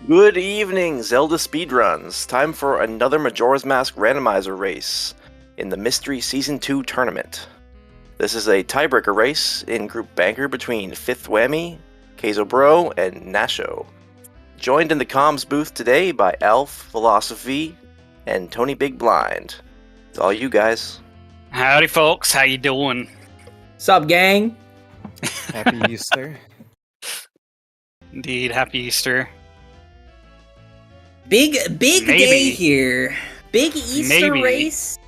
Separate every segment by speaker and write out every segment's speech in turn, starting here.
Speaker 1: Good evening, Zelda Speedruns. Time for another Majora's Mask Randomizer race in the Mystery Season 2 tournament. This is a tiebreaker race in Group Banker between FifthWhammy, KayzoBro, and Nasho. Joined in the comms booth today by Elf, Philosophy, and Tony Big Blind. It's all you guys.
Speaker 2: Howdy, folks. How you doing?
Speaker 3: Sup, gang?
Speaker 4: Happy Easter.
Speaker 2: Indeed, happy Easter.
Speaker 3: Big
Speaker 2: Maybe.
Speaker 3: day here. Big Easter race.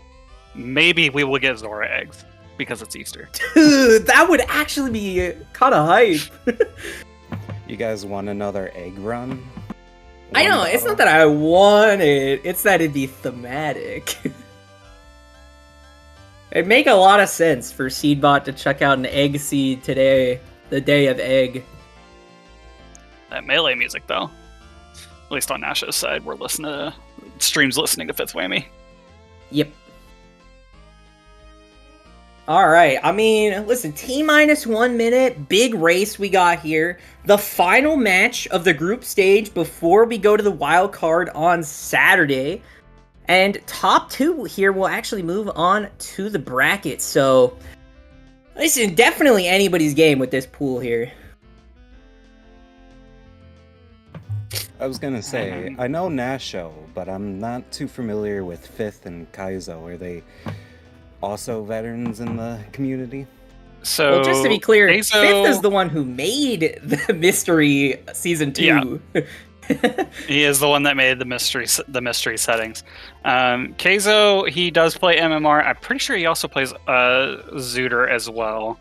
Speaker 2: Maybe we will get Zora eggs because it's Easter.
Speaker 3: Dude, that would actually be kind of hype.
Speaker 4: You guys want another egg run?
Speaker 3: I know, it's not that I want it, it's that it'd be thematic. It'd make a lot of sense for Seedbot to check out an egg seed today, the day of egg.
Speaker 2: That melee music, though. At least on Nasho's side, we're listening to listening to FifthWhammy.
Speaker 3: Yep. Alright, I mean, listen, T-minus 1 minute, big race we got here. The final match of the group stage before we go to the wild card on Saturday. And top two here will actually move on to the bracket, so... Listen, definitely anybody's game with this pool here.
Speaker 4: I was gonna say, I know Nasho, but I'm not too familiar with Fifth and Kaizo. Are they also veterans in the community?
Speaker 2: So,
Speaker 3: Well, just to be clear,
Speaker 2: Kayzo...
Speaker 3: Fifth is the one who made the Mystery Season 2.
Speaker 2: Yeah. He is the one that made the mystery settings. Kayzo, he does play MMR. I'm pretty sure he also plays Zooter as well.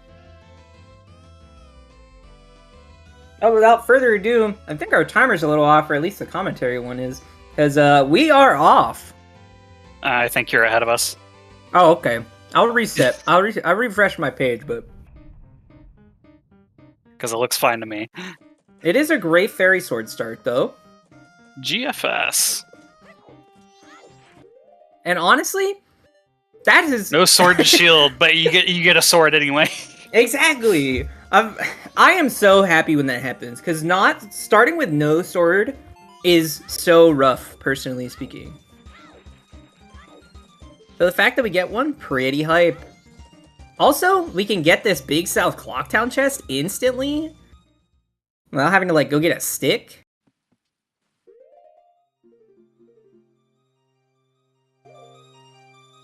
Speaker 3: Oh, without further ado, I think our timer's a little off, or at least the commentary one is, because we are off.
Speaker 2: I think you're ahead of us.
Speaker 3: Oh, okay. I'll reset. I'll refresh my page, but
Speaker 2: Because it looks fine to me.
Speaker 3: it is a great fairy sword start, though.
Speaker 2: GFS.
Speaker 3: And honestly, that is
Speaker 2: No sword to shield, but you get a sword anyway.
Speaker 3: exactly. I am so happy when that happens, because not starting with no sword is so rough, personally speaking. So the fact that we get one, pretty hype. Also, we can get this Big South Clocktown chest instantly, without having to go get a stick.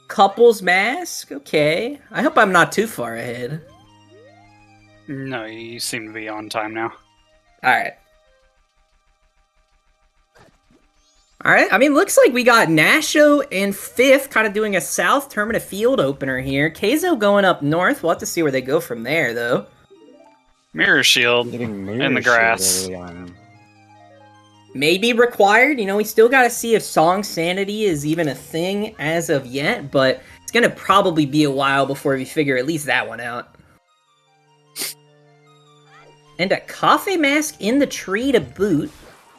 Speaker 3: Couple's mask, okay. I hope I'm not too far ahead.
Speaker 2: No, you seem to be on time now.
Speaker 3: Alright. Alright, I mean, looks like we got Nasho and Fifth kind of doing a South Terminus Field opener here. Kayzo going up north. We'll have to see where they go from there, though.
Speaker 2: Mirror shield
Speaker 4: Getting mirror
Speaker 2: in the grass.
Speaker 4: shield early on.
Speaker 3: Maybe required. You know, we still got to see if Song Sanity is even a thing as of yet, but it's going to probably be a while before we figure at least that one out. And a coffee mask in the tree to boot.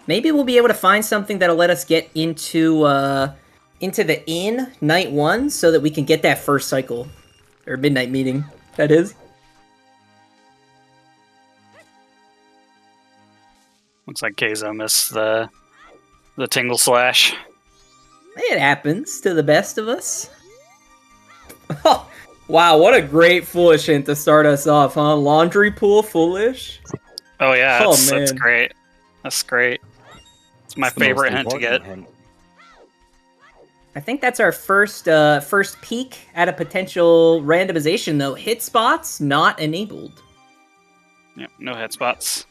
Speaker 3: Maybe we'll be able to find something that'll let us get into the inn night 1 so that we can get that first cycle. Or midnight meeting, that is.
Speaker 2: Looks like Kayzo missed the tingle slash.
Speaker 3: It happens to the best of us. Oh, wow, what a great Foolish hint to start us off, huh? Laundry pool Foolish?
Speaker 2: Oh yeah,
Speaker 3: Oh,
Speaker 2: that's
Speaker 3: man.
Speaker 2: great. That's great. It's my
Speaker 4: It's the most
Speaker 2: favorite hint to get.
Speaker 4: important hint.
Speaker 3: I think that's our first peek at a potential randomization, though. Hit spots not enabled.
Speaker 2: Yep, no hit spots.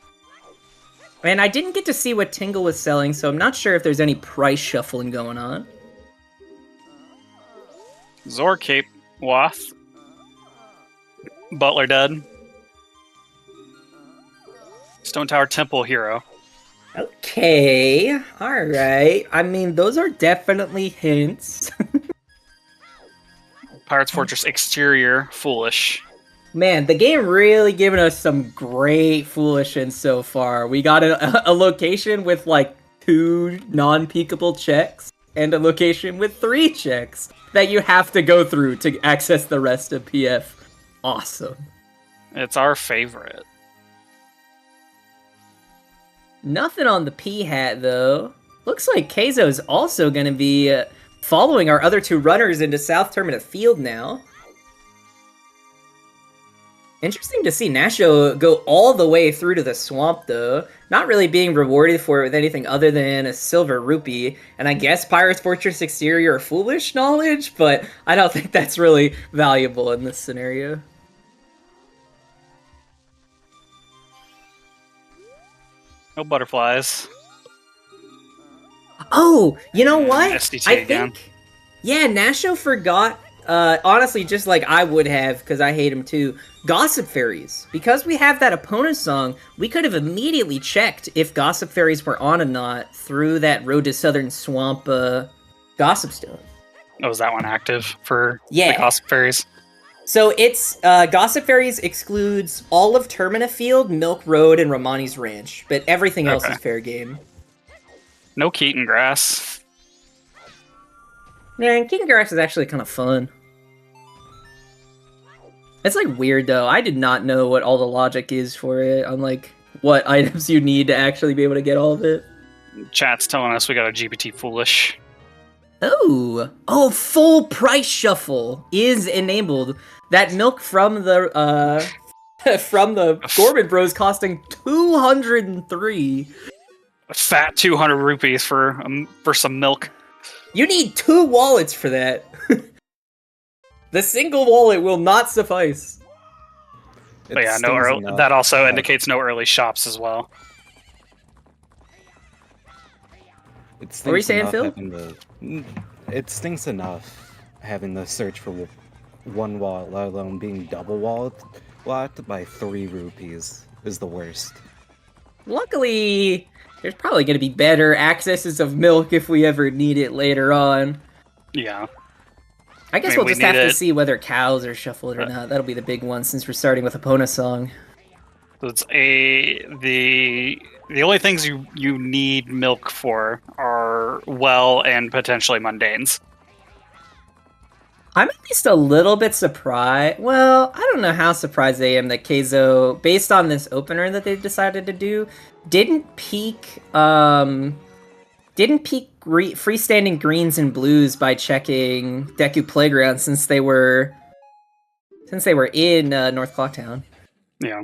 Speaker 3: And I didn't get to see what Tingle was selling, so I'm not sure if there's any price shuffling going on.
Speaker 2: Zor Cape, Wath. Butler dead. Stone Tower Temple hero.
Speaker 3: Okay, alright. I mean, those are definitely hints.
Speaker 2: Pirates Fortress exterior, foolish.
Speaker 3: Man, the game really giving us some great Foolish hints so far. We got a location with, 2 non-peekable checks, and a location with 3 checks that you have to go through to access the rest of PF. Awesome.
Speaker 2: It's our favorite.
Speaker 3: Nothing on the P hat, though. Looks like Kayzo's also going to be following our other two runners into South Terminate Field now. Interesting to see Nasho go all the way through to the swamp, though. Not really being rewarded for it with anything other than a silver rupee. And I guess Pirate's Fortress Exterior Foolish knowledge, but I don't think that's really valuable in this scenario.
Speaker 2: No butterflies.
Speaker 3: Oh, you know what?
Speaker 2: SDT
Speaker 3: I
Speaker 2: again.
Speaker 3: think, yeah, Nasho forgot, honestly, just like I would have, because I hate him too, Gossip Fairies. Because we have that opponent song, we could have immediately checked if Gossip Fairies were on or not through that Road to Southern Swamp Gossip Stone.
Speaker 2: Oh, is that one active for
Speaker 3: Yeah.
Speaker 2: the Gossip Fairies?
Speaker 3: So it's, Gossip Fairies excludes all of Termina Field, Milk Road, and Romani's Ranch, but everything else
Speaker 2: Okay.
Speaker 3: is fair game.
Speaker 2: No Keaton grass.
Speaker 3: Man, King Grass is actually kind of fun. It's like weird though. I did not know what all the logic is for it. On like what items you need to actually be able to get all of it.
Speaker 2: Chat's telling us we got a GPT Foolish.
Speaker 3: Oh, full price shuffle is enabled. That milk from the from the Gorman Bros costing 203.
Speaker 2: Fat 200 rupees for some milk.
Speaker 3: You need 2 wallets for that. The single wallet will not suffice.
Speaker 2: But yeah, that also indicates no early shops as well.
Speaker 3: What were you saying, Phil?
Speaker 4: It stinks enough having to search for one wallet, let alone being double locked by 3 rupees is the worst.
Speaker 3: Luckily, there's probably going to be better accesses of milk if we ever need it later on.
Speaker 2: Yeah.
Speaker 3: I guess we'll just have to see whether cows are shuffled or not. That'll be the big one since we're starting with Epona song.
Speaker 2: So it's the only things you need milk for are well and potentially mundanes.
Speaker 3: I'm at least a little bit surprised. Well, I don't know how surprised I am that Kayzo, based on this opener that they've decided to do, didn't peak freestanding greens and blues by checking Deku Playground since they were in North Clocktown.
Speaker 2: Yeah.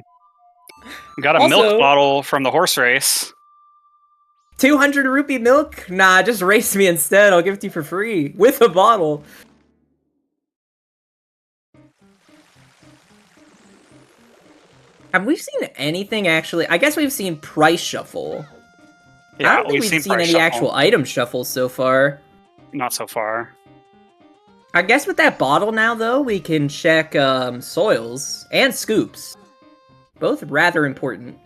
Speaker 2: Got a milk bottle from the horse race.
Speaker 3: 200 rupee milk? Nah, just race me instead. I'll give it to you for free with a bottle. Have we seen anything actually? I guess we've seen price shuffle.
Speaker 2: Yeah,
Speaker 3: I don't think we've seen any actual item shuffles so far.
Speaker 2: Not so far.
Speaker 3: I guess with that bottle now, though, we can check soils and scoops. Both rather important.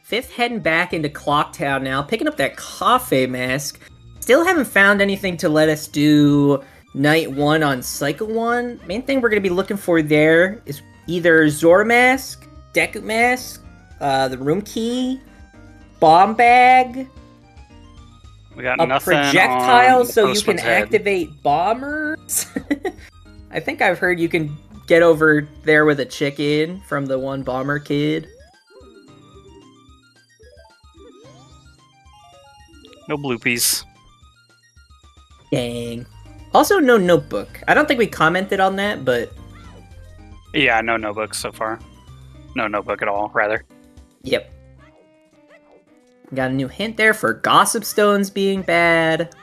Speaker 3: Fifth heading back into Clocktown now, picking up that Cafe Mask. Still haven't found anything to let us do Night 1 on Cycle 1. Main thing we're going to be looking for there is either Zora Mask, Deku Mask, the Room Key, Bomb Bag,
Speaker 2: we got
Speaker 3: a
Speaker 2: nothing
Speaker 3: projectile
Speaker 2: on
Speaker 3: so you can activate bombers. I think I've heard you can get over there with a chicken from the one bomber kid.
Speaker 2: No bloopies.
Speaker 3: Dang. Also, no notebook. I don't think we commented on that, but...
Speaker 2: Yeah, no notebook so far. No notebook at all, rather.
Speaker 3: Yep. Got a new hint there for Gossip Stones being bad.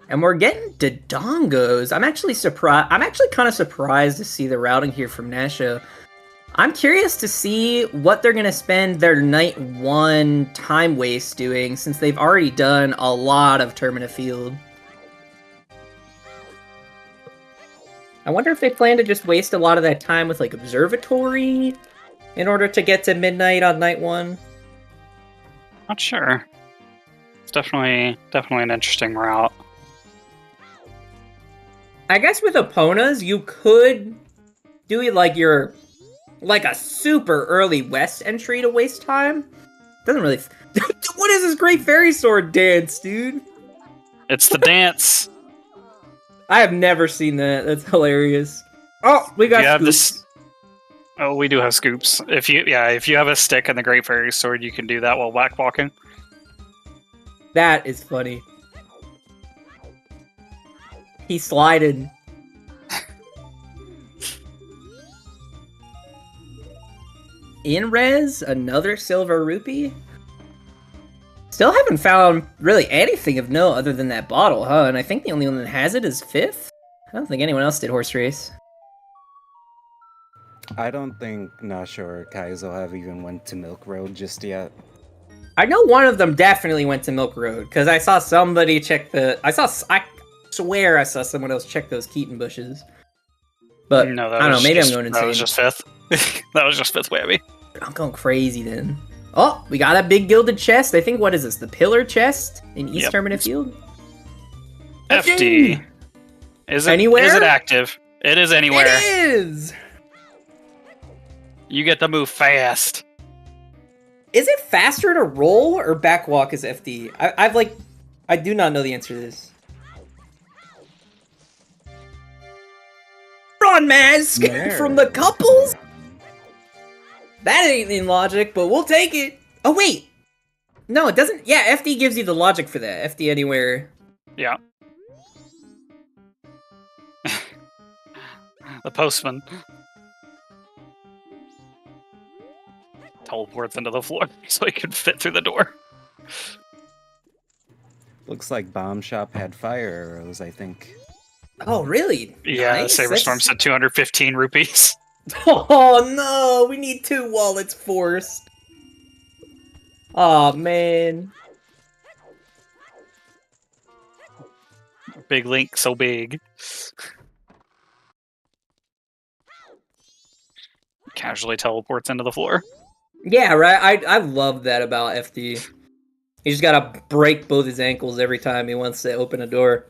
Speaker 3: And we're getting Dodongos. I'm actually surprised. I'm actually kind of surprised to see the routing here from Nasho. I'm curious to see what they're going to spend their Night 1 time waste doing, since they've already done a lot of Termina Field. I wonder if they plan to just waste a lot of that time with, like, Observatory in order to get to midnight on Night 1.
Speaker 2: Not sure. It's definitely an interesting route.
Speaker 3: I guess with Eponas, you could do, like, a super early west entry to waste time. Doesn't really... What is this great fairy sword dance, dude?
Speaker 2: It's the dance.
Speaker 3: I have never seen that. That's hilarious. Oh, we got
Speaker 2: You have
Speaker 3: scoops.
Speaker 2: this. Oh, we do have scoops. If you have a stick and the Great Fairy Sword, you can do that while whack walking.
Speaker 3: That is funny. He slided. In res, another silver rupee. Still haven't found really anything of note other than that bottle, huh? And I think the only one that has it is Fifth. I don't think anyone else did horse race.
Speaker 4: I don't think Nasho or Kaizo have even went to Milk Road just yet.
Speaker 3: I know one of them definitely went to Milk Road because I saw somebody check the. I swear I saw someone else check those Keaton bushes. But
Speaker 2: No,
Speaker 3: I don't know. Maybe I'm going
Speaker 2: That
Speaker 3: insane.
Speaker 2: was just fifth. That was just FifthWhammy.
Speaker 3: I'm going crazy then. Oh, we got a big gilded chest. I think, what is this? The pillar chest in East
Speaker 2: Yep.
Speaker 3: Terminus Field?
Speaker 2: FD. Is it
Speaker 3: Anywhere?
Speaker 2: Is it active? It is anywhere.
Speaker 3: It is!
Speaker 2: You get to move fast.
Speaker 3: Is it faster to roll or backwalk as FD? I do not know the answer to this. Run mask
Speaker 4: There.
Speaker 3: from the couples? That ain't in logic, but we'll take it. Oh, wait. No, it doesn't. Yeah, FD gives you the logic for that. FD anywhere.
Speaker 2: Yeah. The postman teleports into the floor so he can fit through the door.
Speaker 4: Looks like Bomb Shop had fire arrows, I think.
Speaker 3: Oh, really?
Speaker 2: Yeah,
Speaker 3: Nice.
Speaker 2: Saberstorm said 215 rupees.
Speaker 3: Oh no, we need 2 wallets forced. Oh man.
Speaker 2: Big Link, so big. Casually teleports into the floor.
Speaker 3: Yeah, right. I love that about FD. He just gotta break both his ankles every time he wants to open a door.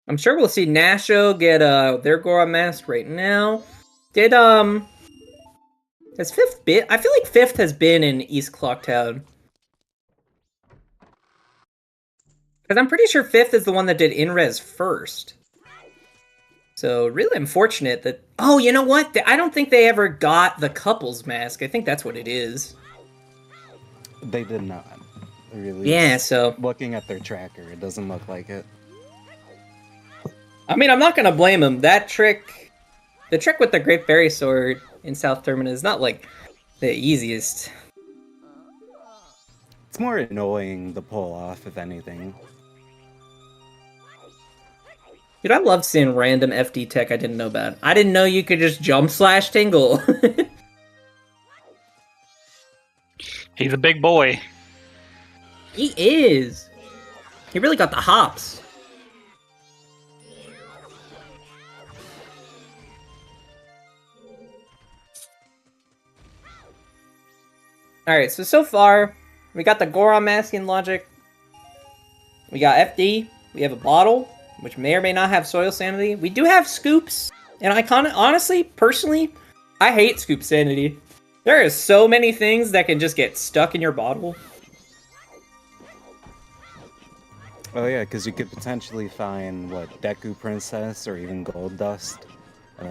Speaker 3: I'm sure we'll see Nasho get their Goron mask right now. Did has Fifth been? I feel like Fifth has been in East Clocktown. Because I'm pretty sure Fifth is the one that did Inres first. So really unfortunate that... Oh, you know what? I don't think they ever got the couple's mask. I think that's what it is.
Speaker 4: They did not. Really.
Speaker 3: Yeah, so...
Speaker 4: Looking at their tracker, it doesn't look like it.
Speaker 3: I mean, I'm not gonna blame him. That trick... The trick with the Great Fairy Sword in South Terminus is not, like, the easiest.
Speaker 4: It's more annoying to pull off, if anything.
Speaker 3: Dude, I love seeing random FD tech I didn't know about. I didn't know you could just jump slash tingle.
Speaker 2: He's a big boy.
Speaker 3: He is. He really got the hops. Alright, so far, we got the Goron mask in logic. We got FD. We have a bottle, which may or may not have soil sanity. We do have scoops. And I honestly, personally, I hate scoop sanity. There is so many things that can just get stuck in your bottle.
Speaker 4: Oh yeah, because you could potentially find, what, Deku Princess or even Gold Dust.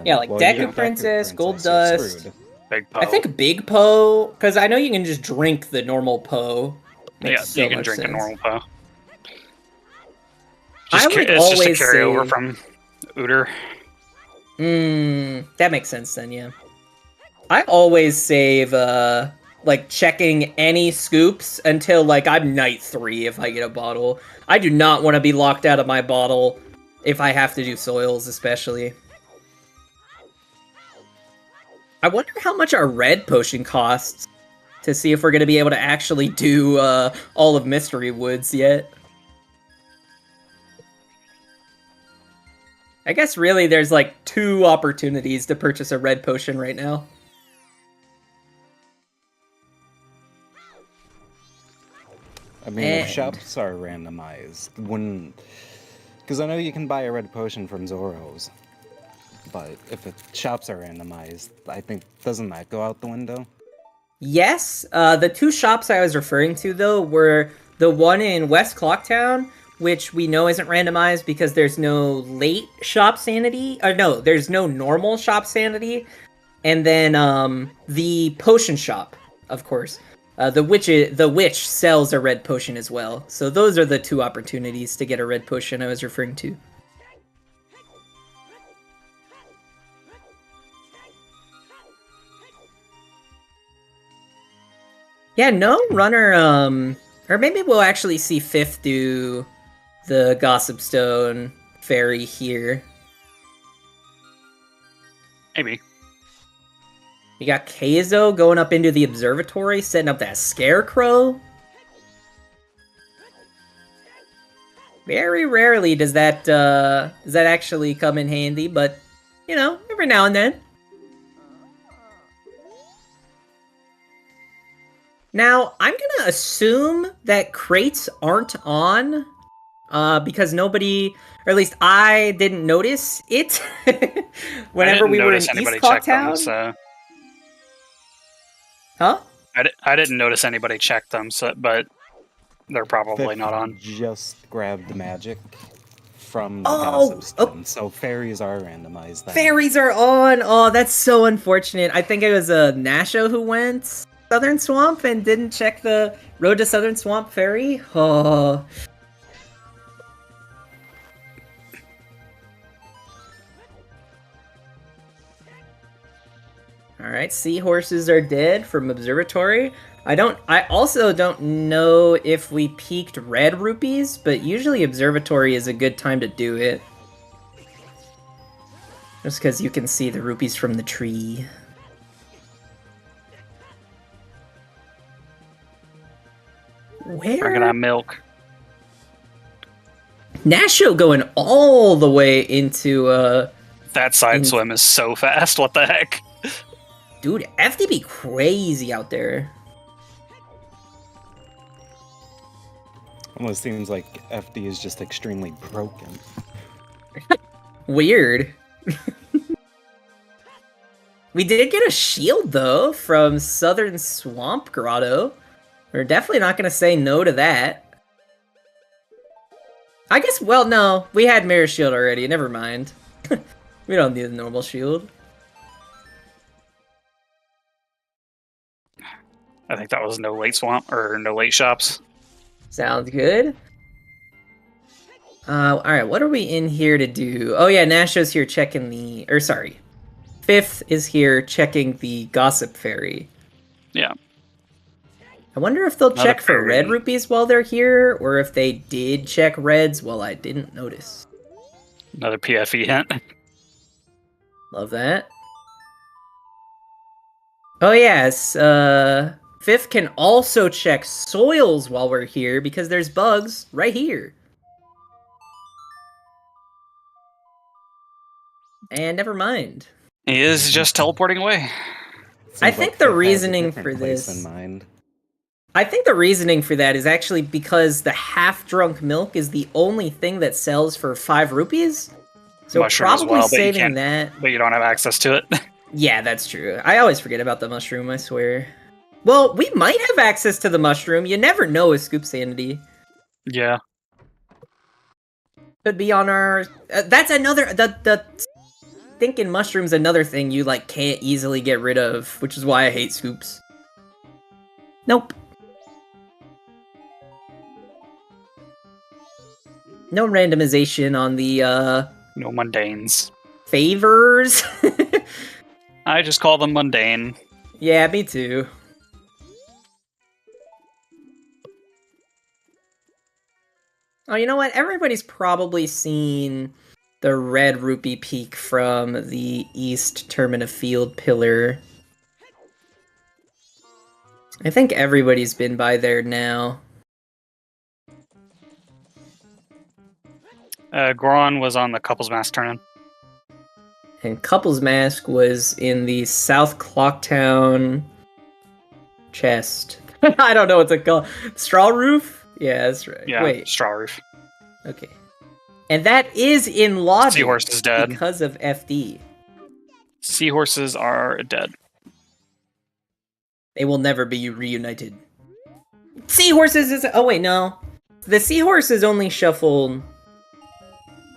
Speaker 3: Yeah, like
Speaker 4: you
Speaker 3: Deku
Speaker 4: don't
Speaker 3: Princess, Gold
Speaker 4: you're
Speaker 3: Dust.
Speaker 4: screwed.
Speaker 2: Big Poe.
Speaker 3: I think Big Poe, because I know you can just drink the normal Poe.
Speaker 2: Yeah, you can drink a normal Poe.
Speaker 3: I would
Speaker 2: It's just a
Speaker 3: always
Speaker 2: carryover
Speaker 3: say-
Speaker 2: from Uter.
Speaker 3: That makes sense then, yeah. I always save, like, checking any scoops until, like, I'm night 3 if I get a bottle. I do not want to be locked out of my bottle if I have to do soils, especially. I wonder how much our red potion costs to see if we're going to be able to actually do, all of Mystery Woods yet. I guess really there's like 2 opportunities to purchase a red potion right now.
Speaker 4: I mean, if shops are randomized, wouldn't... Because I know you can buy a red potion from Zoro's. but if the shops are randomized, I think, doesn't that go out the window?
Speaker 3: Yes, the two shops I was referring to, though, were the one in West Clocktown, which we know isn't randomized because there's no late shop sanity. No, there's no normal shop sanity. And then the potion shop, of course. The witch sells a red potion as well. So those are the two opportunities to get a red potion I was referring to. Yeah, no runner, or maybe we'll actually see Fifth do the Gossip Stone Fairy here.
Speaker 2: Maybe.
Speaker 3: You got Kayzo going up into the observatory, setting up that scarecrow. Very rarely does that actually come in handy, but, you know, every now and then. Now, I'm gonna assume that crates aren't on, because nobody, or at least I didn't notice it whenever we were in East Clocktown.
Speaker 2: So.
Speaker 3: Huh?
Speaker 2: I didn't notice anybody check them, so, but they're probably not on.
Speaker 4: Just grabbed the magic from the Gossip Stone, so fairies are randomized. Then.
Speaker 3: Fairies are on! Oh, that's so unfortunate. I think it was Nasho who went Southern Swamp and didn't check the Road to Southern Swamp Fairy. Oh. Alright, seahorses are dead from Observatory. I also don't know if we peaked red rupees, but usually Observatory is a good time to do it. Just because you can see the rupees from the tree. Where?
Speaker 2: Bringing on milk.
Speaker 3: Nasho going all the way into,
Speaker 2: That side swim is so fast, what the heck?
Speaker 3: Dude, FDB crazy out there.
Speaker 4: Almost seems like FD is just extremely broken.
Speaker 3: Weird. We did get a shield, though, from Southern Swamp Grotto. We're definitely not going to say no to that. I guess, well, no. We had Mirror Shield already. Never mind. We don't need a normal shield.
Speaker 2: I think that was no late swamp, or no late shops.
Speaker 3: Sounds good. Alright, what are we in here to do? Oh yeah, Nasho's here checking the... Or sorry. Fifth is here checking the Gossip Fairy.
Speaker 2: Yeah.
Speaker 3: I wonder if they'll check for red rupees while they're here, or if they did check reds while I didn't notice.
Speaker 2: Another PFE hint.
Speaker 3: Love that. Oh yes, Fifth can also check soils while we're here, because there's bugs right here. And never mind.
Speaker 2: He is just teleporting away.
Speaker 3: I think the reasoning for this... I think the reasoning for that is actually because the half-drunk milk is the only thing that sells for 5 rupees. So
Speaker 2: mushroom
Speaker 3: probably
Speaker 2: as well,
Speaker 3: saving that.
Speaker 2: But you don't have access to it.
Speaker 3: Yeah, that's true. I always forget about the mushroom, I swear. Well, we might have access to the mushroom. You never know with Scoop Sanity.
Speaker 2: Yeah.
Speaker 3: Could be on our... that's another... The thinking mushroom's another thing you, like, can't easily get rid of, which is why I hate Scoops. Nope. No randomization on the,
Speaker 2: No mundanes.
Speaker 3: Favors?
Speaker 2: I just call them mundane.
Speaker 3: Yeah, me too. Oh, you know what? Everybody's probably seen the red rupee peak from the East Termina Field pillar. I think everybody's been by there now.
Speaker 2: Goron was on the Couples Mask turn-in.
Speaker 3: And Couples Mask was in the South Clocktown chest. I don't know what's it called. Straw Roof? Yeah, that's right.
Speaker 2: Yeah,
Speaker 3: wait.
Speaker 2: Straw Roof.
Speaker 3: Okay. And that is in logic
Speaker 2: Seahorse is dead.
Speaker 3: because of FD.
Speaker 2: Seahorses are dead.
Speaker 3: They will never be reunited. Seahorses is... Oh, wait, no. The seahorse is only shuffled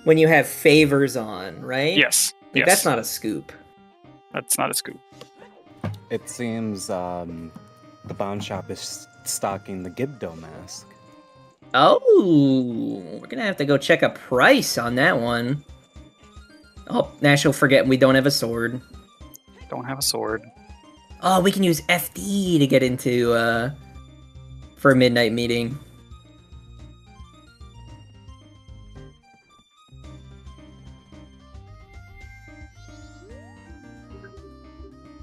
Speaker 3: when you have favors on, right?
Speaker 2: Yes.
Speaker 3: Like,
Speaker 2: Yes.
Speaker 3: That's not a scoop.
Speaker 2: That's not a scoop.
Speaker 4: It seems the Bomb Shop is stocking the Gibdo mask.
Speaker 3: Oh, we're gonna have to go check a price on that one. Oh, Nasho, forget we don't have a sword.
Speaker 2: Don't have a sword.
Speaker 3: Oh, we can use FD to get into, for a midnight meeting.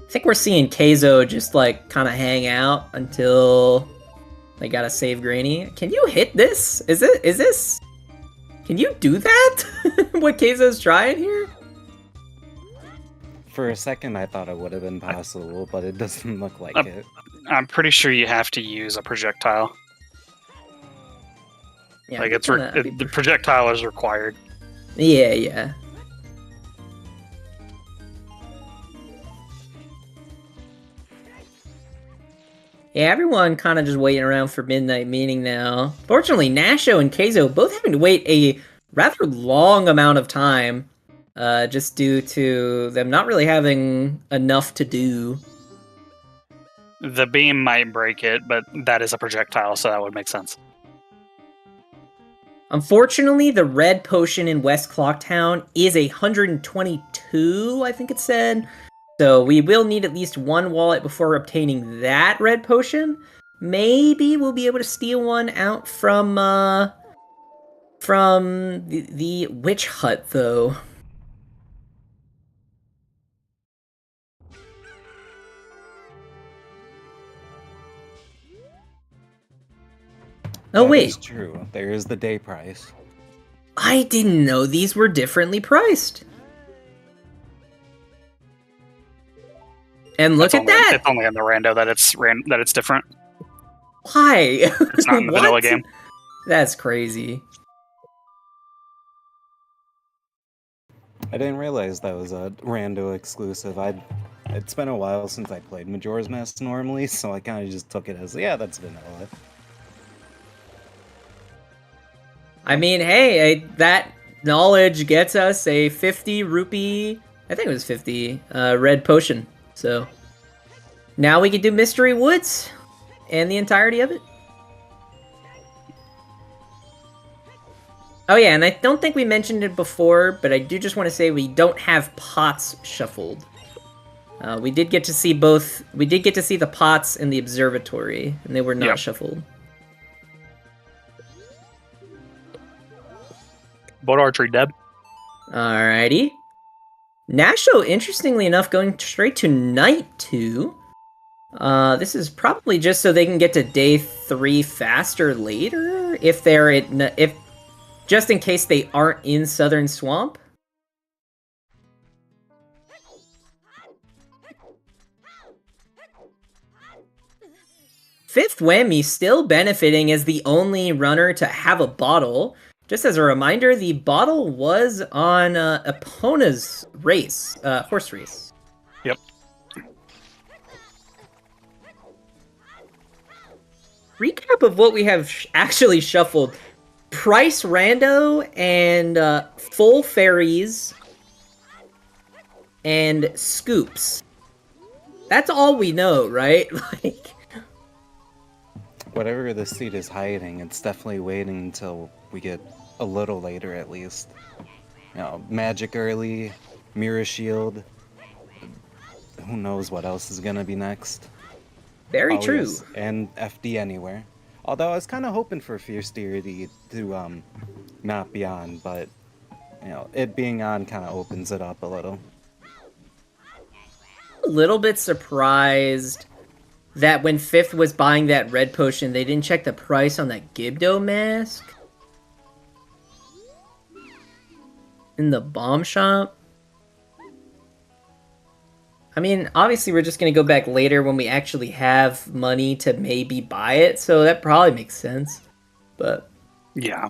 Speaker 3: I think we're seeing Kayzo just, like, kind of hang out until they gotta save Granny. Can you hit this? Is this... Can you do that? What Kayzo's trying here?
Speaker 4: For a second, I thought it would have been possible, but it doesn't look like it.
Speaker 2: I'm pretty sure you have to use a projectile.
Speaker 3: Yeah,
Speaker 2: Like
Speaker 3: that'd be
Speaker 2: the projectile is required.
Speaker 3: Yeah, yeah. Yeah, everyone kind of just waiting around for midnight meeting now. Fortunately, Nasho and Kayzo both having to wait a rather long amount of time, just due to them not really having enough to do.
Speaker 2: The beam might break it, but that is a projectile, so that would make sense.
Speaker 3: Unfortunately, the red potion in West Clocktown is 122, I think it said. So we will need at least one wallet before obtaining that red potion. Maybe we'll be able to steal one out from the witch hut, though. Oh,
Speaker 4: That
Speaker 3: wait.
Speaker 4: is true. There is the day price.
Speaker 3: I didn't know these were differently priced. And look at that!
Speaker 2: It's only in the rando that it's different.
Speaker 3: Why?
Speaker 2: It's not in the vanilla game.
Speaker 3: That's crazy.
Speaker 4: I didn't realize that was a rando exclusive. It's been a while since I played Majora's Mask normally, so I kind of just took it as, yeah, that's vanilla.
Speaker 3: I mean, hey, that knowledge gets us a 50 rupee, I think it was 50, red potion. So now we can do Mystery Woods and the entirety of it. Oh yeah, and I don't think we mentioned it before, but I do just want to say we don't have pots shuffled. We did get to see both. We did get to see the pots in the observatory, and they were not shuffled.
Speaker 2: Boat archery dead.
Speaker 3: Alrighty. Nasho, interestingly enough, going straight to night 2. This is probably just so they can get to day 3 faster later, if just in case they aren't in Southern Swamp. FifthWhammy still benefiting as the only runner to have a bottle. Just as a reminder, the bottle was on Epona's race, horse race.
Speaker 2: Yep.
Speaker 3: Recap of what we have actually shuffled. Price Rando and Full Fairies and Scoops. That's all we know, right? Like,
Speaker 4: Whatever the seed is hiding, it's definitely waiting until we get a little later at least. You know, Magic early, Mirror Shield. Who knows what else is gonna be next?
Speaker 3: very
Speaker 4: Oh,
Speaker 3: true.
Speaker 4: yes, and FD anywhere. Although I was kind of hoping for Fierce Deity to not be on, but you know, it being on kind of opens it up a little.
Speaker 3: A little bit surprised that when Fifth was buying that red potion, they didn't check the price on that Gibdo mask in the bomb shop. I mean, obviously we're just gonna go back later when we actually have money to maybe buy it, so that probably makes sense. But
Speaker 2: Yeah.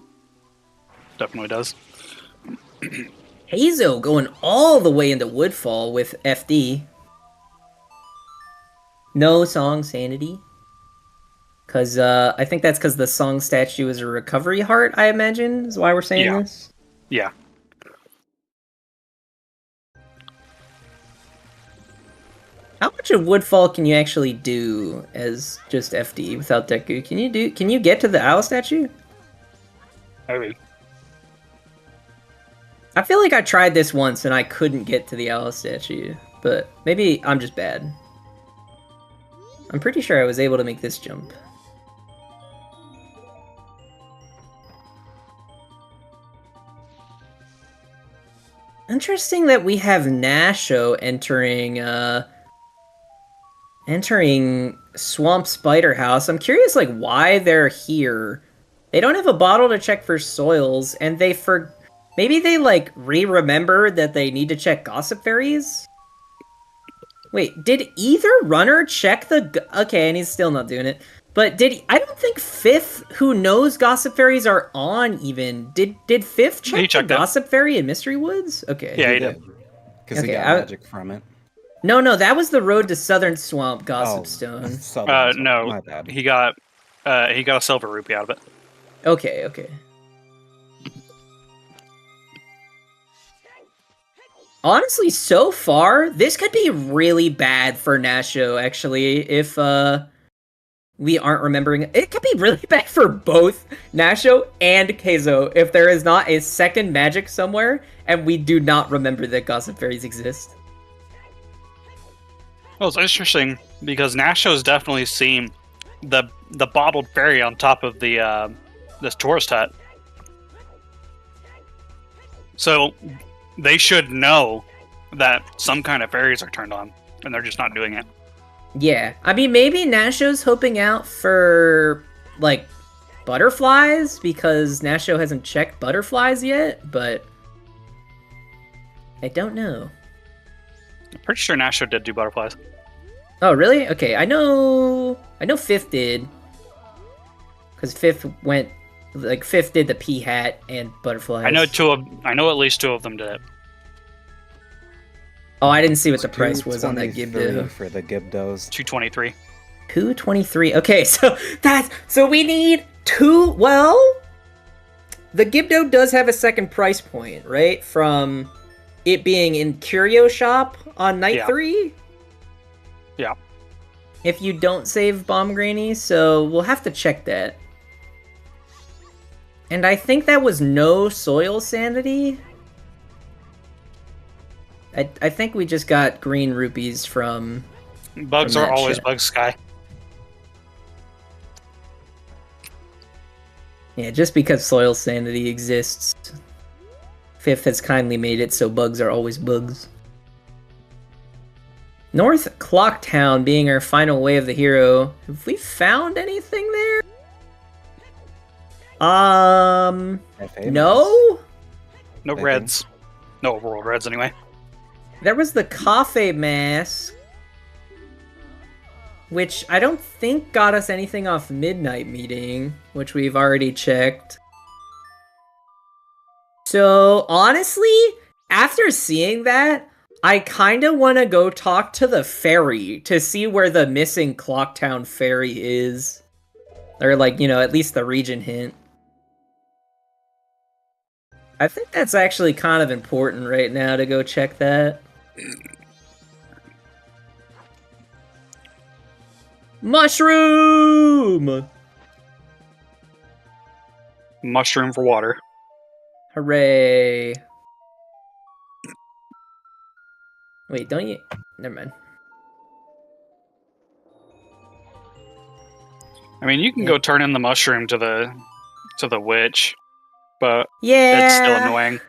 Speaker 2: Definitely does.
Speaker 3: Kayzo going all the way into Woodfall with FD. No song sanity. Because I think that's because the song statue is a recovery heart, I imagine, is why we're saying this.
Speaker 2: Yeah.
Speaker 3: How much of Woodfall can you actually do as just FD without Deku? Can you get to the owl statue?
Speaker 2: Maybe.
Speaker 3: I feel like I tried this once and I couldn't get to the owl statue, but maybe I'm just bad. I'm pretty sure I was able to make this jump. Interesting that we have Nasho entering Swamp Spider House. I'm curious, like, why they're here. They don't have a bottle to check for soils, and maybe they, like, remembered that they need to check Gossip Fairies? Wait, did either runner check okay, and he's still not doing it. But I don't think Fifth, who knows Gossip Fairies are on even. Did Fifth check the Gossip Fairy in Mystery Woods? Okay.
Speaker 4: Yeah, he did. Because he got magic from it.
Speaker 3: No, that was the Road to Southern Swamp Gossip Stone.
Speaker 2: No,
Speaker 4: my bad.
Speaker 2: he got a silver rupee out of it.
Speaker 3: Okay. Honestly, so far, this could be really bad for Nasho, actually, if we aren't remembering. It could be really bad for both Nasho and Kayzo if there is not a second magic somewhere and we do not remember that Gossip Fairies exist.
Speaker 2: Well, it's interesting because Nasho's definitely seen the bottled fairy on top of the this tourist hut. So they should know that some kind of fairies are turned on, and they're just not doing it.
Speaker 3: Yeah, I mean, maybe Nasho's hoping out for, like, butterflies, because Nasho hasn't checked butterflies yet, but I don't know.
Speaker 2: I'm pretty sure Nasho did do butterflies.
Speaker 3: Oh, really? Okay, I know Fifth did, because Fifth did the pea hat and butterflies.
Speaker 2: I know at least two of them did it.
Speaker 3: Oh, I didn't see what the price was on that Gibdo.
Speaker 4: For the Gibdos.
Speaker 2: 223.
Speaker 3: 223. Okay, so we need two. Well, the Gibdo does have a second price point, right? From it being in Curio Shop on night 3.
Speaker 2: Yeah.
Speaker 3: If you don't save Bomb Granny, so we'll have to check that. And I think that was no soil sanity. I think we just got green rupees from...
Speaker 2: Bugs are always Bug Sky.
Speaker 3: Yeah, just because soil sanity exists, Fifth has kindly made it so bugs are always bugs. North Clocktown being our final way of the hero. Have we found anything there? No?
Speaker 2: No reds. No world reds, anyway.
Speaker 3: There was the Cafe Mask, which I don't think got us anything off Midnight Meeting, which we've already checked. So, honestly, after seeing that, I kind of want to go talk to the ferry to see where the missing Clocktown ferry is. Or, like, you know, at least the region hint. I think that's actually kind of important right now to go check that. Mushroom!
Speaker 2: Mushroom for water.
Speaker 3: Hooray. Wait, don't you... Never mind.
Speaker 2: I mean, you can go turn in the mushroom to the witch, but
Speaker 3: yeah,
Speaker 2: it's still annoying.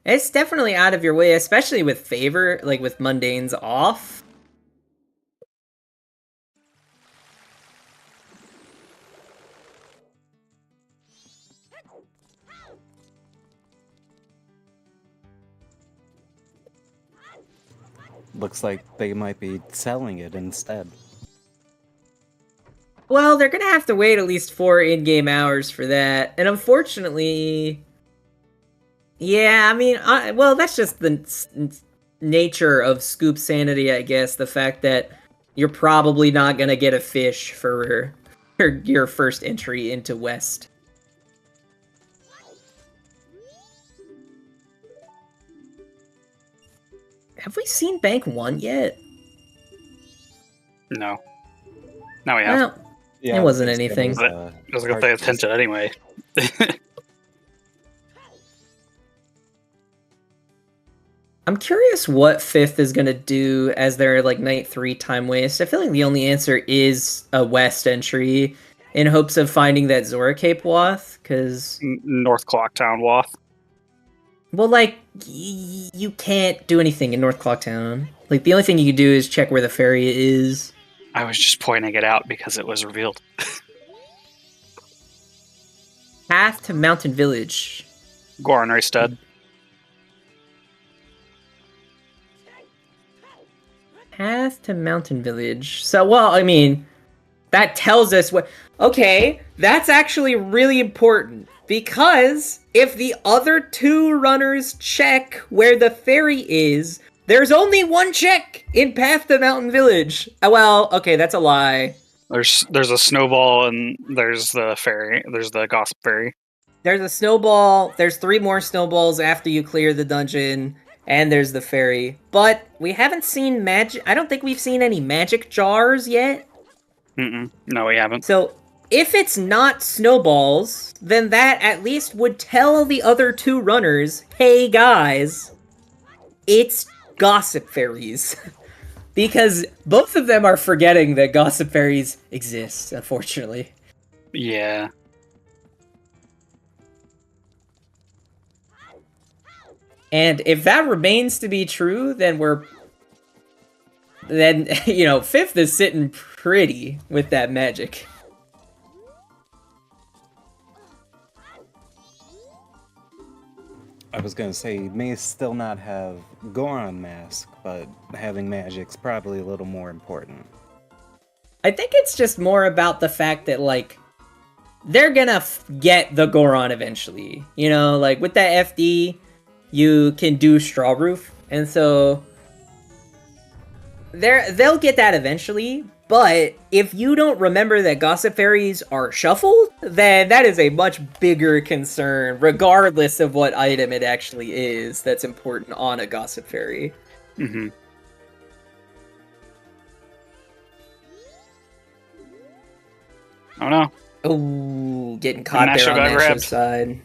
Speaker 3: It's definitely out of your way, especially with favor, like with mundanes off.
Speaker 4: Looks like they might be selling it instead.
Speaker 3: Well, they're gonna have to wait at least 4 in-game hours for that, and unfortunately... Yeah, I mean, well, that's just the nature of Scoop Sanity, I guess. The fact that you're probably not gonna get a fish for your first entry into West. Have we seen Bank 1 yet?
Speaker 2: No. Now we have.
Speaker 3: Well,
Speaker 4: Yeah,
Speaker 3: it wasn't
Speaker 4: because
Speaker 3: anything.
Speaker 4: was,
Speaker 2: But I was gonna pay attention anyway.
Speaker 3: I'm curious what Fifth is gonna do as their like night 3 time waste. I feel like the only answer is a West entry in hopes of finding that Zora Cape Wath, because
Speaker 2: North Clocktown Wath.
Speaker 3: well, like you can't do anything in North Clocktown. Like the only thing you can do is check where the ferry is.
Speaker 2: I was just pointing it out because it was revealed.
Speaker 3: Path to Mountain Village.
Speaker 2: Goron Stud.
Speaker 3: Path to Mountain Village. So, well, I mean, that tells us what... Okay, that's actually really important. Because if the other 2 runners check where the ferry is, there's only 1 check in Path to Mountain Village. Well, okay, that's a lie.
Speaker 2: There's a snowball and there's the ferry. There's the gossip ferry.
Speaker 3: There's a snowball. There's 3 more snowballs after you clear the dungeon. And there's the ferry. But we haven't seen magic... I don't think we've seen any magic jars yet.
Speaker 2: No, we haven't.
Speaker 3: So, if it's not snowballs, then that at least would tell the other 2 runners, hey guys, it's gossip fairies. Because both of them are forgetting that gossip fairies exist, unfortunately.
Speaker 2: Yeah.
Speaker 3: And if that remains to be true, then you know, Fifth is sitting pretty with that magic.
Speaker 4: I was gonna say, you may still not have Goron Mask, but having magic's probably a little more important.
Speaker 3: I think it's just more about the fact that, like, they're gonna get the Goron eventually. You know, like, with that FD, you can do Straw Roof, and so they'll get that eventually. But if you don't remember that Gossip Fairies are shuffled, then that is a much bigger concern, regardless of what item it actually is that's important on a Gossip Fairy.
Speaker 2: Mm-hmm. Oh no.
Speaker 3: Oh, getting caught
Speaker 2: Nasho
Speaker 3: there on
Speaker 2: got
Speaker 3: Nasho's
Speaker 2: grabbed.
Speaker 3: side.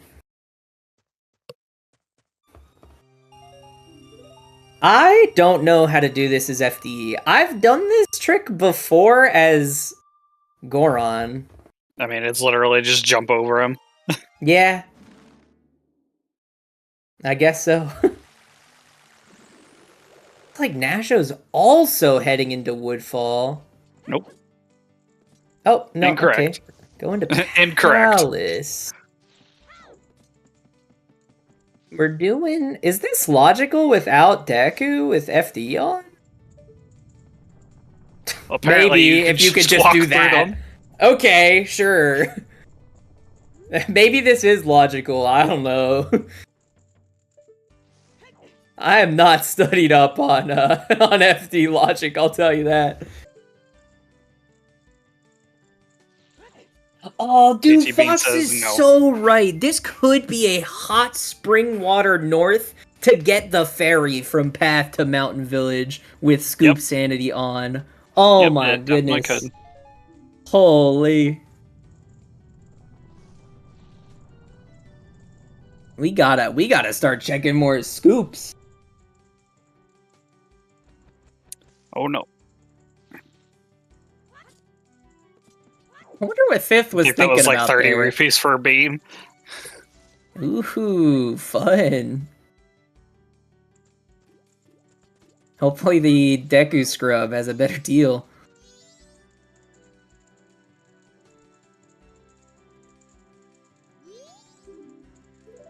Speaker 3: I don't know how to do this as FD. I've done this trick before as Goron.
Speaker 2: I mean, it's literally just jump over him.
Speaker 3: Yeah. I guess so. Like Nasho's also heading into Woodfall.
Speaker 2: Nope.
Speaker 3: Oh, no,
Speaker 2: Incorrect.
Speaker 3: okay. Go into
Speaker 2: Incorrect.
Speaker 3: Palace. We're doing... Is this logical without Deku with FD on?
Speaker 2: Apparently,
Speaker 3: Maybe if you could just
Speaker 2: walk
Speaker 3: do
Speaker 2: through
Speaker 3: that.
Speaker 2: them.
Speaker 3: Okay, sure. Maybe this is logical, I don't know. I am not studied up on on FD logic, I'll tell you that. Oh, dude,
Speaker 2: JT Bean
Speaker 3: Fox
Speaker 2: says
Speaker 3: is
Speaker 2: no.
Speaker 3: so right. This could be a hot spring water north to get the ferry from Path to Mountain Village with Scoop
Speaker 2: Yep.
Speaker 3: Sanity on. Oh
Speaker 2: Yep,
Speaker 3: my
Speaker 2: it definitely
Speaker 3: goodness.
Speaker 2: could.
Speaker 3: Holy. We gotta start checking more scoops.
Speaker 2: Oh no.
Speaker 3: I wonder what Fifth was
Speaker 2: I think that
Speaker 3: thinking
Speaker 2: was like
Speaker 3: about
Speaker 2: 30
Speaker 3: there.
Speaker 2: rupees for a beam.
Speaker 3: Ooh, fun. Hopefully the Deku Scrub has a better deal.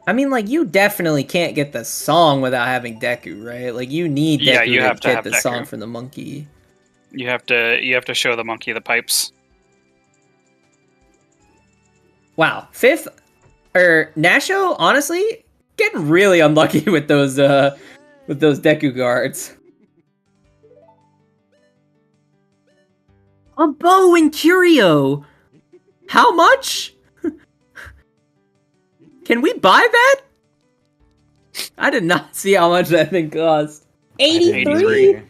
Speaker 3: I mean, like, you definitely can't get the song without having Deku, right? Like, you need Deku
Speaker 2: Yeah, you have to
Speaker 3: get
Speaker 2: have
Speaker 3: the
Speaker 2: Deku.
Speaker 3: song from the monkey.
Speaker 2: You have to show the monkey the pipes.
Speaker 3: Wow, Fifth, Nasho, honestly, getting really unlucky with those Deku guards. A bow and curio. How much? Can we buy that? I did not see how much that thing cost. 83?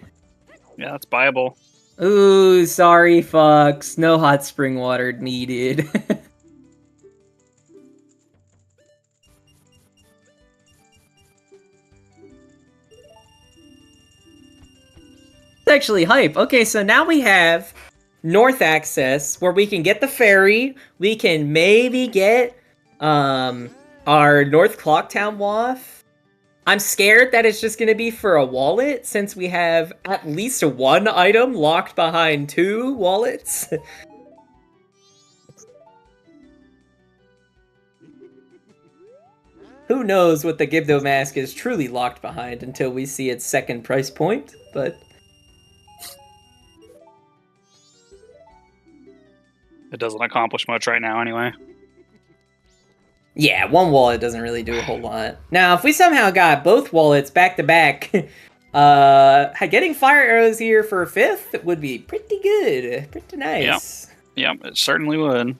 Speaker 2: Yeah, that's buyable.
Speaker 3: Ooh, sorry, fucks. No hot spring water needed. It's actually hype. Okay, so now we have north access where we can get the ferry. We can maybe get our North Clocktown Waff. I'm scared that it's just going to be for a wallet since we have at least one item locked behind 2 wallets. Who knows what the Gibdo mask is truly locked behind until we see its second price point, but...
Speaker 2: It doesn't accomplish much right now, anyway.
Speaker 3: Yeah, one wallet doesn't really do a whole lot. Now, if we somehow got both wallets back to back, getting fire arrows here for 5th would be pretty good. Pretty nice.
Speaker 2: Yep, it certainly would.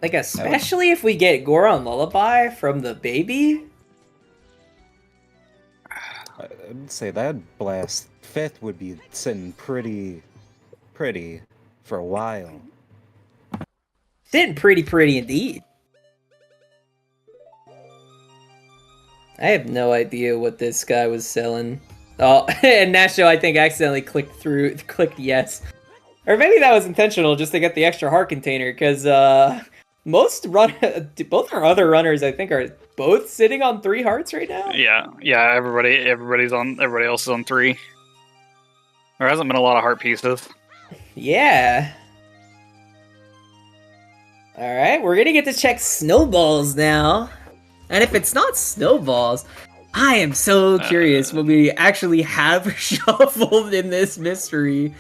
Speaker 3: Like, especially if we get Goron Lullaby from the baby.
Speaker 4: I'd say that blast 5th would be sitting pretty for a while.
Speaker 3: Sitting pretty indeed. I have no idea what this guy was selling. Oh, and Nasho, I think, accidentally clicked yes. Or maybe that was intentional just to get the extra heart container, because both our other runners, I think, are both sitting on 3 hearts right now.
Speaker 2: Yeah, everybody else is on 3. There hasn't been a lot of heart pieces.
Speaker 3: Yeah. Alright, we're gonna get to check snowballs now. And if it's not snowballs, I am so curious what we actually have shuffled in this mystery.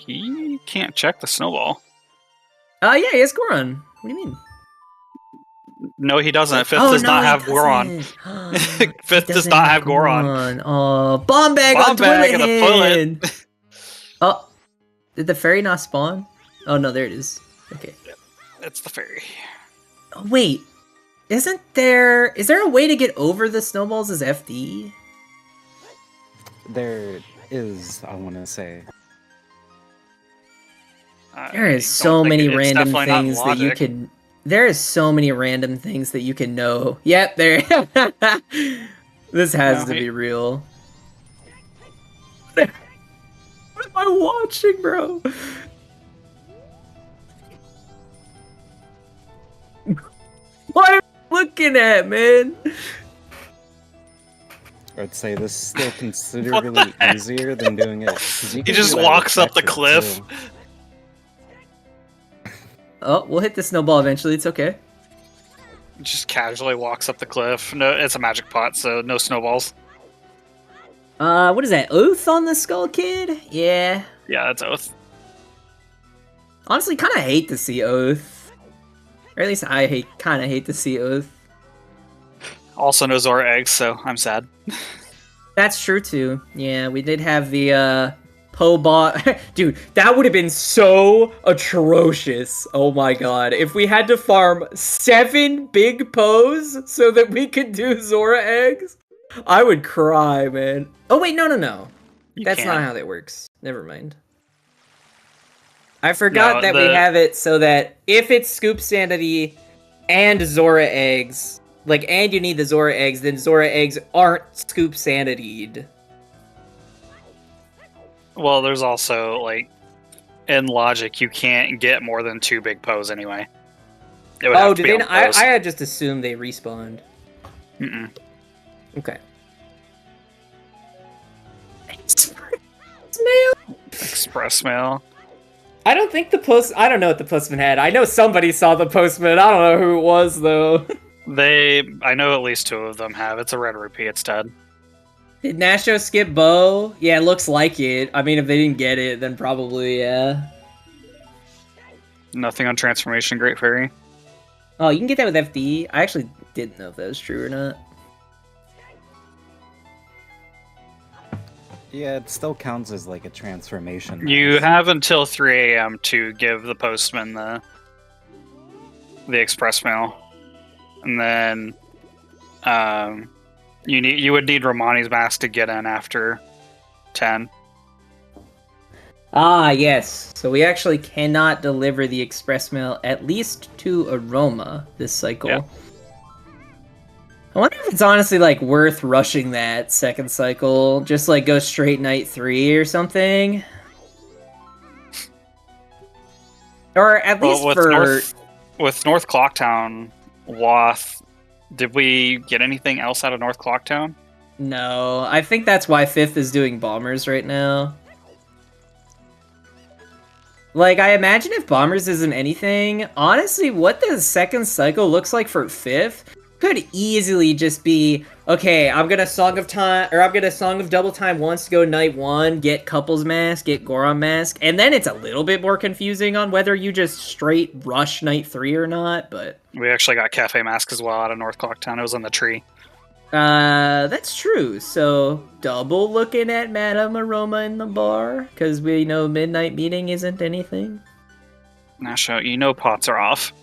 Speaker 2: He can't check the snowball.
Speaker 3: Yeah, he has Goron. What do you mean?
Speaker 2: No, he doesn't. 5th does not have Goron. 5th does not have Goron.
Speaker 3: Oh, bomb bag on toilet
Speaker 2: in the toilet.
Speaker 3: Oh, did the fairy not spawn? Oh no, there it is. Okay.
Speaker 2: It's the fairy.
Speaker 3: Oh, wait. Is there a way to get over the snowballs as FD?
Speaker 4: There is, I want to say.
Speaker 3: There is so many random things that you can... There is so many random things that you can know. Yep, there... This has to be real. What am I watching, bro? What are you looking at, man?
Speaker 4: I'd say this is still considerably easier than doing it.
Speaker 2: He just walks up the cliff.
Speaker 4: Too.
Speaker 3: Oh, we'll hit the snowball eventually. It's okay.
Speaker 2: Just casually walks up the cliff. No, it's a magic pot, so no snowballs.
Speaker 3: What is that? Oath on the Skull Kid? Yeah.
Speaker 2: Yeah, that's Oath.
Speaker 3: Honestly, kind of hate to see Oath. Or at least I kind of hate to see Oath.
Speaker 2: Also no Zora eggs, so I'm sad.
Speaker 3: That's true too. Yeah, we did have the Poe bot. Dude, that would have been so atrocious. Oh my god. If we had to farm 7 big Poes so that we could do Zora eggs, I would cry, man. Oh wait, no. That's not how that works. Never mind. I forgot that we have it so that if it's Scoop Sanity and Zora eggs, and you need the Zora eggs, then Zora eggs aren't Scoop Sanitied.
Speaker 2: Well, there's also, in logic, you can't get more than 2 big Poes anyway.
Speaker 3: Oh, did they not? I had just assumed they respawned.
Speaker 2: Mm-mm.
Speaker 3: Okay.
Speaker 2: Express mail.
Speaker 3: I don't think I don't know what the postman had. I know somebody saw the postman. I don't know who it was, though.
Speaker 2: I know at least 2 of them have. It's a red rupee. It's dead.
Speaker 3: Did Nasho skip bow? Yeah, it looks like it. I mean, if they didn't get it, then probably, yeah.
Speaker 2: Nothing on transformation, Great Fairy.
Speaker 3: Oh, you can get that with FD. I actually didn't know if that was true or not.
Speaker 4: Yeah, it still counts as like a transformation.
Speaker 2: You
Speaker 4: mask.
Speaker 2: have until 3 a.m. to give the postman the express mail, and then you would need Romani's mask to get in after 10.
Speaker 3: Ah, yes. So we actually cannot deliver the express mail, at least to Aroma, this cycle.
Speaker 2: Yeah.
Speaker 3: I wonder if it's honestly, like, worth rushing that second cycle. Just, like, go straight night 3 or something. Or at least
Speaker 2: with
Speaker 3: for...
Speaker 2: North Clocktown, Wath, did we get anything else out of North Clocktown?
Speaker 3: No, I think that's why 5th is doing Bombers right now. Like, I imagine if Bombers isn't anything, honestly, what the second cycle looks like for 5th could easily just be, okay, I'm gonna Song of Double Time once to go night 1, get Couples Mask, get Goron Mask, and then it's a little bit more confusing on whether you just straight rush night 3 or not, but...
Speaker 2: We actually got Cafe Mask as well out of North Clocktown. It was in the tree.
Speaker 3: That's true. So, double looking at Madame Aroma in the bar, because we know Midnight Meeting isn't anything.
Speaker 2: Nasho, you know pots are off.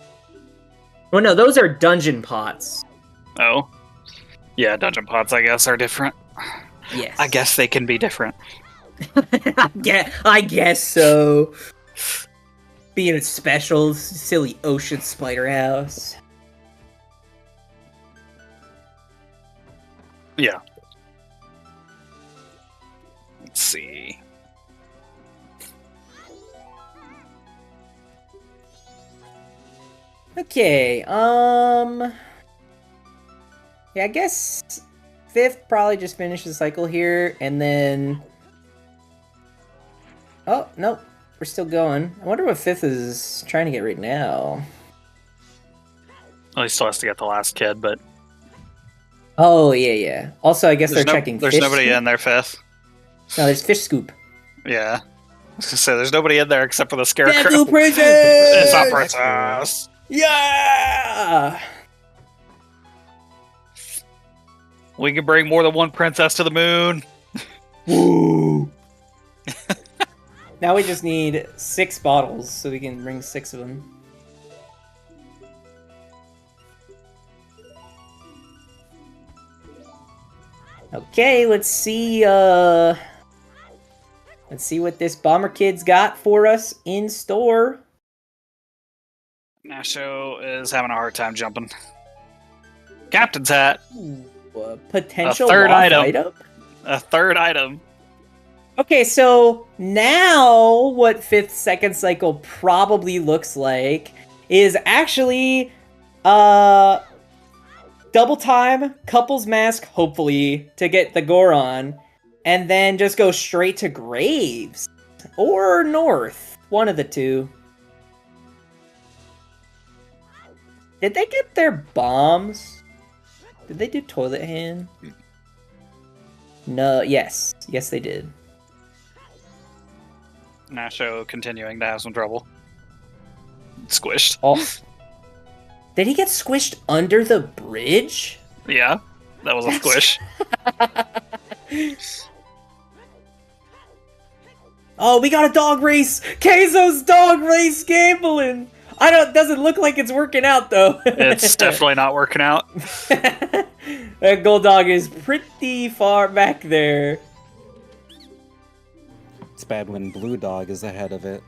Speaker 3: Well, no, those are dungeon pots.
Speaker 2: Oh. Yeah, dungeon pots, I guess, are different.
Speaker 3: Yes.
Speaker 2: I guess they can be different.
Speaker 3: I guess so. Being a special, silly ocean spider house.
Speaker 2: Yeah. Let's see.
Speaker 3: Okay, yeah, I guess 5th probably just finish the cycle here, and then... Oh, nope, we're still going. I wonder what 5th is trying to get right now.
Speaker 2: Well, he still has to get the last kid, but...
Speaker 3: Oh, yeah. Also, I guess they're checking
Speaker 2: There's
Speaker 3: Fish
Speaker 2: nobody
Speaker 3: Scoop?
Speaker 2: in there, 5th.
Speaker 3: No, there's Fish Scoop.
Speaker 2: Yeah. I was gonna say, there's nobody in there except for the scarecrow.
Speaker 3: Deadly Princess!
Speaker 2: It's not princess!
Speaker 3: Yeah!
Speaker 2: We can bring more than one princess to the moon.
Speaker 3: Woo! Now we just need 6 bottles, so we can bring 6 of them. Okay, let's see what this Bomber Kid's got for us in store.
Speaker 2: Nasho is having a hard time jumping. Captain's hat.
Speaker 3: Ooh, potential
Speaker 2: A third
Speaker 3: lost
Speaker 2: item. A third item.
Speaker 3: Okay, so now what 5th second cycle probably looks like is actually double time, Couples Mask, hopefully, to get the Goron, and then just go straight to Graves. Or North. One of the two. Did they get their bombs? Did they do Toilet Hand? No, yes. Yes, they did.
Speaker 2: Nasho continuing to have some trouble. Squished.
Speaker 3: Oh. Did he get squished under the bridge?
Speaker 2: Yeah, that was a squish.
Speaker 3: Oh, we got a dog race! Kayzo's dog race gambling! Doesn't look like it's working out, though.
Speaker 2: It's definitely not working out.
Speaker 3: That gold dog is pretty far back there.
Speaker 4: It's bad when Blue Dog is ahead of it.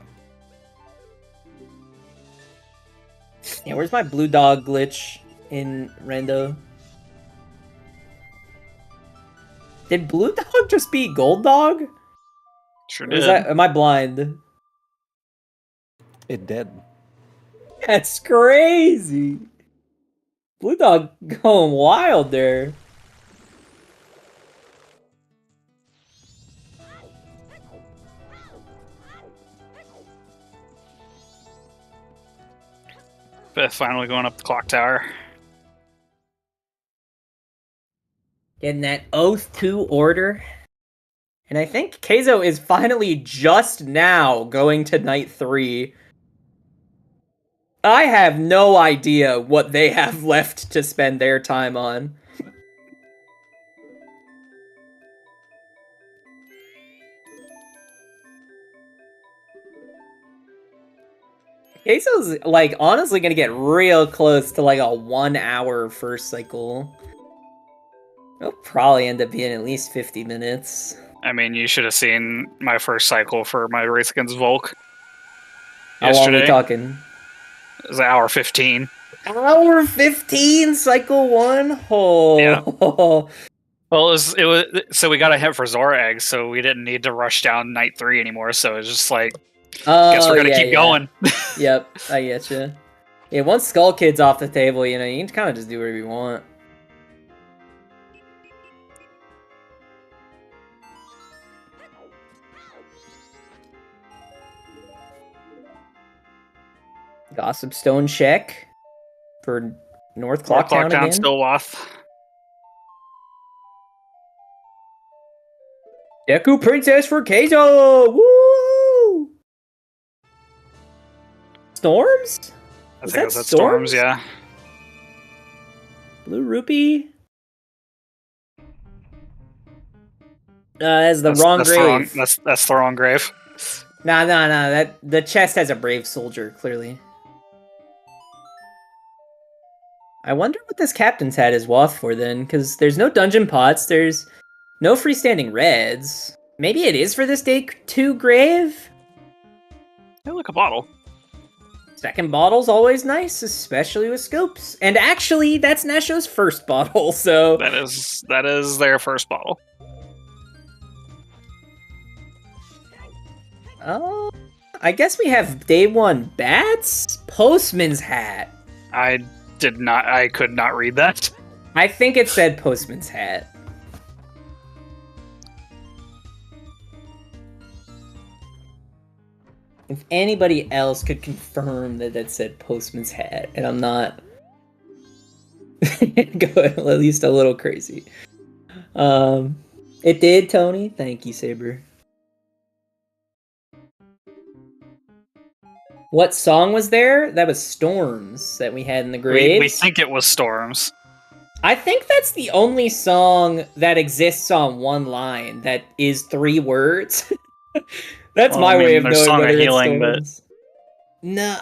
Speaker 3: Yeah, where's my blue dog glitch in Rando? Did blue dog just beat gold dog?
Speaker 2: Sure
Speaker 3: Or
Speaker 2: did.
Speaker 3: am I blind?
Speaker 4: It did.
Speaker 3: That's crazy. Blue dog going wild there.
Speaker 2: Fifth finally going up the clock tower.
Speaker 3: Getting that Oath 2 order. And I think Kayzo is finally just now going to night 3. I have no idea what they have left to spend their time on. Queso's, like, honestly gonna get real close to, like, a 1 hour first cycle. It'll probably end up being at least 50 minutes.
Speaker 2: I mean, you should have seen my first cycle for my race against Volk.
Speaker 3: How long are we talking?
Speaker 2: It was an hour 15.
Speaker 3: Hour 15, cycle 1? Oh.
Speaker 2: Yeah. Well, it was so we got a hit for Zora eggs, so we didn't need to rush down night 3 anymore. So it's just like, guess we're gonna keep going.
Speaker 3: Yep, I get you. Yeah, once Skull Kid's off the table, you know, you can kind of just do whatever you want. Gossip Stone check for North Clocktown again.
Speaker 2: Stillwath.
Speaker 3: Deku Princess for Kayzo! Woo! Storms?
Speaker 2: I think it was at Storms, yeah.
Speaker 3: Blue Rupee? That's the wrong grave.
Speaker 2: That's the wrong grave.
Speaker 3: Nah. The chest has a brave soldier, clearly. I wonder what this captain's hat is Wath for then, because there's no dungeon pots, there's no freestanding reds. Maybe it is for this day 2 grave?
Speaker 2: Hey, look, a bottle.
Speaker 3: Second bottle's always nice, especially with scopes. And actually, that's Nasho's first bottle, so...
Speaker 2: That is their first bottle.
Speaker 3: Oh, I guess we have day 1 bats? Postman's hat.
Speaker 2: I could not read that.
Speaker 3: I think it said Postman's hat. If anybody else could confirm that that said Postman's hat, and I'm not going at least a little crazy. It did, Tony. Thank you, Saber. What song was there? That was Storms that we had in the graves.
Speaker 2: We think it was Storms.
Speaker 3: I think that's the only song that exists on one line that is 3 words. That's my way of knowing whether it's Storms. No,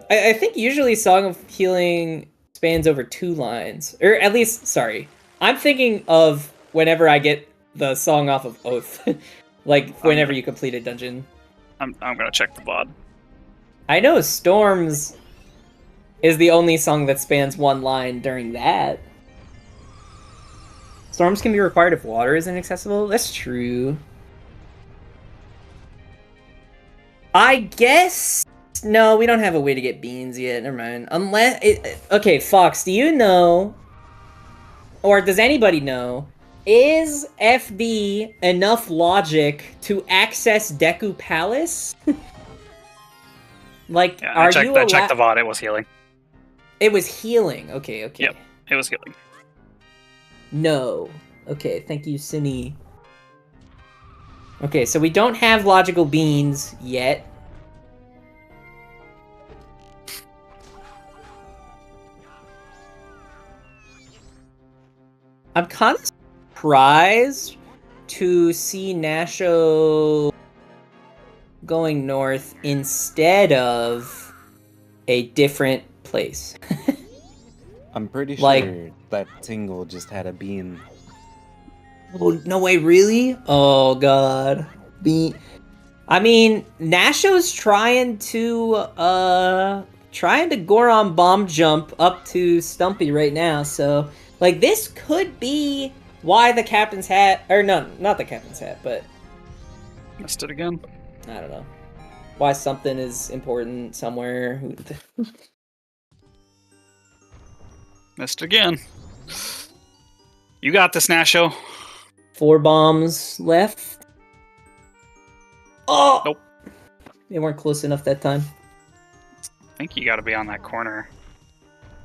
Speaker 3: I think usually Song of Healing spans over 2 lines. Or at least, sorry. I'm thinking of whenever I get the song off of Oath. Like, whenever you complete a dungeon.
Speaker 2: I'm gonna check the VOD.
Speaker 3: I know Storms is the only song that spans 1 line during that. Storms can be required if water isn't accessible? That's true. I guess... No, we don't have a way to get beans yet. Never mind. Unless... Okay, Fox, do you know... Or does anybody know... Is FD enough logic to access Deku Palace? Like,
Speaker 2: yeah,
Speaker 3: I
Speaker 2: checked the VOD, it was healing.
Speaker 3: It was healing. Okay.
Speaker 2: Yep, it was healing.
Speaker 3: No. Okay, thank you, Cine. Okay, so we don't have logical beans yet. I'm kind of surprised to see Nasho going north instead of a different place.
Speaker 4: I'm pretty sure that Tingle just had a bean.
Speaker 3: Oh, no way, really? Oh, God. I mean, Nasho's trying to Goron bomb jump up to Stumpy right now, so, like, this could be why the captain's hat, or no, not the captain's hat, but...
Speaker 2: Missed it again.
Speaker 3: I don't know. Why something is important somewhere.
Speaker 2: Missed again. You got this, Nasho.
Speaker 3: 4 bombs left. Oh!
Speaker 2: Nope.
Speaker 3: They weren't close enough that time.
Speaker 2: I think you gotta be on that corner.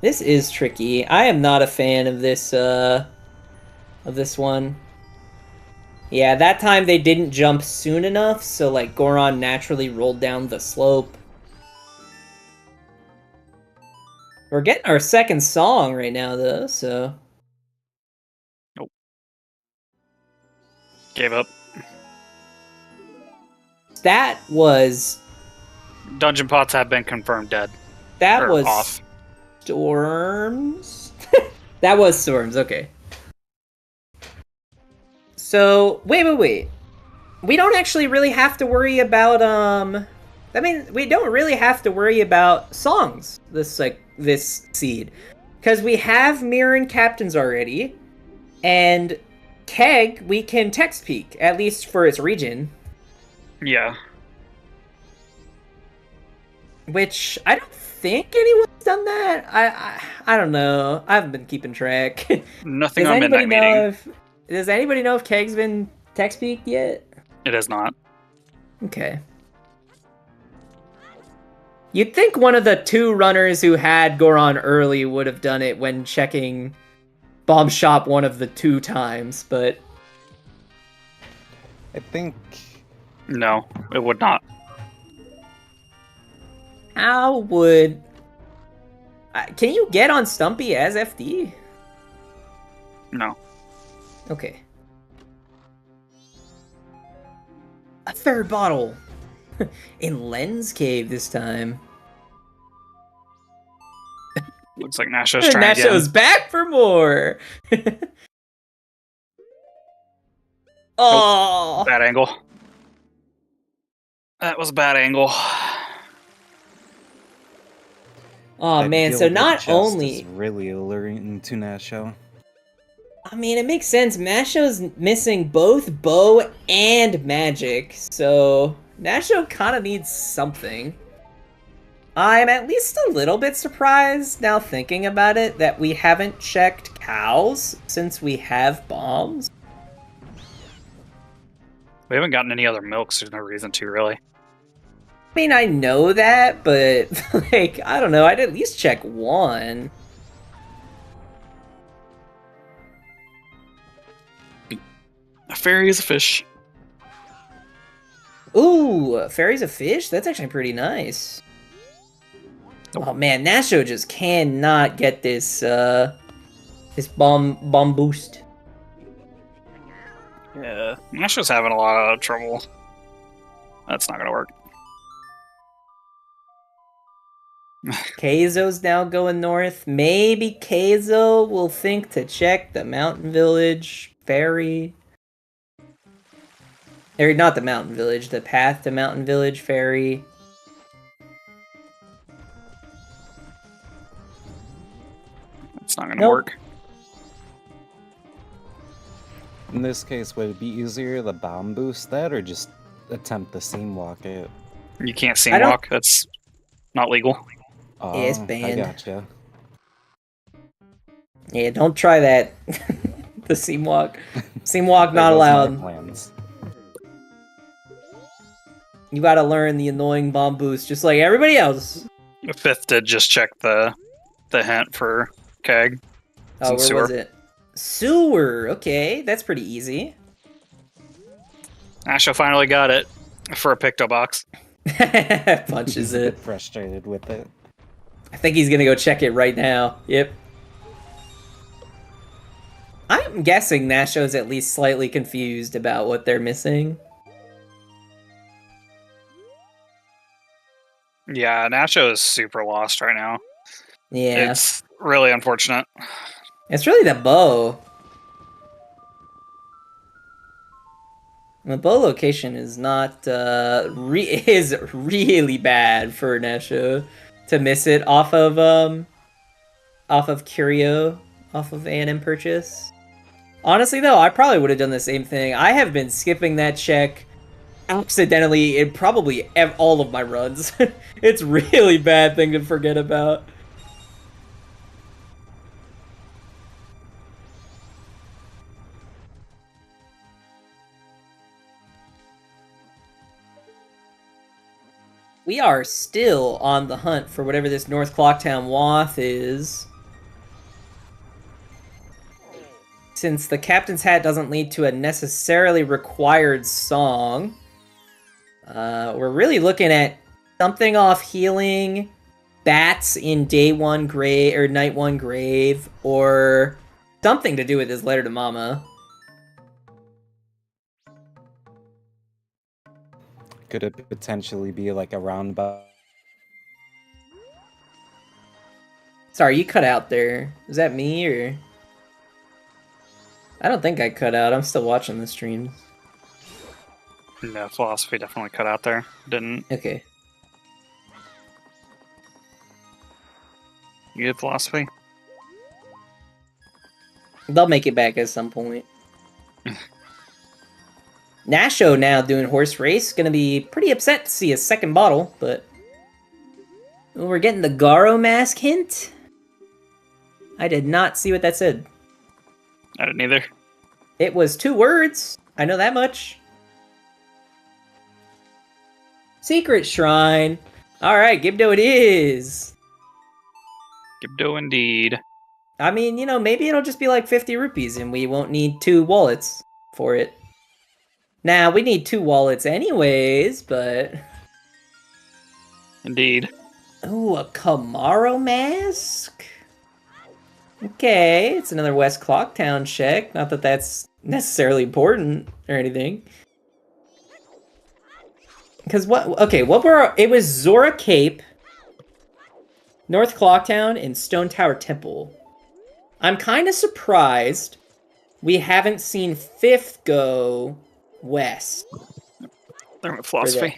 Speaker 3: This is tricky. I am not a fan of this one. Yeah, that time they didn't jump soon enough, so like Goron naturally rolled down the slope. We're getting our second song right now, though, so...
Speaker 2: Nope. Gave up.
Speaker 3: That was...
Speaker 2: Dungeon pots have been confirmed dead.
Speaker 3: That
Speaker 2: Or
Speaker 3: was...
Speaker 2: off.
Speaker 3: Storms? That was Storms, okay. So, wait. We don't actually really have to worry about, I mean, we don't really have to worry about songs this seed. Because we have Mirror and Captains already, and Keg, we can text peek, at least for its region.
Speaker 2: Yeah.
Speaker 3: Which, I don't think anyone's done that. I don't know. I haven't been keeping track.
Speaker 2: Nothing on Midnight Meeting.
Speaker 3: Does anybody know if Keg's been text peeked yet?
Speaker 2: It has not.
Speaker 3: Okay. You'd think one of the two runners who had Goron early would have done it when checking Bomb Shop one of the 2 times, but...
Speaker 4: I think...
Speaker 2: No, it would not.
Speaker 3: How would... Can you get on Stumpy as FD?
Speaker 2: No.
Speaker 3: Okay. A third bottle! In Lens Cave this time.
Speaker 2: Looks like Nasho's trying
Speaker 3: Nasho's
Speaker 2: again.
Speaker 3: back for more! Oh!
Speaker 2: Bad angle. That was a bad angle.
Speaker 3: Oh man, so not only...
Speaker 4: is really alluring to Nasho.
Speaker 3: I mean, it makes sense. Nasho's missing both bow and magic, so Nasho kind of needs something. I'm at least a little bit surprised, now thinking about it, that we haven't checked cows since we have bombs.
Speaker 2: We haven't gotten any other milk, so there's no reason to, really.
Speaker 3: I mean, I know that, but, like, I don't know, I'd at least check one.
Speaker 2: A fairy is a fish.
Speaker 3: Ooh, fairy's a fish? That's actually pretty nice. Oh man, Nasho just cannot get this, this bomb boost.
Speaker 2: Yeah, Nasho's having a lot of trouble. That's not gonna work.
Speaker 3: Kayzo's now going north. Maybe Kayzo will think to check the mountain village ferry. Or not the mountain village, the path to mountain village ferry.
Speaker 2: It's not gonna work.
Speaker 4: In this case, would it be easier to bomb boost that, or just attempt the seam walk it?
Speaker 2: You can't seam walk. That's not legal.
Speaker 4: Oh,
Speaker 3: Yeah, it's banned.
Speaker 4: I gotcha.
Speaker 3: Yeah, don't try that. The seam walk. Seam walk not allowed.
Speaker 4: Plans.
Speaker 3: You gotta learn the annoying bomb boost, just like everybody else.
Speaker 2: Fifth did just check the hint for Keg.
Speaker 3: Oh, where
Speaker 2: sewer.
Speaker 3: was it? Sewer. Okay, that's pretty easy.
Speaker 2: Nasho finally got it for a Picto box.
Speaker 3: Punches
Speaker 4: He's a
Speaker 3: it.
Speaker 4: bit frustrated with it.
Speaker 3: I think he's gonna go check it right now. Yep. I'm guessing Nasho's at least slightly confused about what they're missing.
Speaker 2: Yeah, Nasho is super lost right now.
Speaker 3: Yeah.
Speaker 2: It's really unfortunate.
Speaker 3: It's really the bow. The bow location is not, is really bad for Nasho to miss it off of Curio, off of A&M purchase. Honestly though, I probably would have done the same thing. I have been skipping that check accidentally in probably all of my runs. It's really bad thing to forget about. We are still on the hunt for whatever this North Clocktown Wath is. Since the Captain's Hat doesn't lead to a necessarily required song, we're really looking at something off healing bats in day one grave or night one grave, or something to do with his letter to Mama.
Speaker 4: Could it potentially be like a roundabout?
Speaker 3: Sorry, you cut out there. Is that me or? I don't think I cut out. I'm still watching the streams.
Speaker 2: No, philosophy definitely cut out there. Didn't
Speaker 3: Okay.
Speaker 2: you get philosophy?
Speaker 3: They'll make it back at some point. Nasho now doing horse race. Gonna be pretty upset to see a second bottle, but... Ooh, we're getting the Garo mask hint? I did not see what that said.
Speaker 2: I didn't either.
Speaker 3: It was 2 words. I know that much. Secret Shrine. Alright, Gibdo it is.
Speaker 2: Gibdo indeed.
Speaker 3: I mean, you know, maybe it'll just be like 50 rupees and we won't need 2 wallets for it. Now, we need 2 wallets anyways, but...
Speaker 2: Indeed.
Speaker 3: Ooh, a Kamaro mask? Okay, it's another West Clocktown check. Not that that's necessarily important or anything. Because what... Okay, what were... It was Zora Cape, North Clocktown, and Stone Tower Temple. I'm kind of surprised we haven't seen Fifth go west.
Speaker 2: They're with philosophy.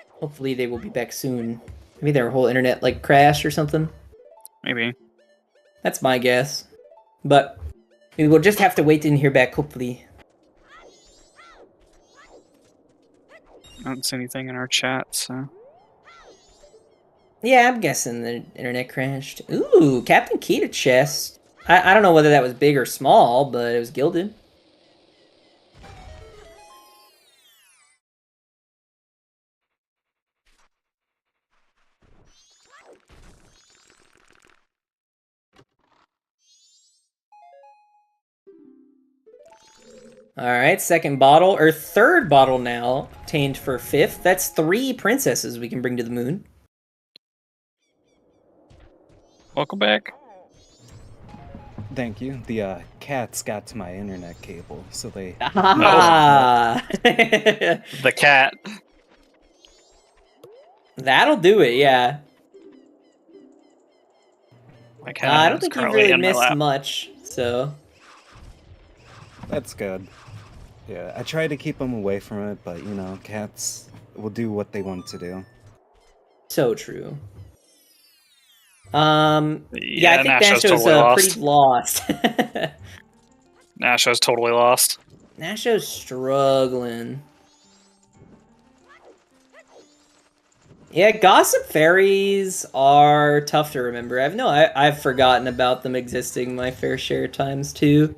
Speaker 3: Hopefully they will be back soon. Maybe their whole internet like crashed or something.
Speaker 2: Maybe.
Speaker 3: That's my guess. But we will just have to wait and hear back, hopefully.
Speaker 2: I don't see anything in our chat, so...
Speaker 3: Yeah, I'm guessing the internet crashed. Ooh, Captain Key chest. I don't know whether that was big or small, but it was gilded. Alright, second bottle, or third bottle now, obtained for Fifth. That's 3 princesses we can bring to the moon.
Speaker 2: Welcome back.
Speaker 4: Thank you. The cats got to my internet cable, so they...
Speaker 3: Ah!
Speaker 2: The cat.
Speaker 3: That'll do it, yeah.
Speaker 2: My cat
Speaker 3: I don't
Speaker 2: is
Speaker 3: think you've
Speaker 2: currently
Speaker 3: really
Speaker 2: in my
Speaker 3: missed
Speaker 2: lap.
Speaker 3: much, so...
Speaker 4: That's good. Yeah, I try to keep them away from it, but, you know, cats will do what they want to do.
Speaker 3: So true. Yeah, I think
Speaker 2: Nasho's
Speaker 3: Nasho's
Speaker 2: totally lost.
Speaker 3: pretty lost.
Speaker 2: Nasho's totally lost.
Speaker 3: Nasho's struggling. Yeah, gossip fairies are tough to remember. I've forgotten about them existing my fair share of times too.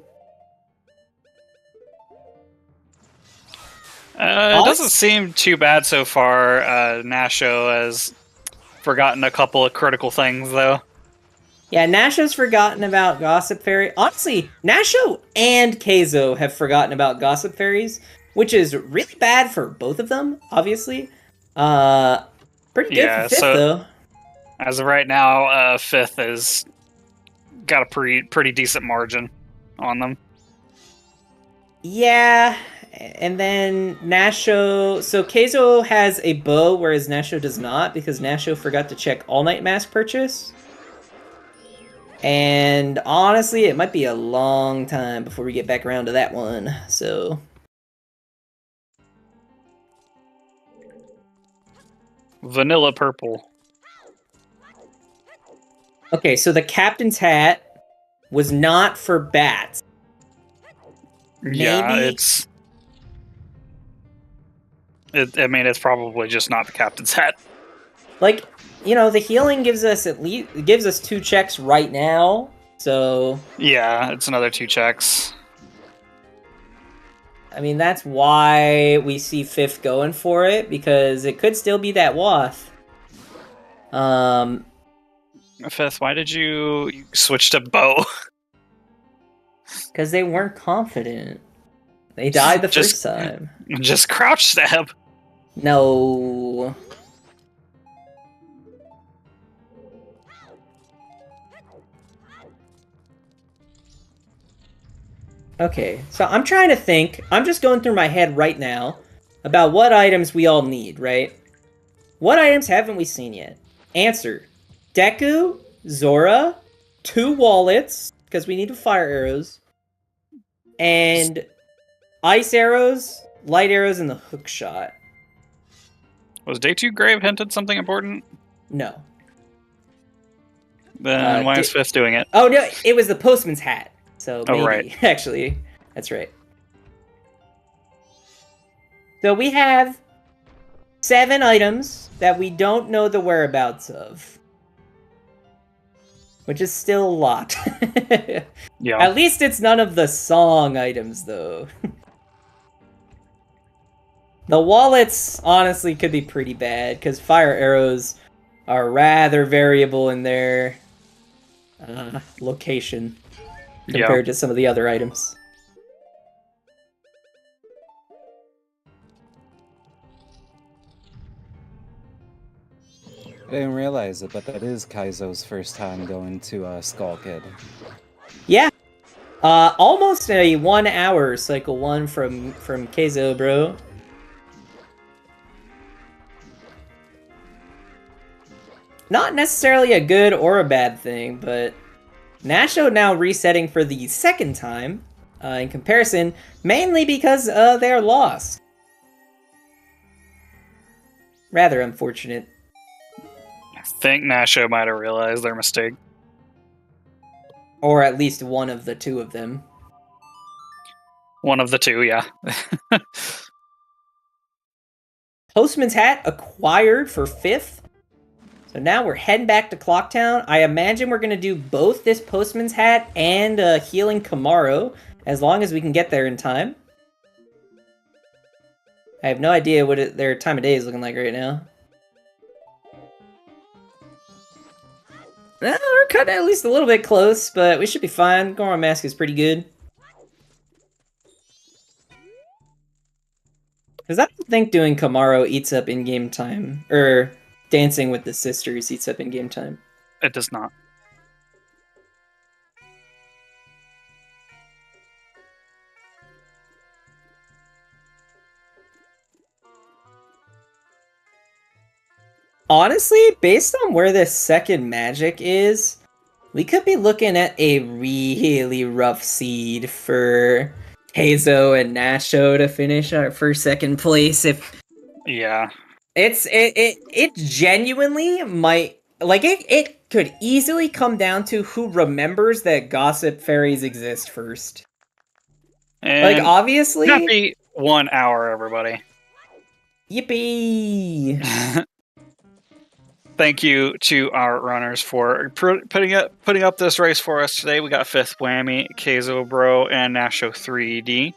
Speaker 2: It doesn't seem too bad so far. Nasho has forgotten a couple of critical things, though.
Speaker 3: Yeah, Nasho's forgotten about gossip fairy. Honestly, Nasho and Kayzo have forgotten about gossip fairies, which is really bad for both of them, obviously. Pretty good for Fifth, though.
Speaker 2: As of right now, Fifth has got a pretty decent margin on them.
Speaker 3: Yeah, and then Nasho... So Kayzo has a bow, whereas Nasho does not, because Nasho forgot to check all-night mask purchase. And honestly, it might be a long time before we get back around to that one, so...
Speaker 2: Vanilla purple.
Speaker 3: Okay, so the captain's hat was not for bats.
Speaker 2: Yeah,
Speaker 3: Maybe?
Speaker 2: it's probably just not the captain's hat.
Speaker 3: Like, you know, the healing gives us 2 checks right now, so...
Speaker 2: Yeah, it's another 2 checks.
Speaker 3: I mean, that's why we see Fifth going for it, because it could still be that Wath.
Speaker 2: Fifth, why did you switch to bow?
Speaker 3: Because they weren't confident. They died the first time.
Speaker 2: Just crouch stab.
Speaker 3: No. Okay, so I'm trying to think. I'm just going through my head right now about what items we all need, right? What items haven't we seen yet? Answer. Deku, Zora, 2 wallets, because we need fire arrows, and ice arrows, light arrows, and the hook shot.
Speaker 2: Was Day 2 Grave hinted something important?
Speaker 3: No.
Speaker 2: Then why is Fifth doing it?
Speaker 3: Oh, no, it was the postman's hat. So maybe,
Speaker 2: right.
Speaker 3: Actually, that's right. So we have 7 items that we don't know the whereabouts of. Which is still a lot.
Speaker 2: Yeah.
Speaker 3: At least it's none of the song items, though. The wallets, honestly, could be pretty bad, because fire arrows are rather variable in their location compared to some of the other items.
Speaker 4: I didn't realize it, but that is Kaizo's first time going to Skull Kid.
Speaker 3: Yeah. Almost a 1 hour cycle 1 from KayzoBro. Not necessarily a good or a bad thing, but Nasho now resetting for the second time in comparison, mainly because they're lost. Rather unfortunate.
Speaker 2: I think Nasho might have realized their mistake.
Speaker 3: Or at least one of the 2 of them.
Speaker 2: One of the 2, yeah.
Speaker 3: Postman's hat acquired for 5th. So now we're heading back to Clocktown. I imagine we're going to do both this Postman's hat and Healing Kamaro, as long as we can get there in time. I have no idea what their time of day is looking like right now. We're cutting at least a little bit close, but we should be fine. Goron Mask is pretty good. Because I don't think doing Kamaro eats up in-game time, or dancing with the sisters eats up in-game time.
Speaker 2: It does not.
Speaker 3: Honestly, based on where this second magic is, we could be looking at a really rough seed for Kayzo and Nasho to finish for second place.
Speaker 2: Yeah.
Speaker 3: It genuinely might, like, it could easily come down to who remembers that gossip fairies exist first.
Speaker 2: And
Speaker 3: like, obviously,
Speaker 2: happy 1 hour, everybody.
Speaker 3: Yippee!
Speaker 2: Thank you to our runners for putting up this race for us today. We got FifthWhammy, KayzoBro, and Nasho 3D.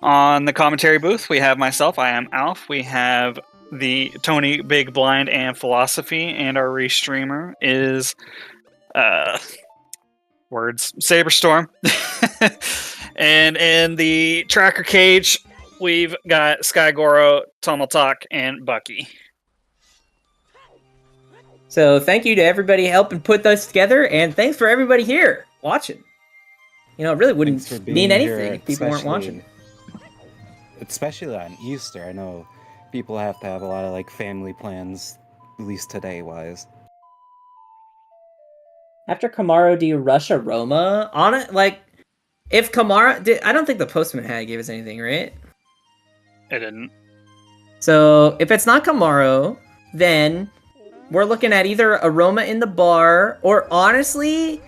Speaker 2: On the commentary booth, we have myself, I am Alf. We have the Tony Big Blind and Philosophy, and our restreamer is Saberstorm. And in the tracker cage, we've got Skygoro, Tomotalk, and Bucky.
Speaker 3: So thank you to everybody helping put this together, and thanks for everybody here watching. You know, it really wouldn't mean anything if people weren't watching.
Speaker 4: Especially on Easter, I know people have to have a lot of like family plans, at least today-wise.
Speaker 3: After Kamaro, do you rush Aroma? On it, like, if Kamaro... I don't think the Postman hat gave us anything, right?
Speaker 2: It didn't.
Speaker 3: So, if it's not Kamaro, then we're looking at either Aroma in the bar, or honestly,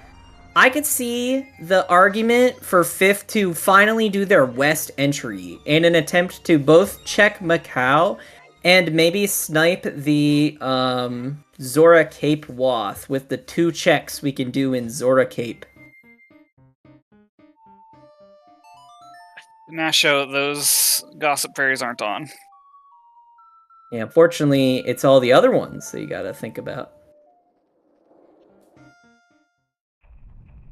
Speaker 3: I could see the argument for Fifth to finally do their West entry in an attempt to both check Macau and maybe snipe the Zora Cape Wath with the 2 checks we can do in Zora Cape.
Speaker 2: Nasho, those gossip fairies aren't on.
Speaker 3: Yeah, unfortunately, it's all the other ones that you gotta think about.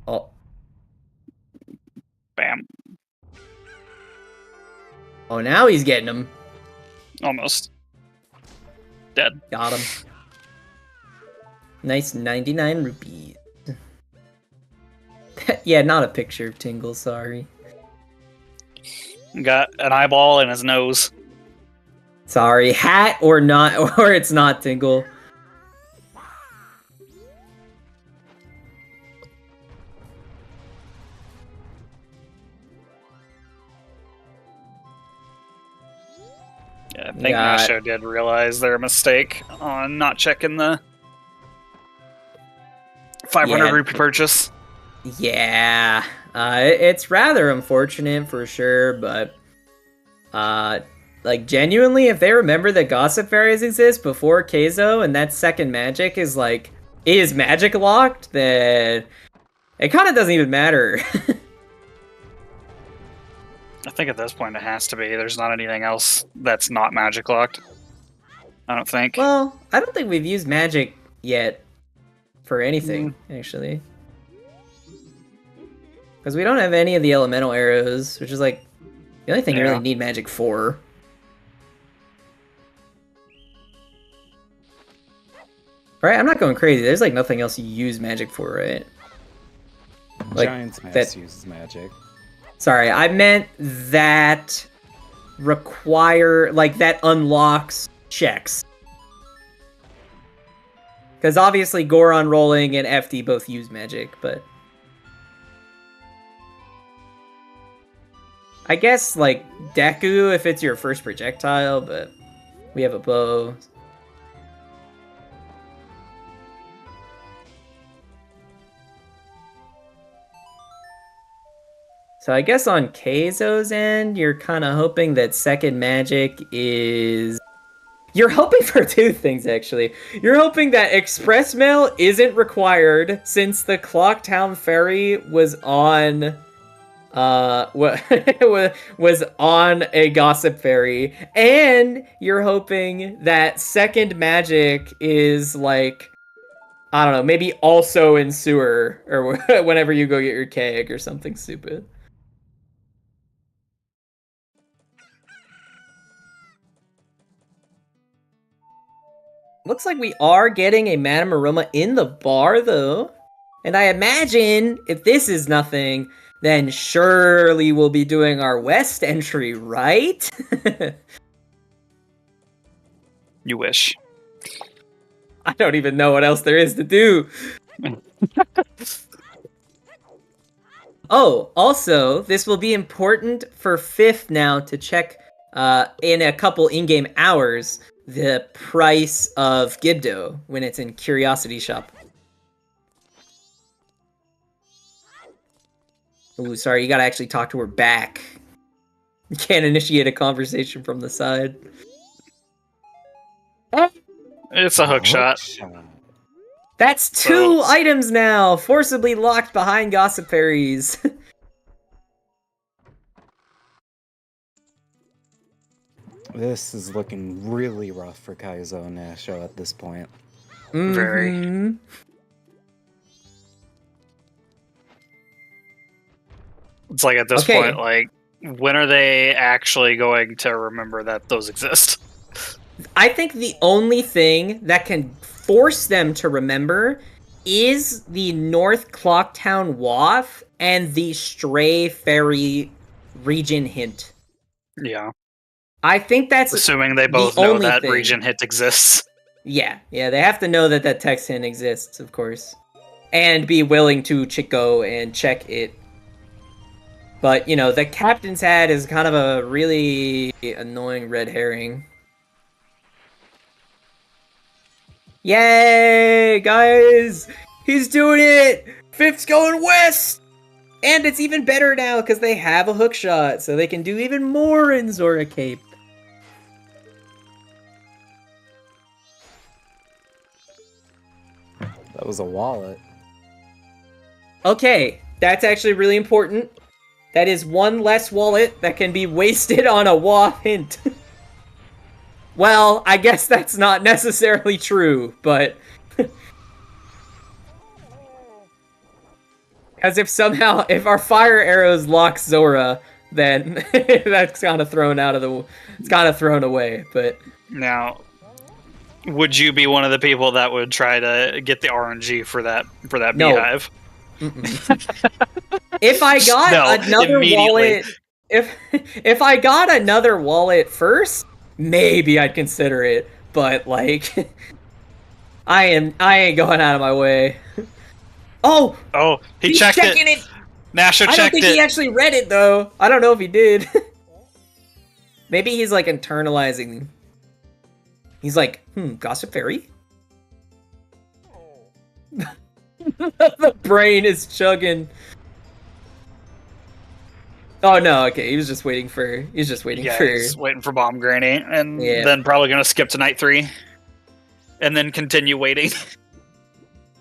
Speaker 3: Oh.
Speaker 2: Bam.
Speaker 3: Oh, now he's getting them.
Speaker 2: Almost. Dead.
Speaker 3: Got him. Nice 99 rupees. Yeah, not a picture of Tingle, sorry.
Speaker 2: Got an eyeball in his nose.
Speaker 3: Sorry, hat or not, or it's not Tingle.
Speaker 2: Yeah, I think Nasho did realize their mistake on not checking the 500 rupee purchase.
Speaker 3: Yeah, it's rather unfortunate for sure, but like genuinely, if they remember that Gossip Fairies exist before Kayzo and that second magic is magic locked, then it kind of doesn't even matter.
Speaker 2: I think at this point it has to be. There's not anything else that's not magic locked. I don't think.
Speaker 3: Well, I don't think we've used magic yet for anything, actually. Because we don't have any of the elemental arrows, which is like the only thing you really need magic for. Right? I'm not going crazy. There's like nothing else you use magic for, right? Like,
Speaker 4: Giant's Mask uses magic.
Speaker 3: Sorry, I meant that that unlocks checks. Because obviously Goron Rolling and FD both use magic, but... I guess, like, Deku if it's your first projectile, but we have a bow. So I guess on Kayzo's end, you're kind of hoping that second magic is... You're hoping for two things, actually. You're hoping that Express Mail isn't required since the Clocktown Ferry was on... was on a Gossip Fairy. And you're hoping that second magic is, like... I don't know, maybe also in Sewer, or whenever you go get your keg or something stupid. Looks like we are getting a Madame Aroma in the bar, though. And I imagine, if this is nothing, then surely we'll be doing our West entry, right?
Speaker 2: You wish.
Speaker 3: I don't even know what else there is to do. Oh, also, this will be important for Fifth now to check in a couple in-game hours the price of Gibdo when it's in Curiosity Shop. Ooh, sorry, you gotta actually talk to her back. You can't initiate a conversation from the side.
Speaker 2: It's a hook shot.
Speaker 3: That's two items now, forcibly locked behind Gossip Fairies.
Speaker 4: This is looking really rough for Kaizo and Nasho at this point.
Speaker 2: Very. It's like at this point, like, when are they actually going to remember that those exist?
Speaker 3: I think the only thing that can force them to remember is the North Clocktown Waff and the Stray Fairy region hint.
Speaker 2: Yeah.
Speaker 3: I think that's
Speaker 2: assuming they both know that region hint exists.
Speaker 3: Yeah, they have to know that that text hint exists, of course. And be willing to go and check it. But, you know, the captain's hat is kind of a really annoying red herring. Yay, guys! He's doing it! Fifth's going west! And it's even better now because they have a hook shot, so they can do even more in Zora Cape.
Speaker 4: That was a wallet.
Speaker 3: Okay, that's actually really important. That is one less wallet that can be wasted on a waff hint. Well, I guess that's not necessarily true, but... Because if our fire arrows lock Zora, then that's kind of thrown it's kind of thrown away, but...
Speaker 2: Now, would you be one of the people that would try to get the RNG for that beehive?
Speaker 3: If I got another wallet, if I got another wallet first, maybe I'd consider it. But like, I ain't going out of my way. Oh,
Speaker 2: he
Speaker 3: he's
Speaker 2: checked
Speaker 3: checking it.
Speaker 2: Nasho
Speaker 3: I don't
Speaker 2: checked
Speaker 3: think
Speaker 2: it.
Speaker 3: he actually read it though. I don't know if he did. Maybe he's like internalizing. He's like, Gossip Fairy? The brain is chugging. Oh no, okay, he was just waiting for
Speaker 2: He's waiting for Bomb Granny, and
Speaker 3: Yeah.
Speaker 2: then probably gonna skip to night 3. And then continue waiting.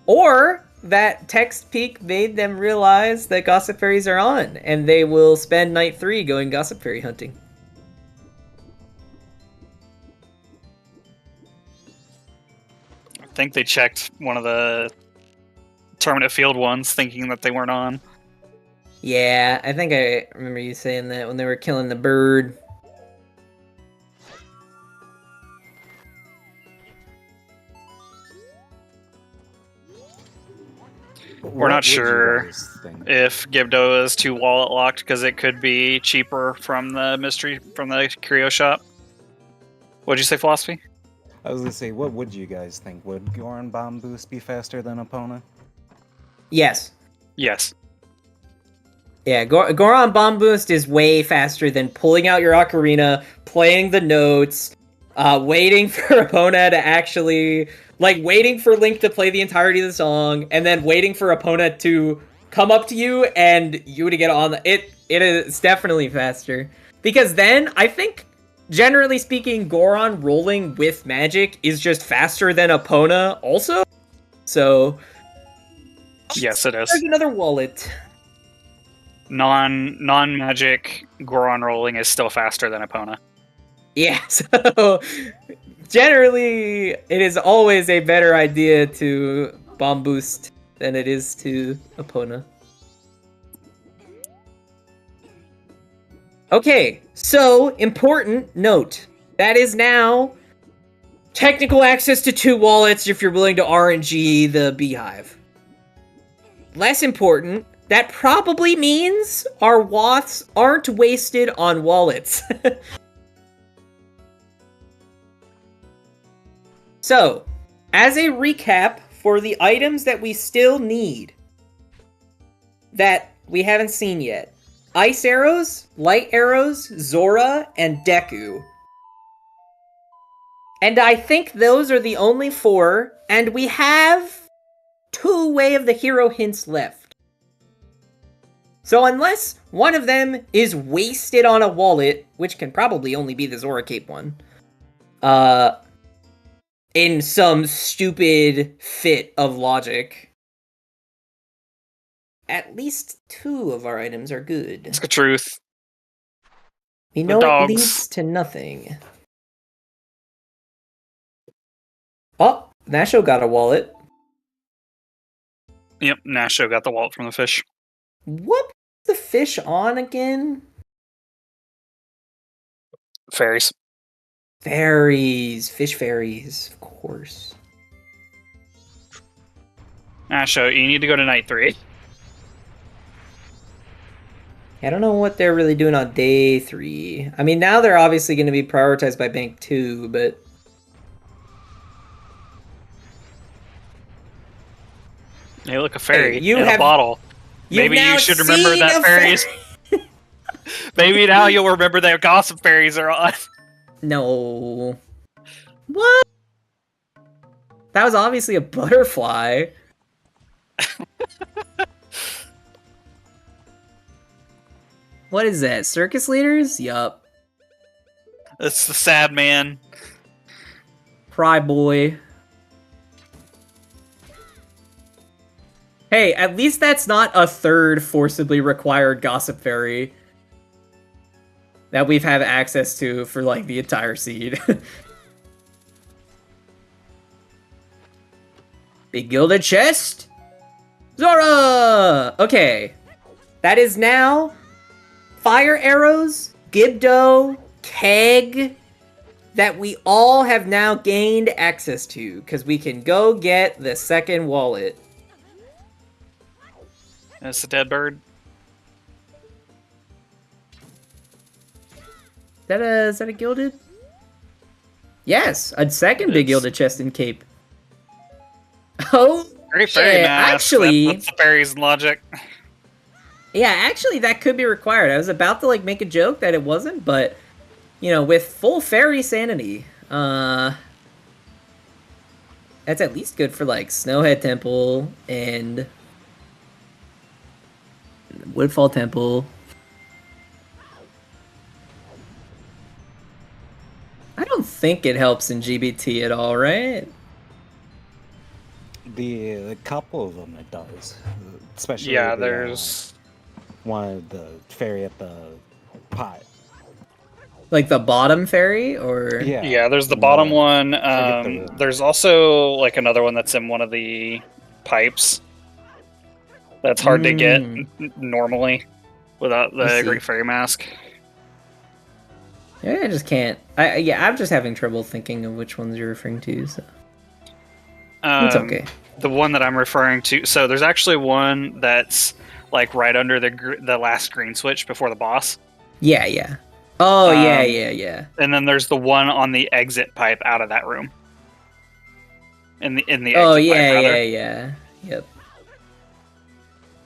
Speaker 3: Or that text peek made them realize that Gossip Fairies are on, and they will spend night 3 going Gossip Fairy hunting.
Speaker 2: I think they checked one of the Tournament Field ones, thinking that they weren't on.
Speaker 3: Yeah, I think I remember you saying that when they were killing the bird.
Speaker 2: We're not sure if Gibdo is too wallet locked because it could be cheaper from the curio shop. What'd you say, Philosophy?
Speaker 4: I was gonna say, what would you guys think? Would Goron Bomb Boost be faster than Epona?
Speaker 3: Yes.
Speaker 2: Yes.
Speaker 3: Yeah, Goron Bomb Boost is way faster than pulling out your ocarina, playing the notes, waiting for Epona to actually... Like, waiting for Link to play the entirety of the song, and then waiting for Epona to come up to you and you to get on it. It's definitely faster. Because then, I think, generally speaking, Goron rolling with magic is just faster than Epona also. So...
Speaker 2: Yes, it is.
Speaker 3: There's another wallet.
Speaker 2: Non-magic Goron rolling is still faster than Epona.
Speaker 3: Yeah, so generally it is always a better idea to bomb boost than it is to Epona. Okay, so important note. That is now technical access to 2 wallets if you're willing to RNG the beehive. Less important, that probably means our Woths aren't wasted on wallets. So, as a recap for the items that we still need that we haven't seen yet. Ice arrows, light arrows, Zora, and Deku. And I think those are the only 4, and we have 2 Way of the Hero hints left. So unless one of them is wasted on a wallet, which can probably only be the Zora Cape one, in some stupid fit of logic, at least 2 of our items are good.
Speaker 2: It's the truth.
Speaker 3: We know it leads to nothing. Oh, Nasho got a wallet.
Speaker 2: Yep, Nasho got the wallet from the fish.
Speaker 3: What's the fish on again?
Speaker 2: Fairies.
Speaker 3: Fairies. Fish fairies, of course.
Speaker 2: Nasho, you need to go to night 3.
Speaker 3: I don't know what they're really doing on day 3. I mean, now they're obviously going to be prioritized by Bank 2, but...
Speaker 2: Hey, look, a fairy
Speaker 3: you
Speaker 2: in a bottle. Maybe you should remember that fairies... Maybe now you'll remember that gossip fairies are on.
Speaker 3: No. What? That was obviously a butterfly. What is that? Circus leaders? Yup.
Speaker 2: It's the sad man.
Speaker 3: Cry boy. Hey, at least that's not a 3rd forcibly required gossip fairy that we've had access to for, like, the entire seed. Big gilded chest? Zora! Okay. That is now fire arrows, Gibdo, keg, that we all have now gained access to, because we can go get the 2nd wallet.
Speaker 2: It's a dead bird.
Speaker 3: Is that a gilded? Yes, a second big gilded chest and cape. Oh,
Speaker 2: Great fairy mask.
Speaker 3: actually,
Speaker 2: That's the fairies' logic.
Speaker 3: yeah, actually, that could be required. I was about to like make a joke that it wasn't, but you know, with full fairy sanity, that's at least good for like Snowhead Temple and Woodfall Temple. I don't think it helps in GBT at all, right?
Speaker 4: The couple of them it does, especially
Speaker 2: Yeah,
Speaker 4: the,
Speaker 2: there's
Speaker 4: one the fairy at the pot.
Speaker 3: Like the bottom fairy, or
Speaker 2: yeah. There's the bottom one.
Speaker 4: the-
Speaker 2: There's also like another one that's in one of the pipes. That's hard to get normally without
Speaker 3: I
Speaker 2: the
Speaker 3: see.
Speaker 2: Great Fairy Mask.
Speaker 3: Yeah, I just can't. I'm just having trouble thinking of which ones you're referring to. So it's okay.
Speaker 2: The one that I'm referring to. So there's actually one that's like right under the last green switch before the boss.
Speaker 3: Yeah. Oh yeah.
Speaker 2: And then there's the one on the exit pipe out of that room. In the exit
Speaker 3: Oh
Speaker 2: pipe,
Speaker 3: yeah.
Speaker 2: rather.
Speaker 3: Yep.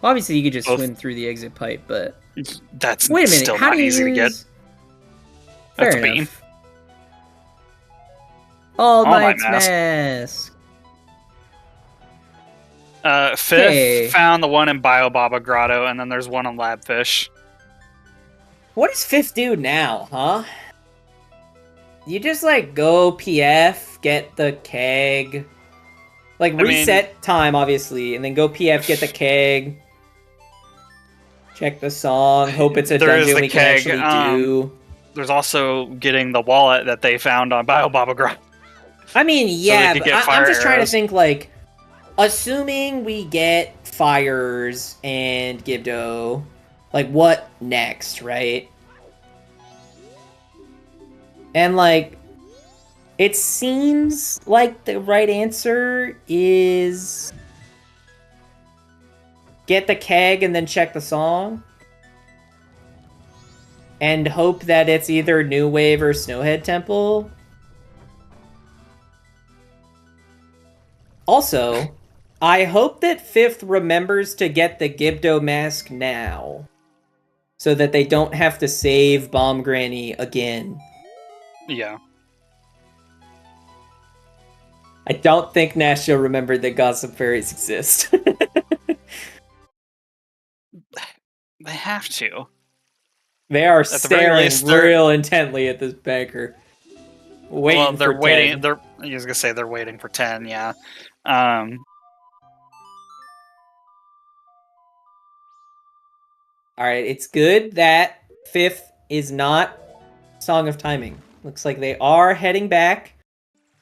Speaker 3: Obviously, you could just
Speaker 2: Both.
Speaker 3: swim through the exit pipe, but
Speaker 2: That's
Speaker 3: wait a minute.
Speaker 2: still
Speaker 3: How
Speaker 2: not
Speaker 3: do you
Speaker 2: easy to get.
Speaker 3: use... Fair
Speaker 2: That's a
Speaker 3: enough.
Speaker 2: beam.
Speaker 3: All
Speaker 2: All Might
Speaker 3: Might's mask.
Speaker 2: Fifth
Speaker 3: Okay.
Speaker 2: found the one in Biobaba Grotto, and then there's one on Labfish.
Speaker 3: What does Fifth do now, huh? You just like go PF, get the keg, like reset time, obviously, and then go PF, get the keg, check the song, hope it's a
Speaker 2: There is
Speaker 3: dungeon
Speaker 2: the
Speaker 3: we can
Speaker 2: keg,
Speaker 3: actually do.
Speaker 2: There's also getting the wallet that they found on Biobaba Grotto.
Speaker 3: I mean, yeah,
Speaker 2: could
Speaker 3: but
Speaker 2: get
Speaker 3: I'm just
Speaker 2: fire
Speaker 3: trying to
Speaker 2: arrows.
Speaker 3: think, like, assuming we get Fires and Gibdo, like, what next, right? And, like, it seems like the right answer is get the keg and then check the song. And hope that it's either New Wave or Snowhead Temple. Also, I hope that Fifth remembers to get the Gibdo mask now, so that they don't have to save Bomb Granny again.
Speaker 2: Yeah.
Speaker 3: I don't think Nasho remembered that Gossip Fairies exist.
Speaker 2: They have to.
Speaker 3: They are
Speaker 2: At the very
Speaker 3: staring
Speaker 2: least, they're-
Speaker 3: real intently at this banker. Waiting
Speaker 2: Well, they're
Speaker 3: for
Speaker 2: waiting.
Speaker 3: 10.
Speaker 2: I was gonna say they're waiting for 10. Yeah.
Speaker 3: Alright, it's good that Fifth is not Song of Timing. Looks like they are heading back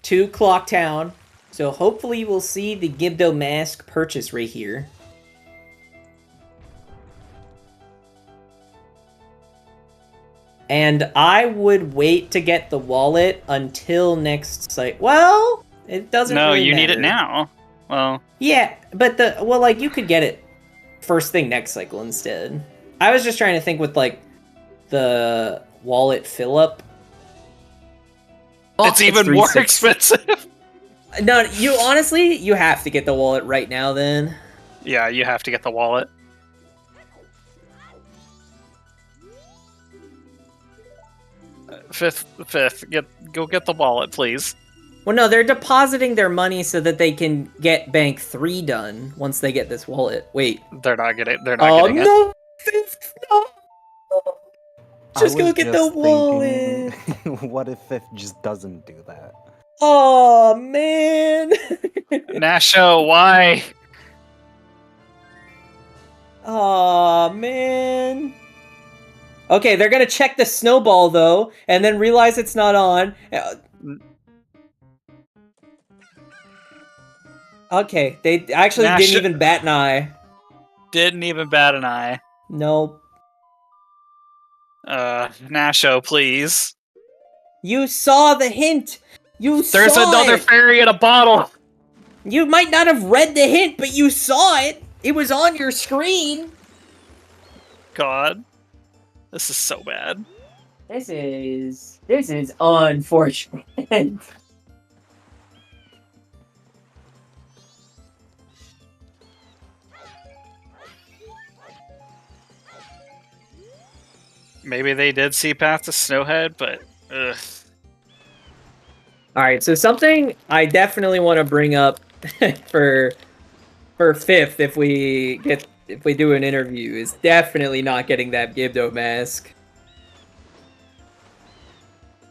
Speaker 3: to Clocktown. So hopefully we'll see the Gibdo mask purchase right here. And I would wait to get the wallet until next site. Well, it doesn't
Speaker 2: No,
Speaker 3: really
Speaker 2: you need it
Speaker 3: matter.
Speaker 2: now. Well,
Speaker 3: Yeah, but like you could get it first thing next cycle instead. I was just trying to think with like the wallet fill up.
Speaker 2: it's even more
Speaker 3: 3.6.
Speaker 2: expensive.
Speaker 3: No, you honestly, you have to get the wallet right now then.
Speaker 2: Yeah, you have to get the wallet. Fifth, go get the wallet, please.
Speaker 3: Well, no, they're depositing their money so that they can get Bank 3 done once they get this wallet. Wait.
Speaker 2: They're not getting it.
Speaker 3: No! Fifth, no!
Speaker 4: I
Speaker 3: Just go
Speaker 4: was
Speaker 3: get the
Speaker 4: just
Speaker 3: wallet!
Speaker 4: thinking, what if Fifth just doesn't do that?
Speaker 3: Oh, man!
Speaker 2: Nasho, why?
Speaker 3: Oh, man. Okay, they're gonna check the snowball, though, and then realize it's not on. Okay, they actually
Speaker 2: Nash-
Speaker 3: didn't even bat an eye.
Speaker 2: Didn't even bat an eye.
Speaker 3: Nope.
Speaker 2: Nasho, please.
Speaker 3: You saw the hint!
Speaker 2: There's
Speaker 3: saw
Speaker 2: another
Speaker 3: it!
Speaker 2: fairy in a bottle.
Speaker 3: You might not have read the hint, but you saw it! It was on your screen!
Speaker 2: God. This is so bad.
Speaker 3: This is unfortunate.
Speaker 2: Maybe they did see past the Snowhead, but ugh.
Speaker 3: All right, so something I definitely want to bring up for fifth if we do an interview is definitely not getting that Gibdo mask.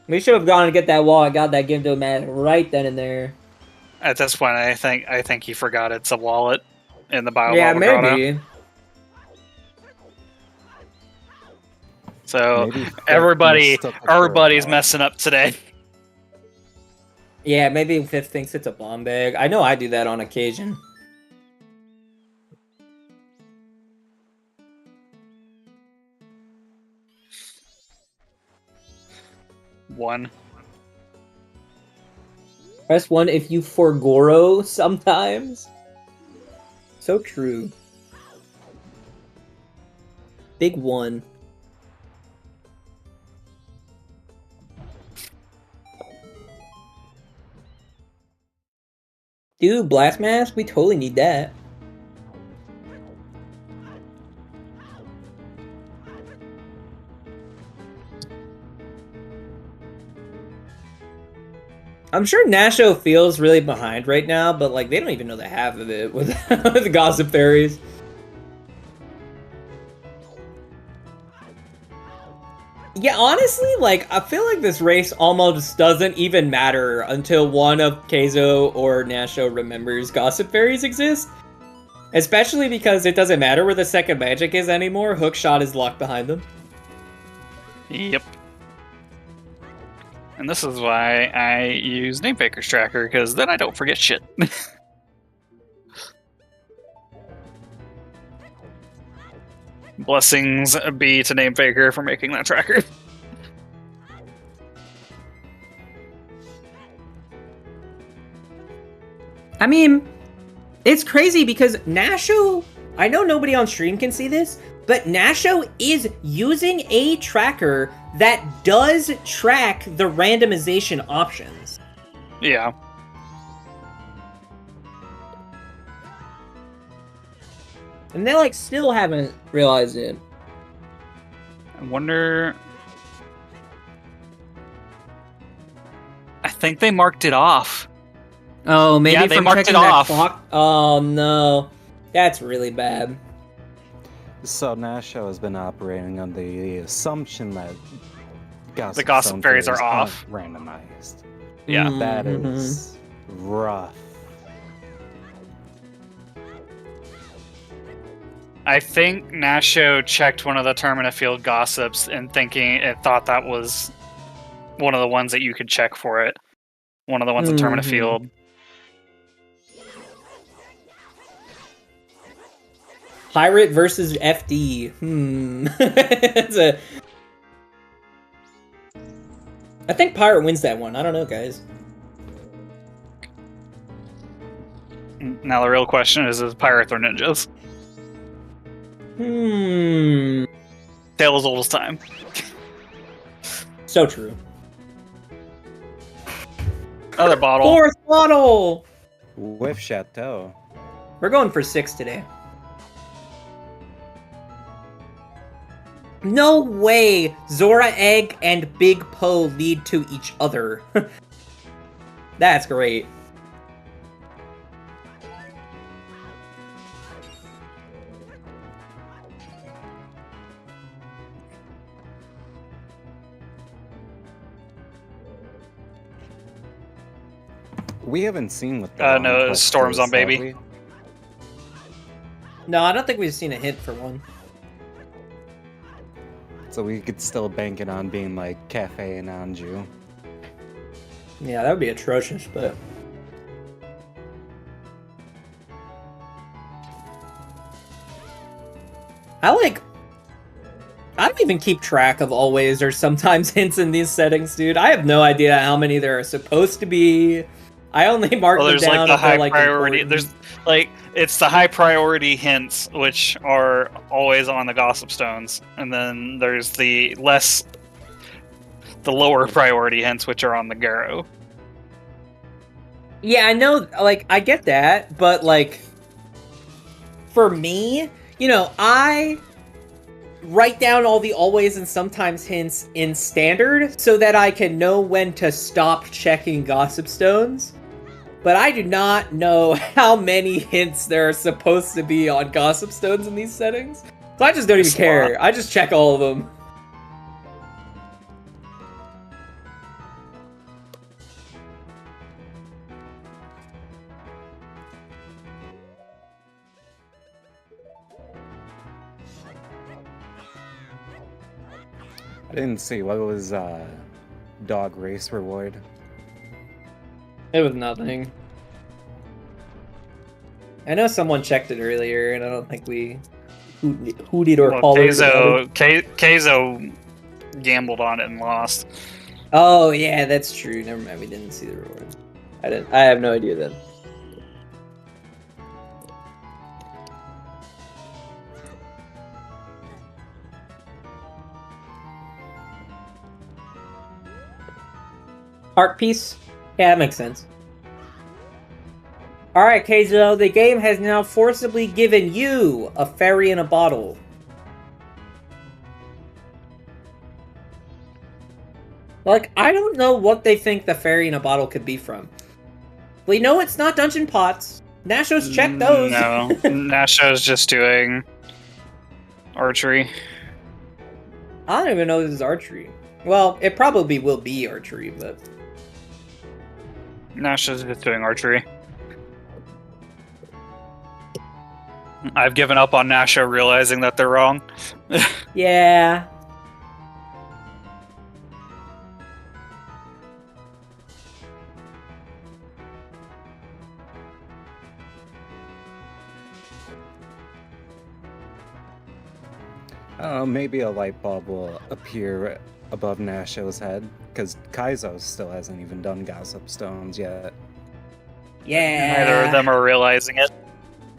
Speaker 3: We should have gone and get that wall. I got that Gibdo mask right then and there.
Speaker 2: At this point, I think he forgot it's a wallet in the bio.
Speaker 3: Yeah,
Speaker 2: grotto.
Speaker 3: maybe.
Speaker 2: So everybody's messing up today.
Speaker 3: Yeah, maybe Fifth thinks it's a bomb bag. I know I do that on occasion.
Speaker 2: One.
Speaker 3: Press 1 if you forgoro sometimes. So true. Big 1. Dude, Blast Mask? We totally need that. I'm sure Nasho feels really behind right now, but like they don't even know the half of it with, with the Gossip Fairies. Yeah, honestly, like I feel like this race almost doesn't even matter until one of Kayzo or Nasho remembers Gossip Fairies exist. Especially because it doesn't matter where the second magic is anymore, Hookshot is locked behind them.
Speaker 2: Yep. And this is why I use Namefaker's Tracker, because then I don't forget shit. Blessings be to Namefaker for making that tracker.
Speaker 3: I mean, it's crazy because Nasho, I know nobody on stream can see this, but Nasho is using a tracker that does track the randomization options.
Speaker 2: Yeah.
Speaker 3: And they, like, still haven't realized it.
Speaker 2: I wonder... I think they marked it off.
Speaker 3: Oh, maybe
Speaker 2: yeah, they
Speaker 3: from
Speaker 2: marked
Speaker 3: checking
Speaker 2: it
Speaker 3: that
Speaker 2: off.
Speaker 3: clock? Oh, no. That's really bad.
Speaker 4: So Nasho has been operating on the assumption that
Speaker 2: the Gossip Fairies are off.
Speaker 4: Randomized.
Speaker 2: Yeah.
Speaker 4: That is rough.
Speaker 2: I think Nasho checked one of the Termina Field Gossips and thought that was one of the ones that you could check for it. One of the ones in Termina Field.
Speaker 3: Pirate versus FD. It's a... I think Pirate wins that one. I don't know, guys.
Speaker 2: Now the real question is Pirates or Ninjas? Tale as old as time.
Speaker 3: So true.
Speaker 2: Another bottle.
Speaker 3: Fourth bottle!
Speaker 4: With Chateau.
Speaker 3: We're going for 6 today. No way! Zora Egg and Big Po lead to each other. That's great.
Speaker 4: We haven't seen what the
Speaker 2: no, Storm's on baby.
Speaker 3: No, I don't think we've seen a hint for one.
Speaker 4: So we could still bank it on being like Cafe and Anju.
Speaker 3: Yeah, that would be atrocious, but... I don't even keep track of always or sometimes hints in these settings, dude. I have no idea how many there are supposed to be. I only mark them down if they're, like,
Speaker 2: priority.
Speaker 3: important.
Speaker 2: There's like it's the high priority hints, which are always on the Gossip Stones, and then there's the less the lower priority hints, which are on the Garo.
Speaker 3: Yeah, I know, like, I get that, but, like, for me, you know, I write down all the always and sometimes hints in standard so that I can know when to stop checking gossip stones. But I do not know how many hints there are supposed to be on gossip stones in these settings. So I just don't even care. I just check all of them.
Speaker 4: I didn't see what was dog race reward.
Speaker 3: It was nothing. I know someone checked it earlier, and I don't think we hooted or hollered.
Speaker 2: Kayzo gambled on it and lost.
Speaker 3: Oh yeah, that's true. Never mind, we didn't see the reward. I have no idea then. Art piece? Yeah, that makes sense. Alright, Kayzo, the game has now forcibly given you a fairy in a bottle. Like, I don't know what they think the fairy in a bottle could be from. We know it's not dungeon pots. Nasho's checked those.
Speaker 2: No, Nasho's just doing archery.
Speaker 3: I don't even know this is archery. Well, it probably will be archery, but...
Speaker 2: Nasho's just doing archery. I've given up on Nasho realizing that they're wrong.
Speaker 3: Yeah.
Speaker 4: Maybe a light bulb will appear above Nasho's head, because Kaizo still hasn't even done Gossip Stones yet.
Speaker 3: Yeah.
Speaker 2: Neither of them are realizing it.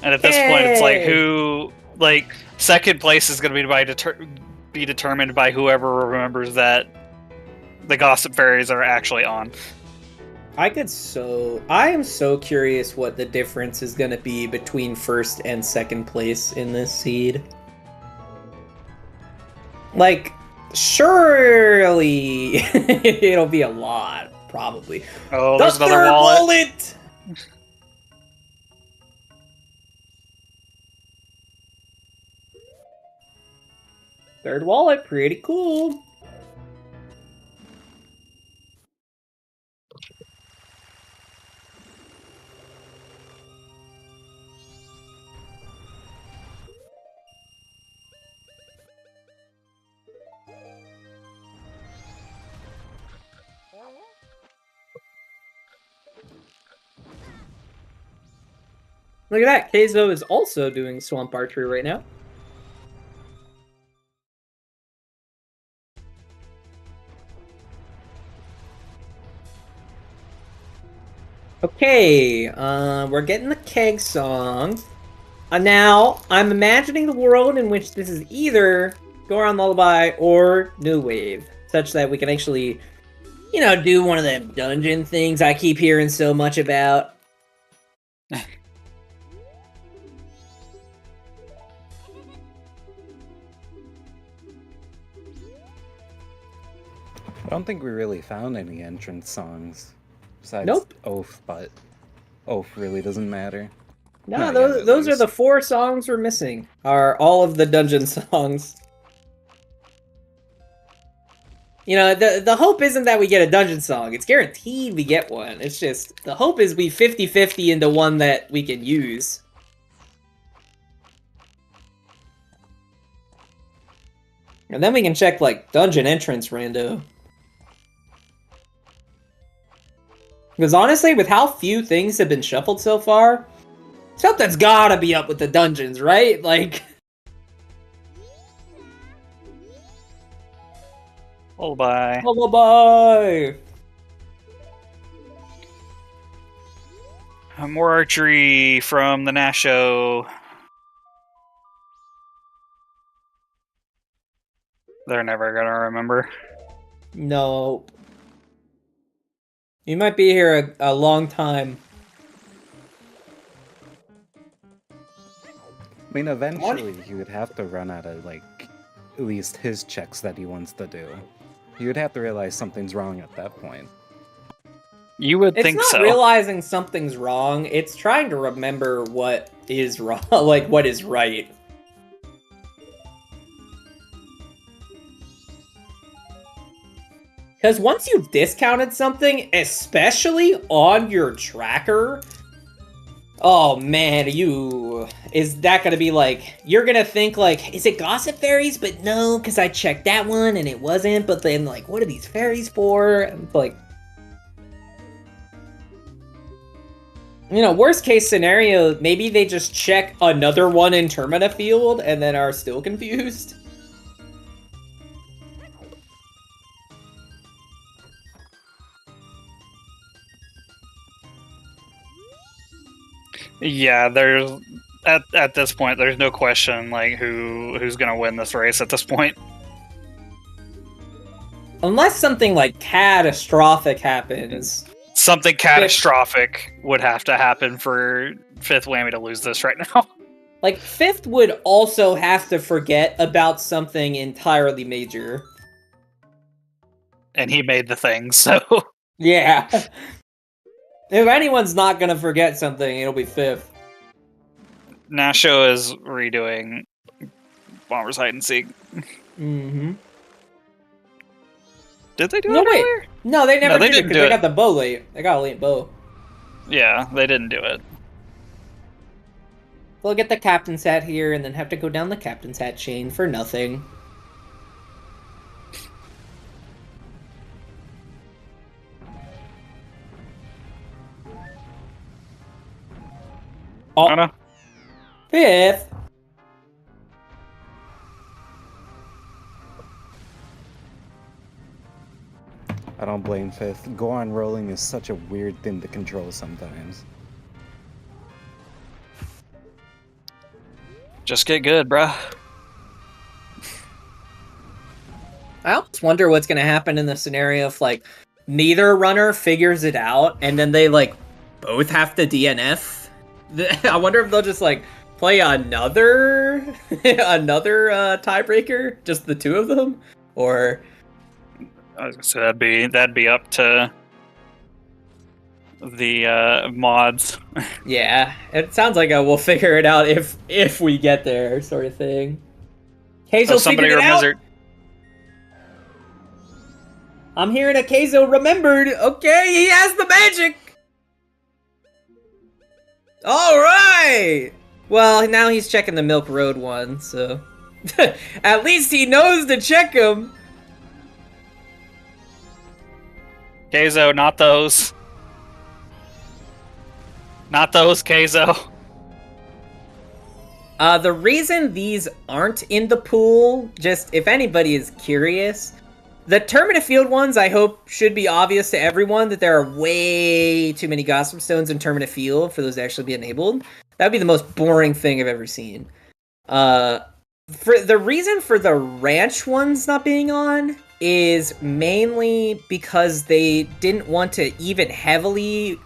Speaker 2: And at this point, it's like, who... Like, second place is going to be determined by whoever remembers that the Gossip Fairies are actually on.
Speaker 3: I am so curious what the difference is going to be between first and second place in this seed. Like, surely it'll be a lot, probably.
Speaker 2: Oh, there's another wallet.
Speaker 3: Third wallet, pretty cool. Look at that, Kayzo is also doing swamp archery right now. Okay, we're getting the keg song. Now, I'm imagining the world in which this is either Goron Lullaby or New Wave, such that we can actually, you know, do one of them dungeon things I keep hearing so much about.
Speaker 4: I don't think we really found any entrance songs. Besides
Speaker 3: Nope.
Speaker 4: Oath, but Oath really doesn't matter.
Speaker 3: No, those are the 4 songs we're missing. Are all of the dungeon songs. You know, the hope isn't that we get a dungeon song. It's guaranteed we get one. It's just, the hope is we 50-50 into one that we can use. And then we can check, like, dungeon entrance rando. Because honestly, with how few things have been shuffled so far, something's gotta be up with the dungeons, right? Like...
Speaker 2: Lullaby.
Speaker 3: Lullaby!
Speaker 2: More archery from the Nasho. They're never gonna remember.
Speaker 3: No. You might be here a long time.
Speaker 4: I mean, eventually he would have to run out of, like, at least his checks that he wants to do. He would have to realize something's wrong at that point.
Speaker 2: You would think
Speaker 3: It's
Speaker 2: so.
Speaker 3: not realizing something's wrong, it's trying to remember what is wrong, like what is right. Because once you've discounted something, especially on your tracker, oh man, is that gonna be like, you're gonna think like, is it Gossip Fairies? But no, because I checked that one and it wasn't, but then like, what are these fairies for? And like, you know, worst case scenario, maybe they just check another one in Termina Field and then are still confused.
Speaker 2: Yeah, there's at this point, there's no question like who's gonna win this race at this point.
Speaker 3: Unless something like catastrophic happens.
Speaker 2: Something catastrophic would have to happen for FifthWhammy to lose this right now.
Speaker 3: Like, Fifth would also have to forget about something entirely major.
Speaker 2: And he made the thing, so
Speaker 3: Yeah. If anyone's not gonna forget something, it'll be Fifth.
Speaker 2: Nasho is redoing Bomber's Hide and Seek.
Speaker 3: Mm-hmm.
Speaker 2: Did they do
Speaker 3: No,
Speaker 2: it
Speaker 3: wait.
Speaker 2: earlier?
Speaker 3: No, they never
Speaker 2: they
Speaker 3: did it
Speaker 2: didn't
Speaker 3: because
Speaker 2: do
Speaker 3: they
Speaker 2: it.
Speaker 3: got the bow late. They got a late bow.
Speaker 2: Yeah, they didn't do it.
Speaker 3: They'll get the captain's hat here and then have to go down the captain's hat chain for nothing.
Speaker 2: Oh no.
Speaker 3: Fifth.
Speaker 4: I don't blame Fifth. Go on rolling is such a weird thing to control sometimes.
Speaker 2: Just get good, bruh.
Speaker 3: I almost wonder what's gonna happen in the scenario if, like, neither runner figures it out and then they, like, both have to DNF. I wonder if they'll just, like, play another tiebreaker, just the two of them, or
Speaker 2: I was gonna say that'd be up to the mods.
Speaker 3: yeah, it sounds like we'll figure it out if we get there, sort of thing. Kayzo
Speaker 2: So somebody
Speaker 3: figured it out.
Speaker 2: remembered.
Speaker 3: I'm hearing a Kayzo remembered. Okay, he has the magic. All right. Well, now he's checking the Milk Road one, so at least he knows to check him.
Speaker 2: Kayzo, not those. Not those, Kayzo.
Speaker 3: The reason these aren't in the pool, just if anybody is curious, the Termina Field ones, I hope, should be obvious to everyone that there are way too many Gossip Stones in Termina Field for those to actually be enabled. That would be the most boring thing I've ever seen. For the reason for the Ranch ones not being on is mainly because they didn't want to even heavily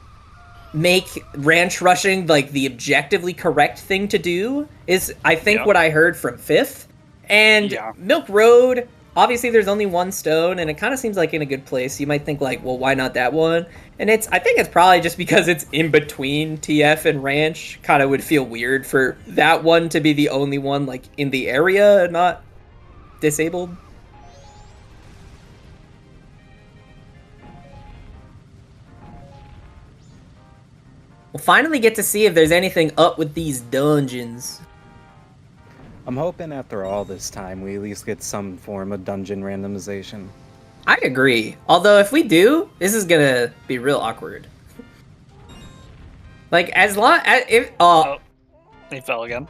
Speaker 3: make ranch rushing like the objectively correct thing to do, is I think what I heard from Fifth. And Milk Road, obviously there's only one stone and it kind of seems like in a good place. You might think like, well, why not that one? And I think it's probably just because it's in between TF and ranch. Kind of would feel weird for that one to be the only one like in the area and not disabled. We'll finally get to see if there's anything up with these dungeons.
Speaker 4: I'm hoping after all this time we at least get some form of dungeon randomization.
Speaker 3: I agree. Although if we do, this is gonna be real awkward. Like, as long as if
Speaker 2: he fell again.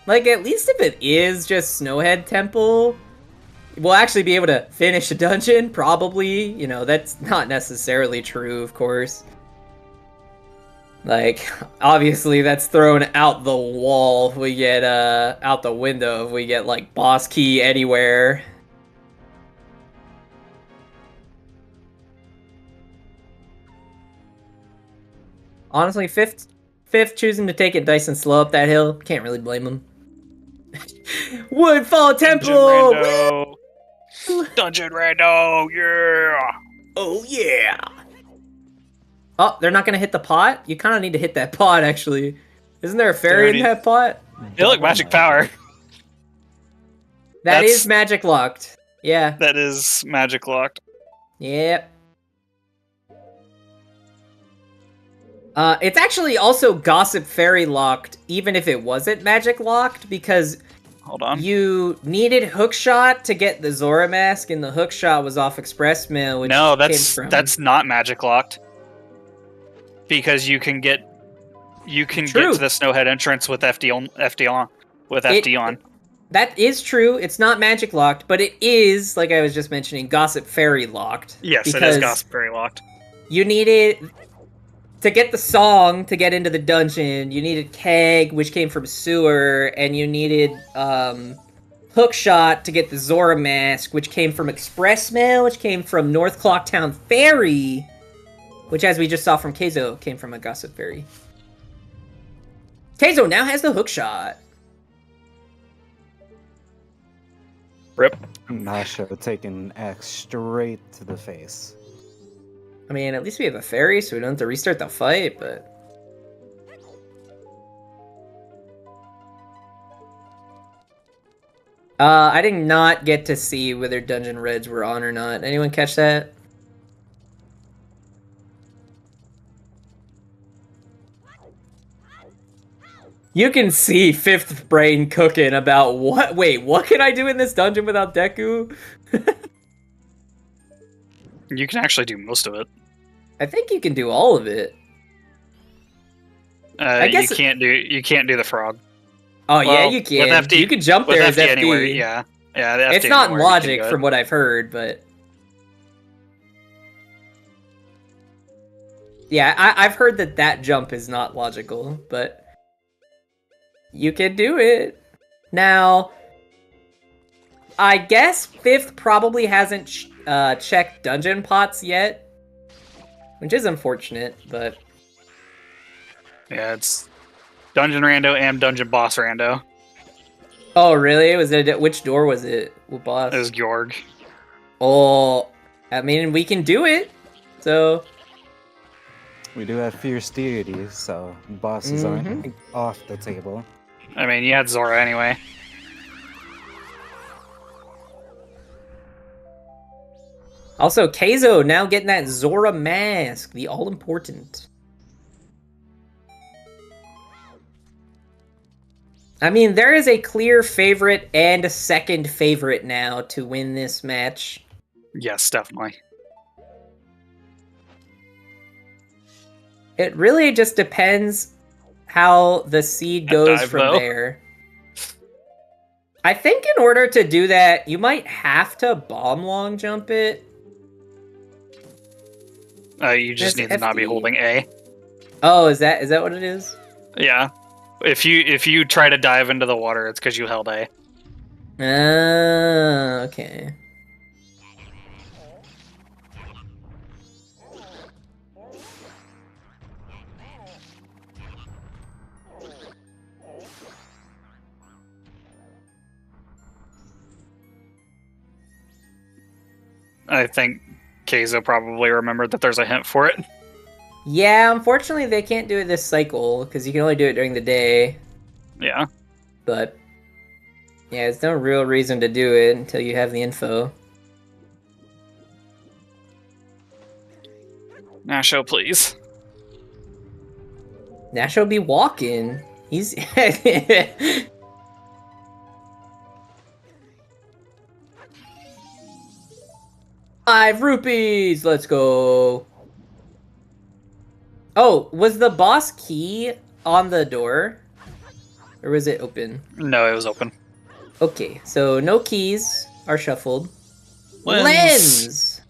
Speaker 3: Like, at least if it is just Snowhead Temple, we'll actually be able to finish a dungeon, probably. You know, that's not necessarily true, of course. Like, obviously that's thrown out the wall if we get, out the window if we get, like, boss key anywhere. Honestly, fifth choosing to take it nice and slow up that hill. Can't really blame him. Woodfall Temple!
Speaker 2: Dungeon Rando. Dungeon Rando, yeah!
Speaker 3: Oh yeah! Oh, they're not gonna hit the pot? You kind of need to hit that pot, actually. Isn't there a fairy in that pot?
Speaker 2: Hey, look, magic power.
Speaker 3: That is magic locked. Yeah.
Speaker 2: That is magic locked.
Speaker 3: Yep. It's actually also Gossip Fairy locked, even if it wasn't magic locked, because
Speaker 2: hold on,
Speaker 3: you needed hookshot to get the Zora mask, and the hookshot was off Express Mail. Which
Speaker 2: that's not magic locked, because you can get to the Snowhead entrance with FD on.
Speaker 3: That is true. It's not magic locked, but it is, like I was just mentioning, Gossip Fairy locked.
Speaker 2: Yes, it is Gossip Fairy locked.
Speaker 3: You needed to get the song to get into the dungeon. You needed Keg, which came from Sewer, and you needed Hookshot to get the Zora mask, which came from Express Mail, which came from North Clocktown Ferry, which, as we just saw from Kayzo, came from a Gossip Fairy. Kayzo now has the Hookshot.
Speaker 2: Rip.
Speaker 4: Nasho taking axe straight to the face.
Speaker 3: I mean, at least we have a fairy, so we don't have to restart the fight, but... I did not get to see whether Dungeon Reds were on or not. Anyone catch that? You can see Fifth Brain cooking about what? Wait, what can I do in this dungeon without Deku?
Speaker 2: You can actually do most of it.
Speaker 3: I think you can do all of it.
Speaker 2: I guess you can't do the frog.
Speaker 3: Oh yeah, you can. With FD, you can jump there as FD.
Speaker 2: Anywhere. Yeah. The FD
Speaker 3: it's not in logic from what I've heard, but yeah, I've heard that jump is not logical, but you can do it. Now, I guess Fifth probably hasn't checked dungeon pots yet, which is unfortunate, but...
Speaker 2: Yeah, it's Dungeon Rando and Dungeon Boss Rando.
Speaker 3: Oh, really? Was it which door was it? What boss?
Speaker 2: It was Georg.
Speaker 3: Oh, I mean, we can do it, so...
Speaker 4: We do have Fierce Deity, so bosses aren't off the table.
Speaker 2: I mean, you had Zora anyway.
Speaker 3: Also, Kayzo now getting that Zora mask, the all-important. I mean, there is a clear favorite and a second favorite now to win this match.
Speaker 2: Yes, definitely.
Speaker 3: It really just depends how the seed goes from there. I think in order to do that, you might have to bomb long jump it.
Speaker 2: You just need to not be holding A.
Speaker 3: Oh, is that what it is?
Speaker 2: Yeah. If you try to dive into the water, it's because you held A.
Speaker 3: Okay.
Speaker 2: I think Kayzo probably remembered that there's a hint for it.
Speaker 3: Yeah, unfortunately they can't do it this cycle, because you can only do it during the day.
Speaker 2: Yeah.
Speaker 3: But, yeah, there's no real reason to do it until you have the info.
Speaker 2: Nasho, please.
Speaker 3: Nasho be walking. He's... 5 rupees! Let's go! Oh, was the boss key on the door? Or was it open?
Speaker 2: No, it was open.
Speaker 3: Okay, so no keys are shuffled.
Speaker 2: Lens!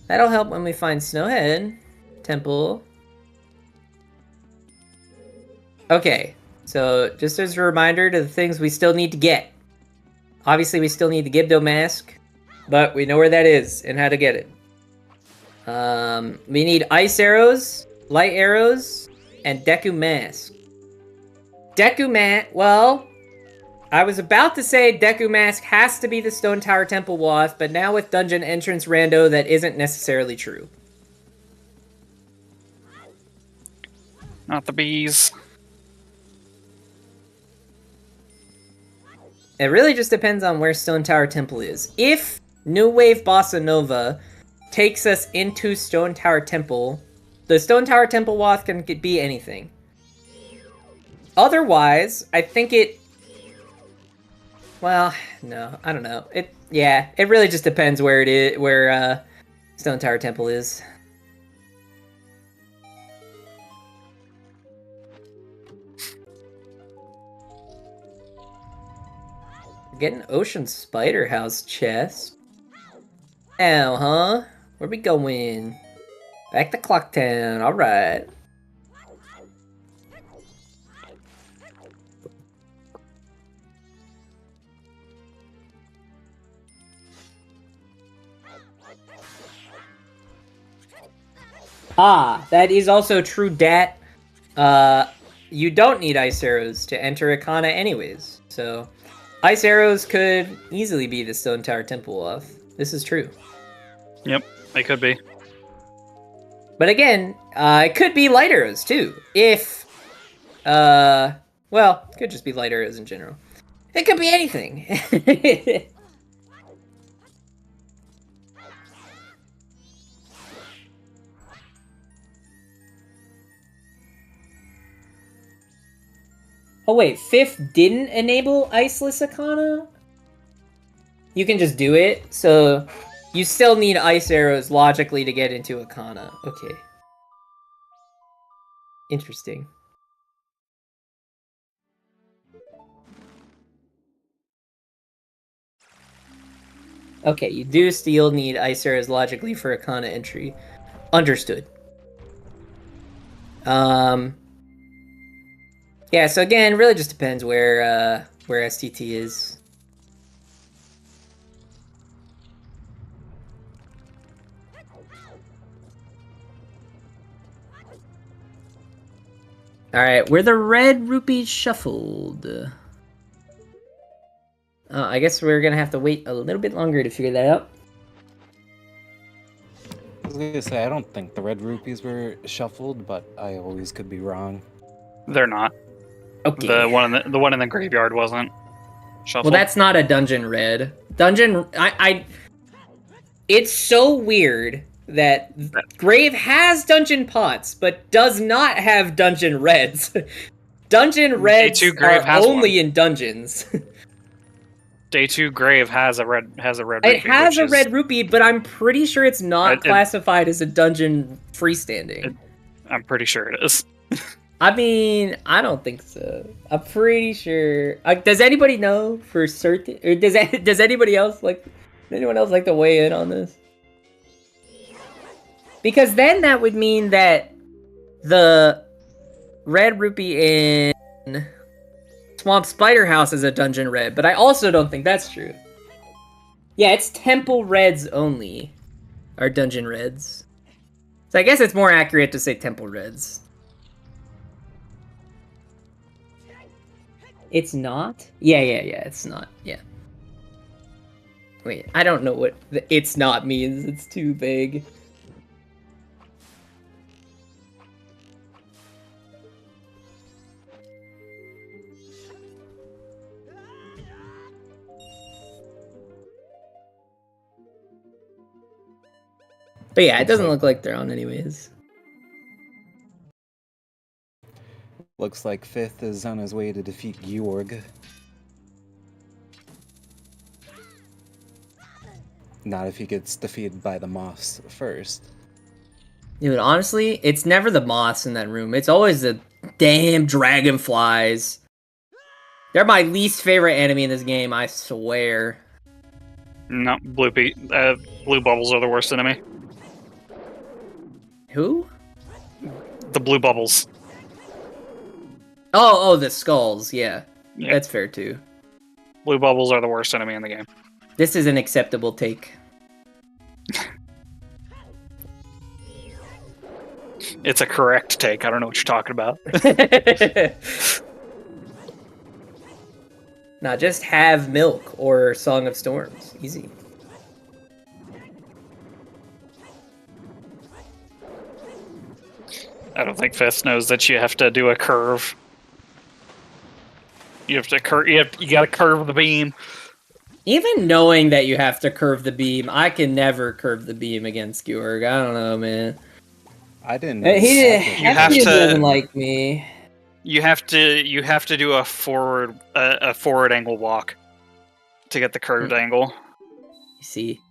Speaker 3: That'll help when we find Snowhead Temple. Okay, so just as a reminder to the things we still need to get. Obviously, we still need the Gibdo mask, but we know where that is and how to get it. We need ice arrows Light Arrows, and Deku Mask. Deku Mask, well, I was about to say Deku Mask has to be the Stone Tower Temple Wasp, but now with Dungeon Entrance Rando, that isn't necessarily true.
Speaker 2: Not the bees.
Speaker 3: It really just depends on where Stone Tower Temple is. If New Wave Bossa Nova takes us into Stone Tower Temple, the Stone Tower Temple Wasp can be anything. Otherwise, I think it... Well, no, I don't know. It really just depends where it is, where Stone Tower Temple is. Get an Ocean Spider House chest. Oh, huh? Where we going? Back to Clocktown. All right. Ah, that is also true, Dat. You don't need ice arrows to enter Akana anyways, so ice arrows could easily be the Stone Tower Temple off. This is true.
Speaker 2: Yep, they could be.
Speaker 3: But again, it could be light arrows too. If, well, it could just be light arrows in general. It could be anything. Oh wait, Fifth didn't enable Iceless Akana? You can just do it, so you still need ice arrows logically to get into Akana. Okay. Interesting. Okay, you do still need ice arrows logically for Akana entry. Understood. Yeah, so again, really just depends where STT is. Alright, where the red rupees shuffled. I guess we're gonna have to wait a little bit longer to figure that out.
Speaker 4: I was gonna say, I don't think the red rupees were shuffled, but I always could be wrong.
Speaker 2: They're not.
Speaker 3: Okay.
Speaker 2: The one in the graveyard wasn't shuffled.
Speaker 3: Well, that's not a dungeon red. Dungeon, it's so weird that Grave has dungeon pots, but does not have dungeon reds. Dungeon reds
Speaker 2: Grave
Speaker 3: are
Speaker 2: has
Speaker 3: only
Speaker 2: one.
Speaker 3: in dungeons.
Speaker 2: Day 2 Grave has a red rupee.
Speaker 3: It has a red rupee, but I'm pretty sure it's not classified as a dungeon freestanding.
Speaker 2: I'm pretty sure it is.
Speaker 3: I mean, I don't think so. I'm pretty sure. Does anybody know for certain? Or does anybody else anyone else like to weigh in on this? Because then that would mean that the red rupee in Swamp Spider House is a dungeon red, but I also don't think that's true. Yeah, it's temple reds only are dungeon reds. So I guess it's more accurate to say temple reds. It's not? Yeah, it's not. Yeah. Wait, I don't know what the "it's not" means. It's too vague. But yeah, it doesn't look like they're on anyways.
Speaker 4: Looks like Fifth is on his way to defeat Georg. Not if he gets defeated by the moths first.
Speaker 3: Dude, honestly, it's never the moths in that room. It's always the damn dragonflies. They're my least favorite enemy in this game, I swear.
Speaker 2: No, blue bubbles are the worst enemy.
Speaker 3: Who?
Speaker 2: The blue bubbles.
Speaker 3: Oh, the skulls, yeah. That's fair too.
Speaker 2: Blue bubbles are the worst enemy in the game.
Speaker 3: This is an acceptable take.
Speaker 2: It's a correct take. I don't know what you're talking about.
Speaker 3: Nah, just have milk or Song of Storms. Easy.
Speaker 2: I don't think Fifth knows that you have to do a curve. You have to curve. You gotta curve the beam.
Speaker 3: Even knowing that you have to curve the beam, I can never curve the beam against Georg. I don't know, man.
Speaker 4: I didn't know.
Speaker 3: He
Speaker 2: have to-
Speaker 3: doesn't like me.
Speaker 2: You have to do a forward angle walk to get the curved angle.
Speaker 3: You see.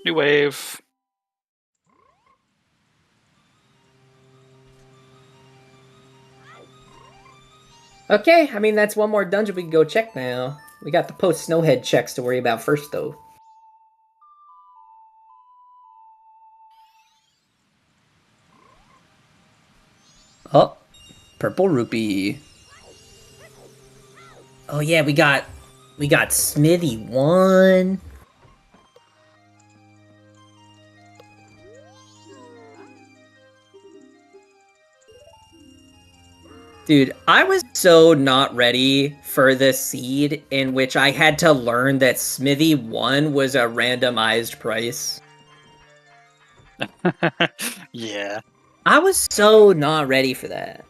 Speaker 2: New wave.
Speaker 3: Okay, I mean, that's one more dungeon we can go check now. We got the post-snowhead checks to worry about first, though. Oh, purple rupee. Oh yeah, we got Smithy 1. Dude, I was so not ready for the seed in which I had to learn that Smithy 1 was a randomized price.
Speaker 2: Yeah.
Speaker 3: I was so not ready for that.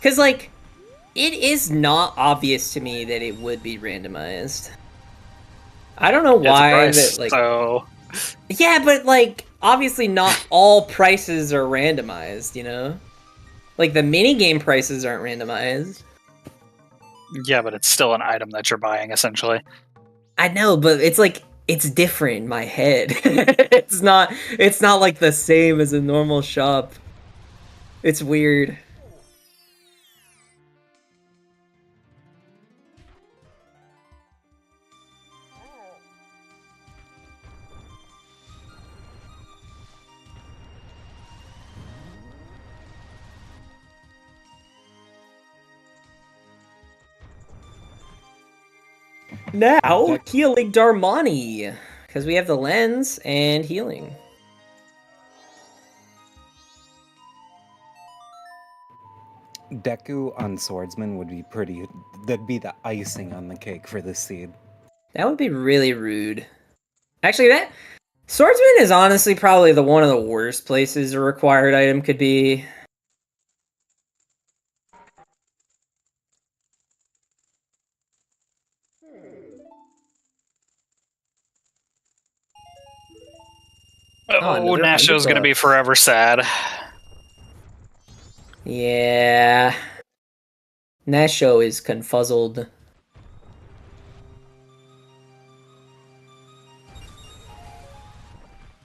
Speaker 3: Cause like, it is not obvious to me that it would be randomized. I don't know why
Speaker 2: It's a price,
Speaker 3: that, like,
Speaker 2: so
Speaker 3: yeah, but like, obviously not all prices are randomized, you know? Like, the minigame prices aren't randomized.
Speaker 2: yeah, but it's still an item that you're buying essentially.
Speaker 3: I know, but it's like, it's different in my head. it's not like the same as a normal shop. It's weird. Now, healing Darmani. Because we have the lens and healing.
Speaker 4: Deku on Swordsman would be pretty. That'd be the icing on the cake for this seed.
Speaker 3: That would be really rude. Actually, that Swordsman is honestly probably one of the worst places a required item could be.
Speaker 2: Oh,
Speaker 3: another
Speaker 2: Nasho's gonna be
Speaker 3: $100.
Speaker 2: forever sad.
Speaker 3: Yeah. Nasho is confuzzled.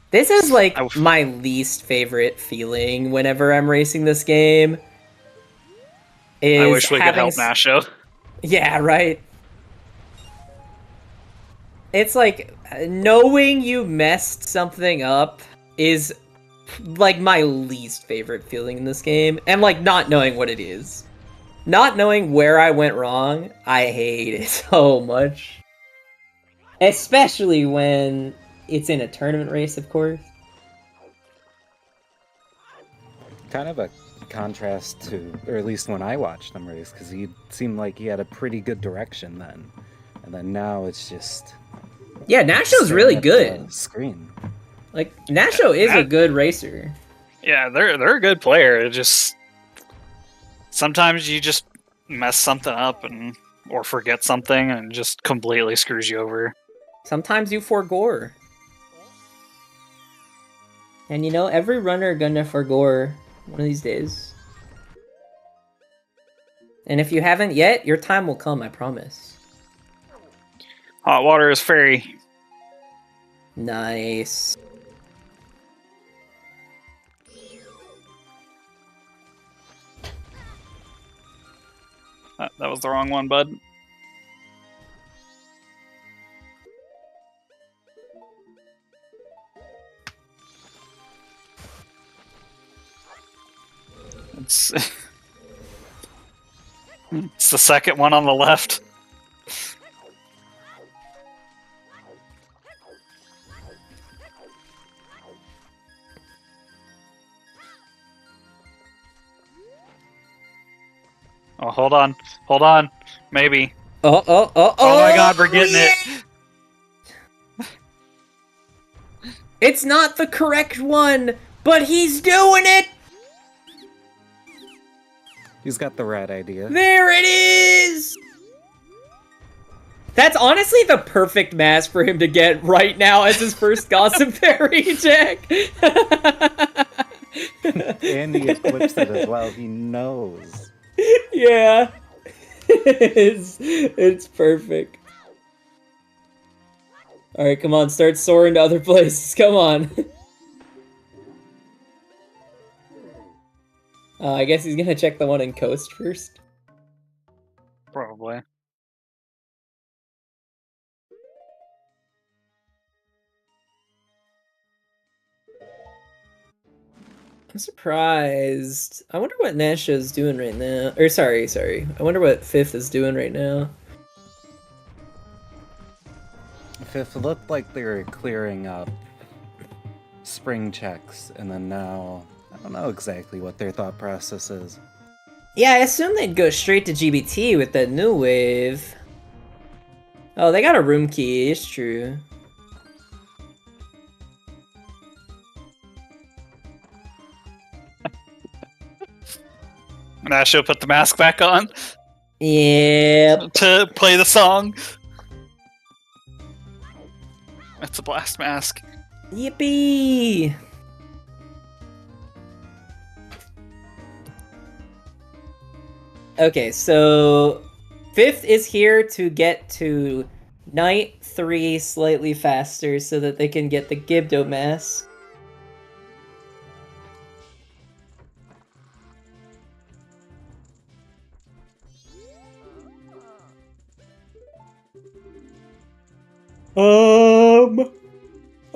Speaker 3: This is like my least favorite feeling whenever I'm racing this game.
Speaker 2: I wish we could help Nasho.
Speaker 3: Yeah, right. It's like knowing you messed something up is like my least favorite feeling in this game, and like not knowing what it is. Not knowing where I went wrong, I hate it so much. Especially when it's in a tournament race, of course.
Speaker 4: Kind of a contrast to, or at least when I watched him race, because he seemed like he had a pretty good direction then. And then now it's just...
Speaker 3: Yeah, Nasho's really good.
Speaker 4: Screen.
Speaker 3: Like, Nasho is a good racer.
Speaker 2: Yeah, they're a good player. It just sometimes you just mess something up or forget something and it just completely screws you over.
Speaker 3: Sometimes you forgore. And you know, every runner gonna forgore one of these days. And if you haven't yet, your time will come, I promise.
Speaker 2: Hot water is fairy.
Speaker 3: Nice.
Speaker 2: That was the wrong one, bud. It's it's the second one on the left. Oh, hold on. Hold on. Maybe.
Speaker 3: Oh
Speaker 2: my god, we're getting it.
Speaker 3: It's not the correct one, but he's doing it!
Speaker 4: He's got the right idea.
Speaker 3: There it is! That's honestly the perfect mask for him to get right now as his first Gossip Fairy Jack.
Speaker 4: And he equips it as well. He knows.
Speaker 3: Yeah. It's perfect. Alright, come on, start soaring to other places. Come on. I guess he's gonna check the one in Coast first.
Speaker 2: Probably.
Speaker 3: I'm surprised. I wonder what Nasho's doing right now. Or sorry. I wonder what Fifth is doing right now.
Speaker 4: Fifth looked like they were clearing up spring checks, and then now I don't know exactly what their thought process is.
Speaker 3: Yeah, I assume they'd go straight to GBT with that new wave. Oh, they got a room key, it's true.
Speaker 2: Nasho put the mask back on
Speaker 3: Yep.
Speaker 2: to play the song. That's a blast mask.
Speaker 3: Yippee! Okay, so Fifth is here to get to Night 3 slightly faster so that they can get the Gibdo mask.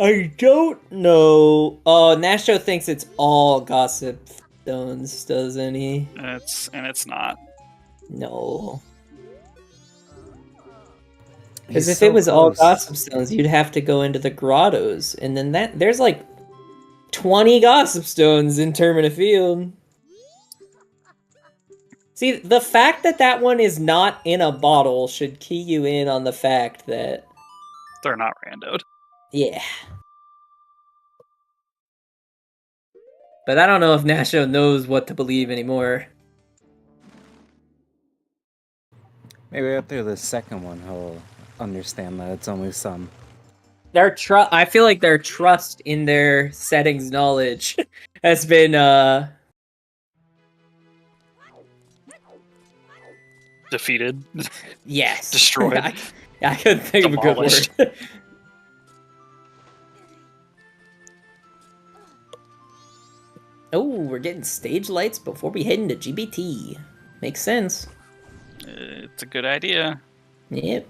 Speaker 3: I don't know. Oh, Nasho thinks it's all Gossip Stones, doesn't he?
Speaker 2: And it's not.
Speaker 3: No. Because
Speaker 4: He's
Speaker 3: if
Speaker 4: so
Speaker 3: it was all
Speaker 4: close.
Speaker 3: Gossip Stones, you'd have to go into the grottos, and then there's like 20 Gossip Stones in Termina Field. See, the fact that that one is not in a bottle should key you in on the fact that...
Speaker 2: They're not randoed.
Speaker 3: Yeah. But I don't know if Nasho knows what to believe anymore.
Speaker 4: Maybe after the second one, he'll understand that it's only some.
Speaker 3: I feel like their trust in their settings knowledge has been
Speaker 2: Defeated.
Speaker 3: yes.
Speaker 2: Destroyed.
Speaker 3: I couldn't think of a good
Speaker 2: Demolished.
Speaker 3: word. Oh, we're getting stage lights before we head into GBT. Makes sense.
Speaker 2: It's a good idea.
Speaker 3: Yep.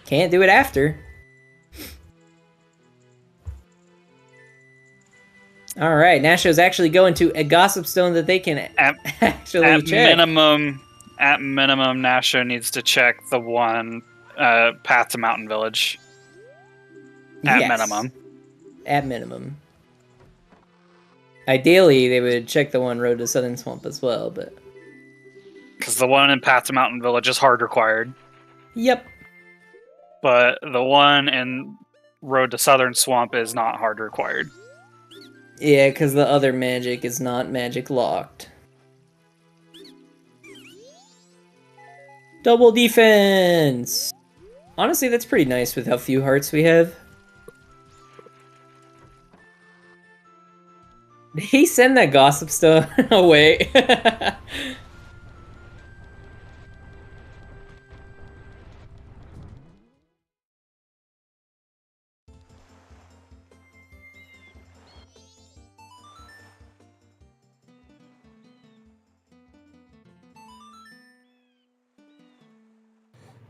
Speaker 3: Can't do it after. Alright, Nasho's actually going to a Gossip Stone that they can actually check.
Speaker 2: At minimum, Nasho needs to check the one path to Mountain Village. At
Speaker 3: Yes.
Speaker 2: minimum.
Speaker 3: At minimum. Ideally, they would check the one Road to Southern Swamp as well, but...
Speaker 2: Because the one in Path to Mountain Village is hard required.
Speaker 3: Yep.
Speaker 2: But the one in Road to Southern Swamp is not hard required.
Speaker 3: Yeah, because the other magic is not magic locked. Double defense! Honestly, that's pretty nice with how few hearts we have. Did he send that Gossip Stone away?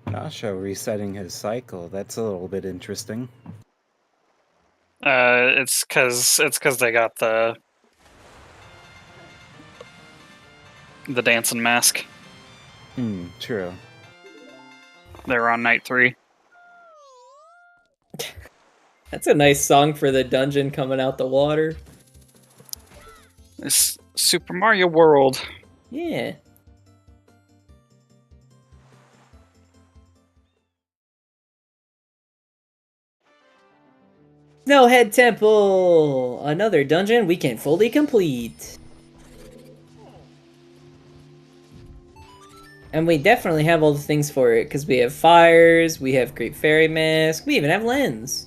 Speaker 4: Nasho resetting his cycle. That's a little bit interesting.
Speaker 2: It's because they got the dancing mask.
Speaker 4: True.
Speaker 2: They were on night 3.
Speaker 3: That's a nice song for the dungeon coming out the water.
Speaker 2: It's Super Mario World.
Speaker 3: Yeah. Snowhead Temple! Another dungeon we can fully complete. And we definitely have all the things for it, because we have fires, we have Great Fairy Mask, we even have lens.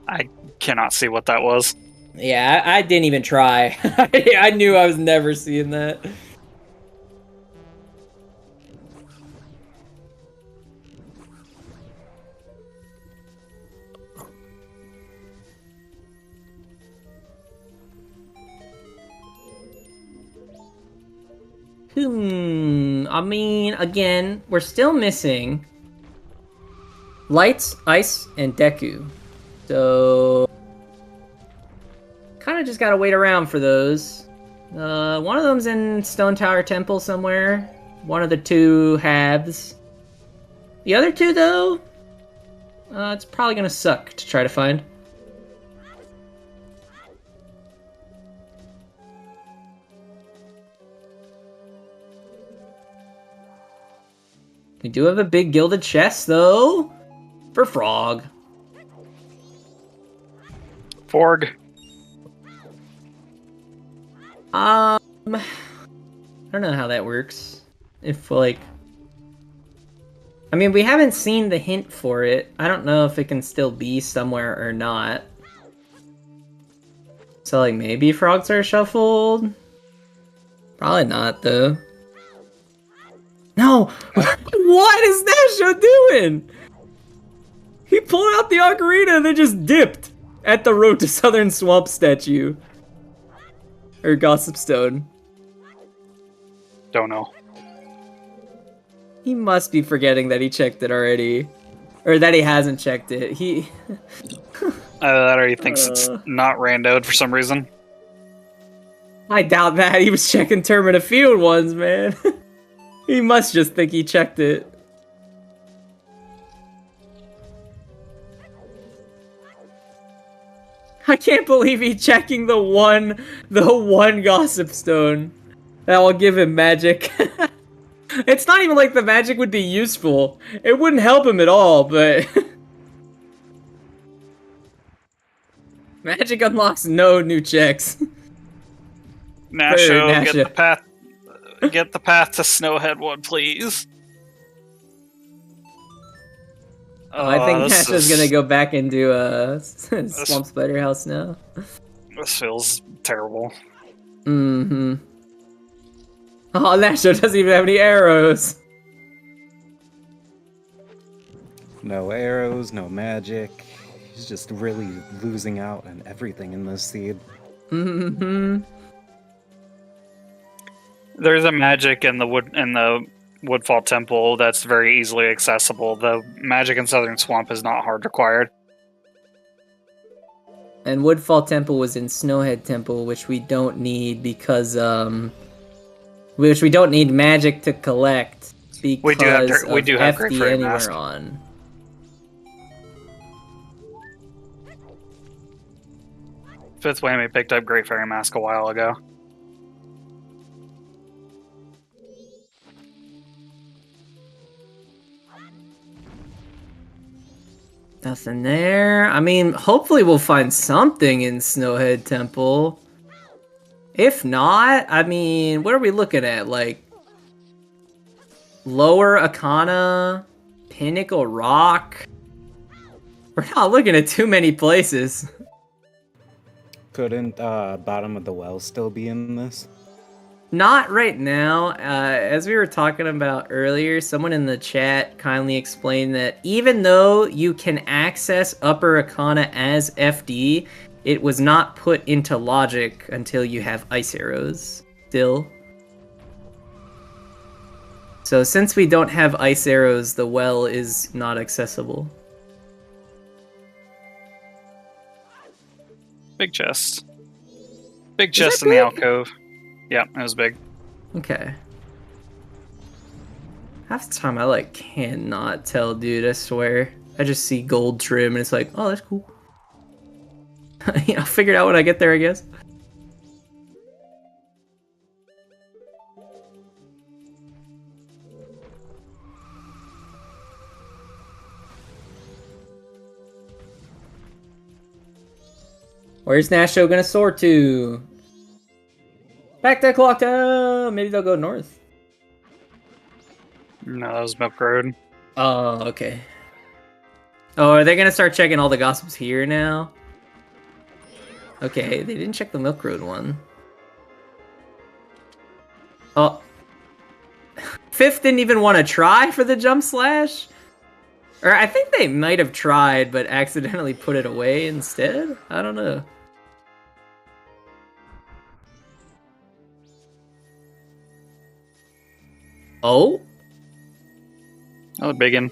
Speaker 2: I cannot see what that was.
Speaker 3: Yeah, I didn't even try. I knew I was never seeing that. I mean, again, we're still missing Lights, Ice, and Deku. So, kind of just gotta wait around for those. One of them's in Stone Tower Temple somewhere. One of the two halves. The other two, though, it's probably gonna suck to try to find. We do have a big gilded chest, though, for Frog.
Speaker 2: Forg.
Speaker 3: I don't know how that works. If, like... I mean, we haven't seen the hint for it. I don't know if it can still be somewhere or not. So, like, maybe frogs are shuffled? Probably not, though. No! What is Nasho doing? He pulled out the ocarina and then just dipped at the Road to Southern Swamp statue. Or Gossip Stone.
Speaker 2: Don't know.
Speaker 3: He must be forgetting that he checked it already. Or that he hasn't checked it. He...
Speaker 2: That or he thinks it's not randoed for some reason.
Speaker 3: I doubt that. He was checking Term in a Field ones, man. He must just think he checked it. I can't believe he's checking the one Gossip Stone. That will give him magic. It's not even like the magic would be useful. It wouldn't help him at all, but... Magic unlocks no new checks.
Speaker 2: Nasho,
Speaker 3: Nasho.
Speaker 2: get the path to Snowhead 1, please.
Speaker 3: I think Nasho's gonna go back into Swamp Spider House now.
Speaker 2: This feels terrible.
Speaker 3: Mm-hmm. Oh, Nasho doesn't even have any arrows.
Speaker 4: No arrows, no magic. He's just really losing out on everything in this seed.
Speaker 3: Mm-hmm.
Speaker 2: There's a magic in the Woodfall Temple that's very easily accessible. The magic in Southern Swamp is not hard required.
Speaker 3: And Woodfall Temple was in Snowhead Temple, which we don't need because which we don't need magic to collect because
Speaker 2: we do have Great
Speaker 3: FD
Speaker 2: Fairy
Speaker 3: Anywhere
Speaker 2: Mask.
Speaker 3: on.
Speaker 2: FifthWhammy picked up Great Fairy Mask a while ago.
Speaker 3: Nothing there. I mean, hopefully we'll find something in Snowhead Temple. If not, I mean, what are we looking at? Like, Lower Akana, Pinnacle Rock? We're not looking at too many places.
Speaker 4: Couldn't Bottom of the Well still be in this?
Speaker 3: Not right now. As we were talking about earlier, someone in the chat kindly explained that even though you can access Upper Akana as FD, it was not put into logic until you have ice arrows still. So since we don't have ice arrows, the well is not accessible.
Speaker 2: Big chest. Big
Speaker 3: Is
Speaker 2: chest
Speaker 3: that
Speaker 2: in the
Speaker 3: big?
Speaker 2: alcove. Yeah, it was big.
Speaker 3: Okay. Half the time I cannot tell, dude, I swear. I just see gold trim and it's like, oh, that's cool. I'll figure it out when I get there, I guess. Where's Nasho gonna soar to? Back to clock tower. Maybe they'll go north.
Speaker 2: No, that was Milk Road.
Speaker 3: Oh, okay. Oh, are they gonna start checking all the gossips here now? Okay, they didn't check the Milk Road one. Oh. Fifth didn't even want to try for the jump slash? Or I think they might have tried, but accidentally put it away instead? I don't know. Oh?
Speaker 2: Another big one.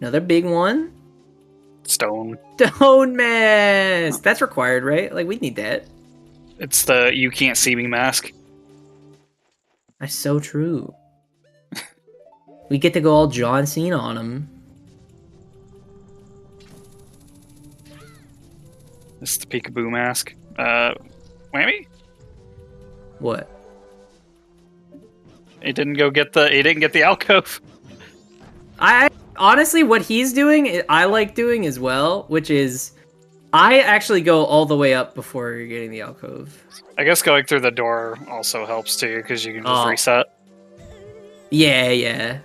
Speaker 3: Another big one?
Speaker 2: Stone.
Speaker 3: Stone mask! That's required, right? Like, we need that.
Speaker 2: It's the you can't see me mask.
Speaker 3: That's so true. We get to go all John Cena on him.
Speaker 2: This is the peekaboo mask. Whammy?
Speaker 3: What?
Speaker 2: He didn't get the alcove.
Speaker 3: I honestly, what he's doing, I like doing as well, which is I actually go all the way up before you're getting the alcove.
Speaker 2: I guess going through the door also helps too, because you can just reset.
Speaker 3: Yeah, yeah.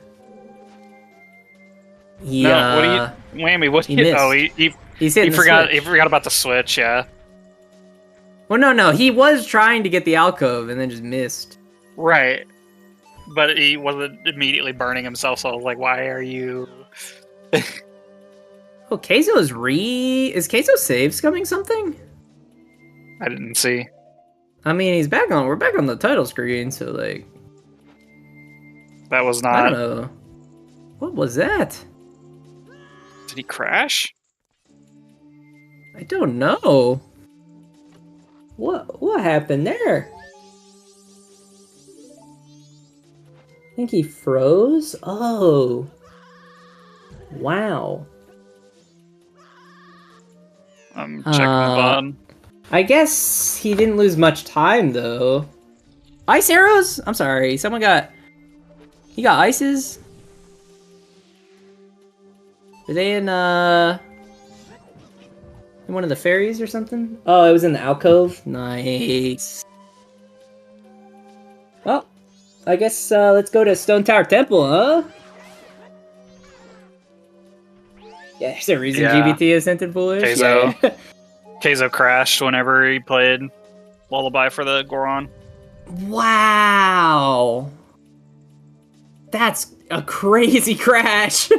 Speaker 2: No, what do you, Whammy? What do you? Oh, he forgot about the switch. Yeah.
Speaker 3: Well, no, he was trying to get the alcove and then just missed.
Speaker 2: Right. But he wasn't immediately burning himself, so I was like, why are you...
Speaker 3: Oh, Kayzo is Is Kayzo saves coming something?
Speaker 2: I didn't see.
Speaker 3: I mean, we're back on the title screen, so like...
Speaker 2: That was not...
Speaker 3: I don't know. What was that?
Speaker 2: Did he crash?
Speaker 3: I don't know. What happened there? I think he froze? Oh. Wow.
Speaker 2: I'm checking the button.
Speaker 3: I guess he didn't lose much time, though. Ice arrows? I'm sorry, he got ices? Were they in one of the fairies or something? Oh, it was in the alcove? Nice. Well, I guess let's go to Stone Tower Temple, huh? Yeah, there's a reason GBT is scented foolish.
Speaker 2: Kayzo.
Speaker 3: Yeah.
Speaker 2: Kayzo crashed whenever he played Lullaby for the Goron.
Speaker 3: Wow. That's a crazy crash.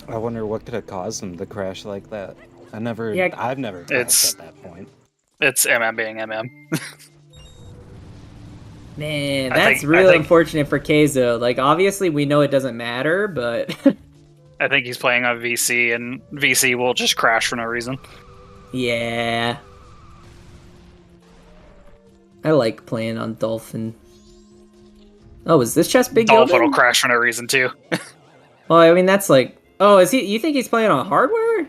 Speaker 4: I wonder what could have caused him to crash like that. I've never crashed at that point.
Speaker 2: It's MM being MM.
Speaker 3: Man, that's really unfortunate for Kayzo. Like, obviously we know it doesn't matter, but...
Speaker 2: I think he's playing on VC, and VC will just crash for no reason.
Speaker 3: Yeah. I like playing on Dolphin. Oh, is this chest big?
Speaker 2: Dolphin will crash for no reason, too.
Speaker 3: Well, I mean, that's like... Oh, is he? You think he's playing on hardware?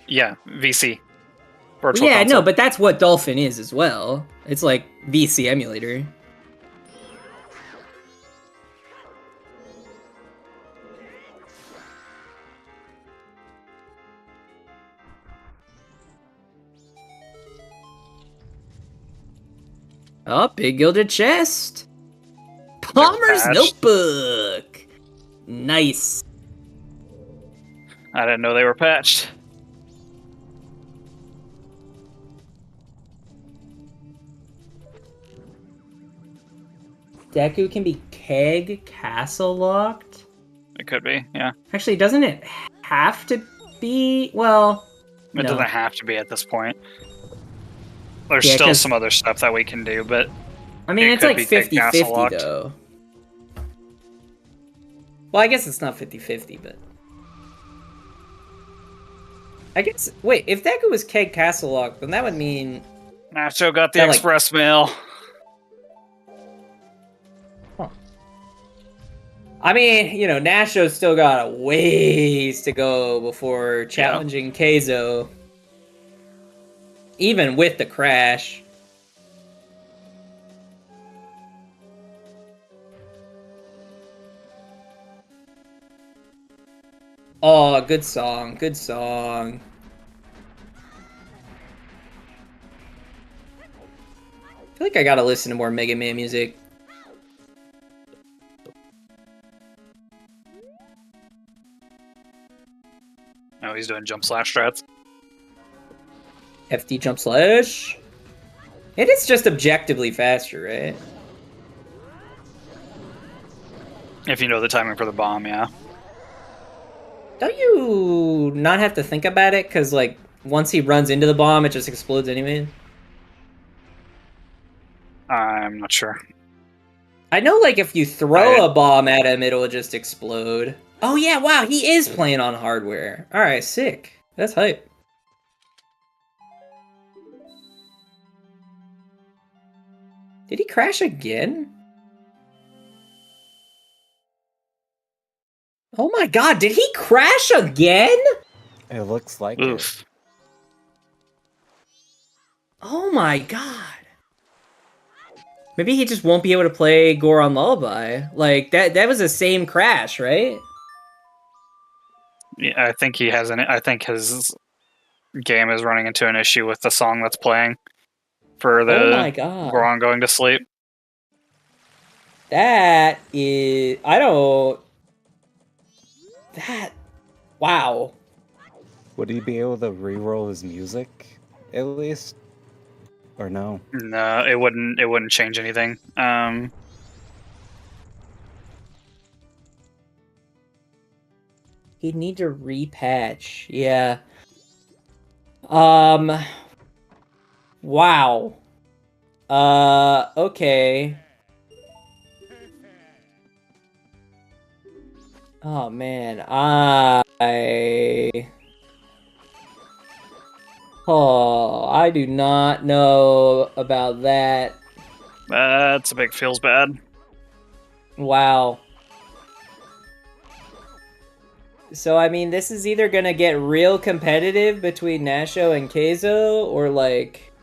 Speaker 2: Yeah, VC.
Speaker 3: Virtual console. No, but that's what Dolphin is as well. It's like VC emulator. Oh, big gilded chest. Palmer's Notebook. Nice.
Speaker 2: I didn't know they were patched.
Speaker 3: Deku can be keg castle locked?
Speaker 2: It could be, yeah.
Speaker 3: Actually, doesn't it have to be? Well,
Speaker 2: it doesn't have to be at this point. There's still some other stuff that we can do, but...
Speaker 3: I mean, it's like 50-50, though. Well, I guess it's not 50-50, but... I guess... Wait, if Deku was keg castle locked, then that would mean...
Speaker 2: Nasho got the express mail.
Speaker 3: Huh. I mean, you know, Nasho's still got a ways to go before challenging Kayzo. Even with the crash. Oh, good song. Good song. I feel like I gotta listen to more Mega Man music.
Speaker 2: Oh, he's doing jump slash strats.
Speaker 3: FD jump slash. It is just objectively faster, right?
Speaker 2: If you know the timing for the bomb, yeah.
Speaker 3: Don't you not have to think about it? Because, like, once he runs into the bomb, it just explodes anyway?
Speaker 2: I'm not sure.
Speaker 3: I know, like, if you throw a bomb at him, it'll just explode. Oh, yeah, wow, he is playing on hardware. Alright, sick. That's hype. Did he crash again? Oh my god, did he crash again?
Speaker 4: It looks like
Speaker 2: Oof.
Speaker 4: it.
Speaker 3: Oh my god. Maybe he just won't be able to play Goron Lullaby. Like, that was the same crash, right?
Speaker 2: Yeah, I think he has I think his game is running into an issue with the song that's playing for the
Speaker 3: Oh my god.
Speaker 2: Goron going to sleep.
Speaker 3: That is... I don't... That... Wow.
Speaker 4: Would he be able to re-roll his music, at least? Or no?
Speaker 2: No, it wouldn't change anything.
Speaker 3: He'd need to repatch. Yeah. Wow. Okay. Oh man, I do not know about that.
Speaker 2: That's a big feels bad.
Speaker 3: Wow. So, I mean, this is either gonna get real competitive between Nasho and Kayzo, or, like,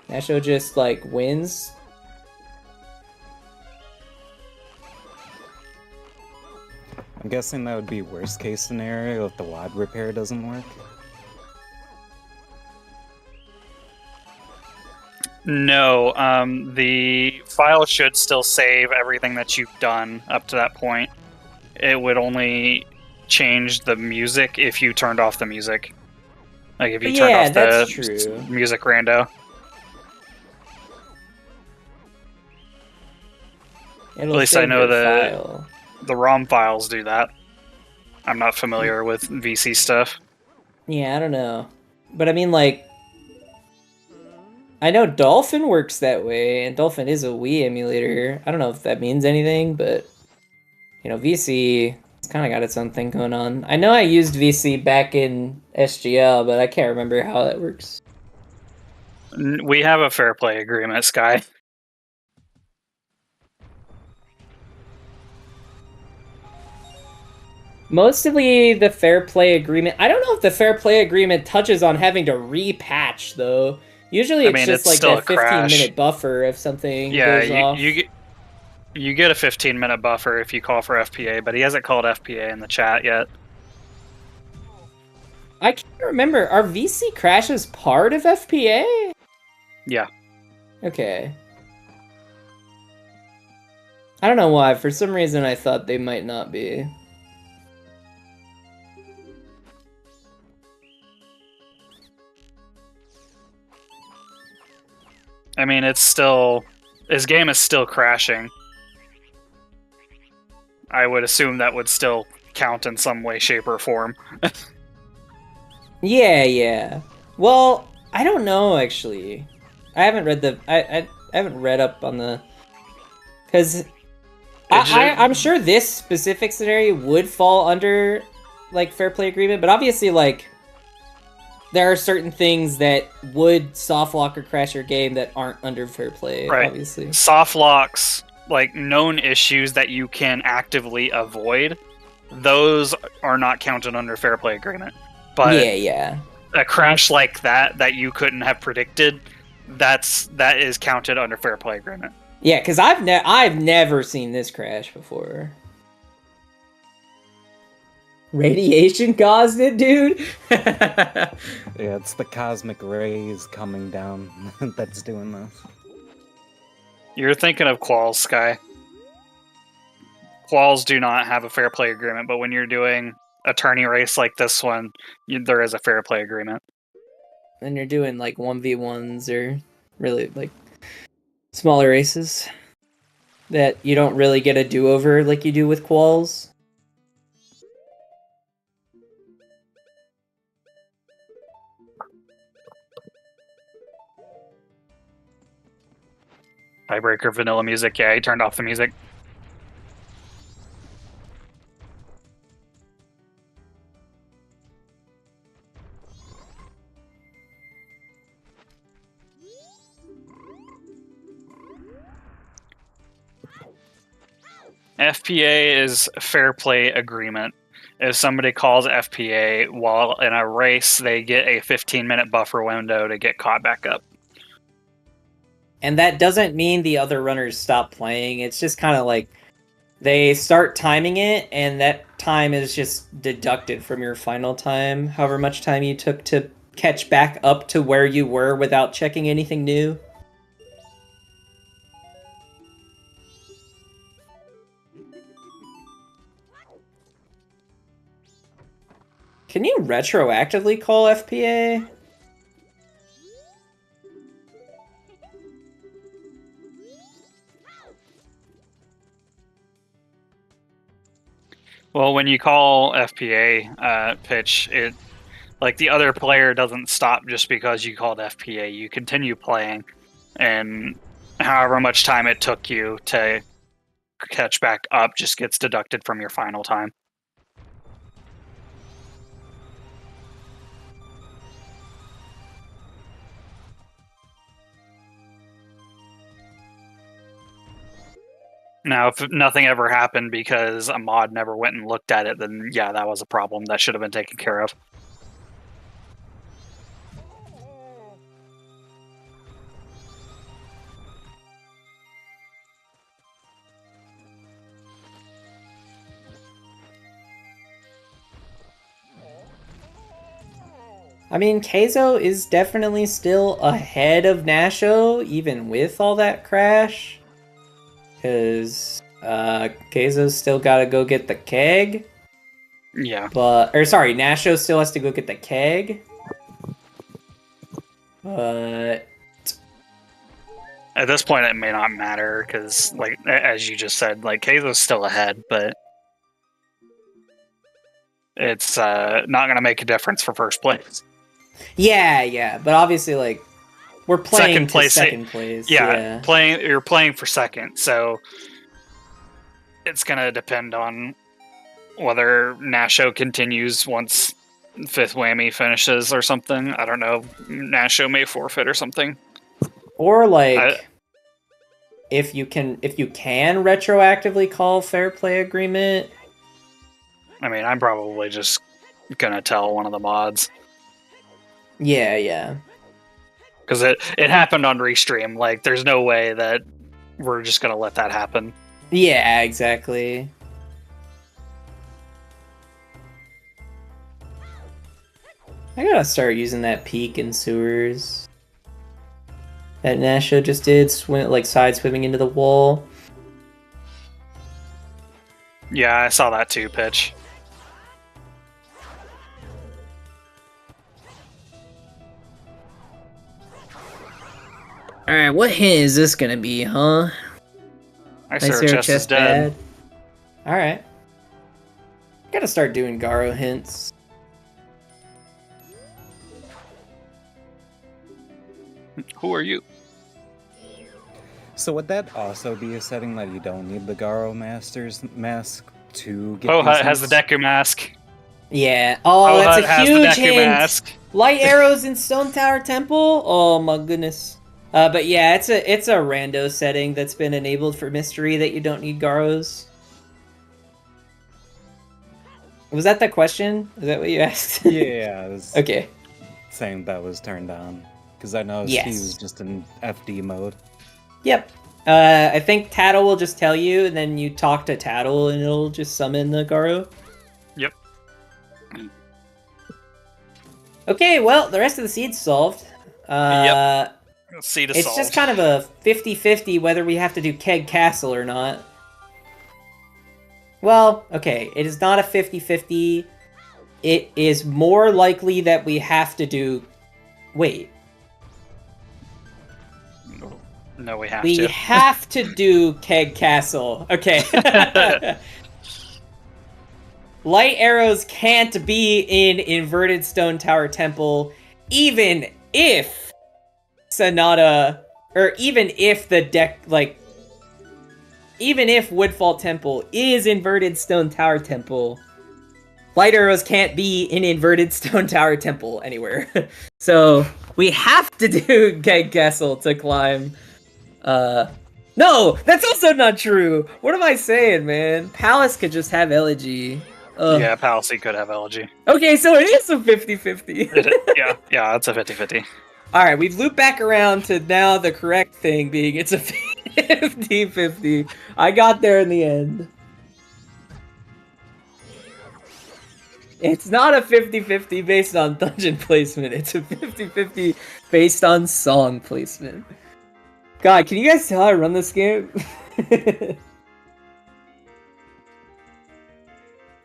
Speaker 3: Nasho just, like, wins.
Speaker 4: I'm guessing that would be worst case scenario if the WAD repair doesn't work.
Speaker 2: No, the file should still save everything that you've done up to that point. It would only change the music if you turned off the music. Like if you turned off
Speaker 3: that's
Speaker 2: the
Speaker 3: true.
Speaker 2: music rando.
Speaker 3: It'll
Speaker 2: At least I
Speaker 3: save
Speaker 2: know
Speaker 3: your
Speaker 2: the
Speaker 3: file.
Speaker 2: the ROM files do that. I'm not familiar with VC stuff.
Speaker 3: Yeah, I don't know. But I mean, like, I know Dolphin works that way, and Dolphin is a Wii emulator. I don't know if that means anything, but, you know, VC, it's kind of got its own thing going on. I know I used VC back in SGL, but I can't remember how that works.
Speaker 2: We have a fair play agreement, Sky.
Speaker 3: Mostly the fair play agreement. I don't know if the fair play agreement touches on having to repatch, though. Usually it's just like that 15-minute buffer if something goes off.
Speaker 2: You get a 15-minute buffer if you call for FPA, but he hasn't called FPA in the chat yet.
Speaker 3: I can't remember. Are VC crashes part of FPA?
Speaker 2: Yeah.
Speaker 3: Okay. I don't know why. For some reason, I thought they might not be.
Speaker 2: I mean, it's still... His game is still crashing. I would assume that would still count in some way, shape, or form.
Speaker 3: Yeah. Well, I don't know, actually. I haven't read the... I haven't read up on the... Because... I'm sure this specific scenario would fall under, like, fair play agreement, but obviously, like... There are certain things that would soft lock or crash your game that aren't under fair play,
Speaker 2: right.
Speaker 3: Obviously.
Speaker 2: Soft locks, like known issues that you can actively avoid, those are not counted under fair play agreement. But
Speaker 3: yeah.
Speaker 2: A crash like that you couldn't have predicted, that is counted under fair play agreement.
Speaker 3: Yeah, because I've never seen this crash before. Radiation caused it, dude?
Speaker 4: Yeah, it's the cosmic rays coming down that's doing this.
Speaker 2: You're thinking of Qualls, Sky. Qualls do not have a fair play agreement, but when you're doing a tourney race like this one, there is a fair play agreement.
Speaker 3: And you're doing like 1v1s or really like smaller races that you don't really get a do-over like you do with Qualls.
Speaker 2: Tiebreaker vanilla music. Yeah, he turned off the music. FPA is fair play agreement. If somebody calls FPA while in a race, they get a 15-minute buffer window to get caught back up.
Speaker 3: And that doesn't mean the other runners stop playing. It's just kind of like they start timing it, and that time is just deducted from your final time, however much time you took to catch back up to where you were without checking anything new. Can you retroactively call FPA?
Speaker 2: Well, when you call FPA pitch, it like the other player doesn't stop just because you called FPA. You continue playing, and however much time it took you to catch back up just gets deducted from your final time. Now, if nothing ever happened because a mod never went and looked at it, then yeah, that was a problem. That should have been taken care of.
Speaker 3: I mean, Kayzo is definitely still ahead of Nasho, even with all that crash. Because Kayzo's still got to go get the keg.
Speaker 2: Yeah.
Speaker 3: Sorry, Nasho still has to go get the keg. But
Speaker 2: at this point, it may not matter because, like, as you just said, like Kayzo's still ahead, but it's not going to make a difference for first place.
Speaker 3: Yeah, but obviously, like, we're playing
Speaker 2: second place.
Speaker 3: Second place.
Speaker 2: Yeah, you're playing for second, so it's going to depend on whether Nasho continues once FifthWhammy finishes or something. I don't know. Nasho may forfeit or something.
Speaker 3: Or like, if you can retroactively call fair play agreement.
Speaker 2: I mean, I'm probably just gonna tell one of the mods.
Speaker 3: Yeah.
Speaker 2: Because it happened on Restream. Like, there's no way that we're just gonna let that happen.
Speaker 3: Yeah, exactly. I gotta start using that peak in sewers that Nasho just did, side swimming into the wall.
Speaker 2: Yeah, I saw that too, Pitch.
Speaker 3: Alright, what hint is this gonna be, huh?
Speaker 2: I see her chest is dead.
Speaker 3: Alright. Gotta start doing Garo hints.
Speaker 2: Who are you?
Speaker 4: So would that also be a setting that you don't need the Garo Master's mask to get?
Speaker 2: Oh, it has the Deku mask.
Speaker 3: Yeah. Oh, that's a huge hint.
Speaker 2: Mask.
Speaker 3: Light arrows in Stone Tower Temple. Oh my goodness. But yeah, it's a rando setting that's been enabled for mystery that you don't need Garos. Was that the question? Is that what you asked?
Speaker 4: Yeah. I was
Speaker 3: okay.
Speaker 4: Saying that was turned on because I know
Speaker 3: yes.
Speaker 4: he was just in FD mode.
Speaker 3: Yep. I think Tattle will just tell you, and then you talk to Tattle, and it'll just summon the Garo.
Speaker 2: Yep.
Speaker 3: Okay, well, the rest of the seed's solved.
Speaker 2: Yep. Seed is
Speaker 3: It's
Speaker 2: solved.
Speaker 3: just kind of a 50-50 whether we have to do Keg Castle or not. Well, okay, it is not a 50-50. It is more likely that we have to do... Wait.
Speaker 2: No, we have
Speaker 3: We
Speaker 2: to.
Speaker 3: have to do Keg Castle. Okay. Light arrows can't be in Inverted Stone Tower Temple, even if Sonata, or even if the deck, like, even if Woodfall Temple is Inverted Stone Tower Temple, light arrows can't be in Inverted Stone Tower Temple anywhere. So we have to do Keg Castle to climb. No, that's also not true. What am I saying, man? Palace could just have Elegy.
Speaker 2: Yeah, Palace could have Elegy.
Speaker 3: Okay, so it is a 50-50.
Speaker 2: Yeah, it's a 50-50.
Speaker 3: Alright, we've looped back around to now the correct thing being it's a 50-50. I got there in the end. It's not a 50-50 based on dungeon placement. It's a 50-50 based on song placement. God, can you guys tell I run this game?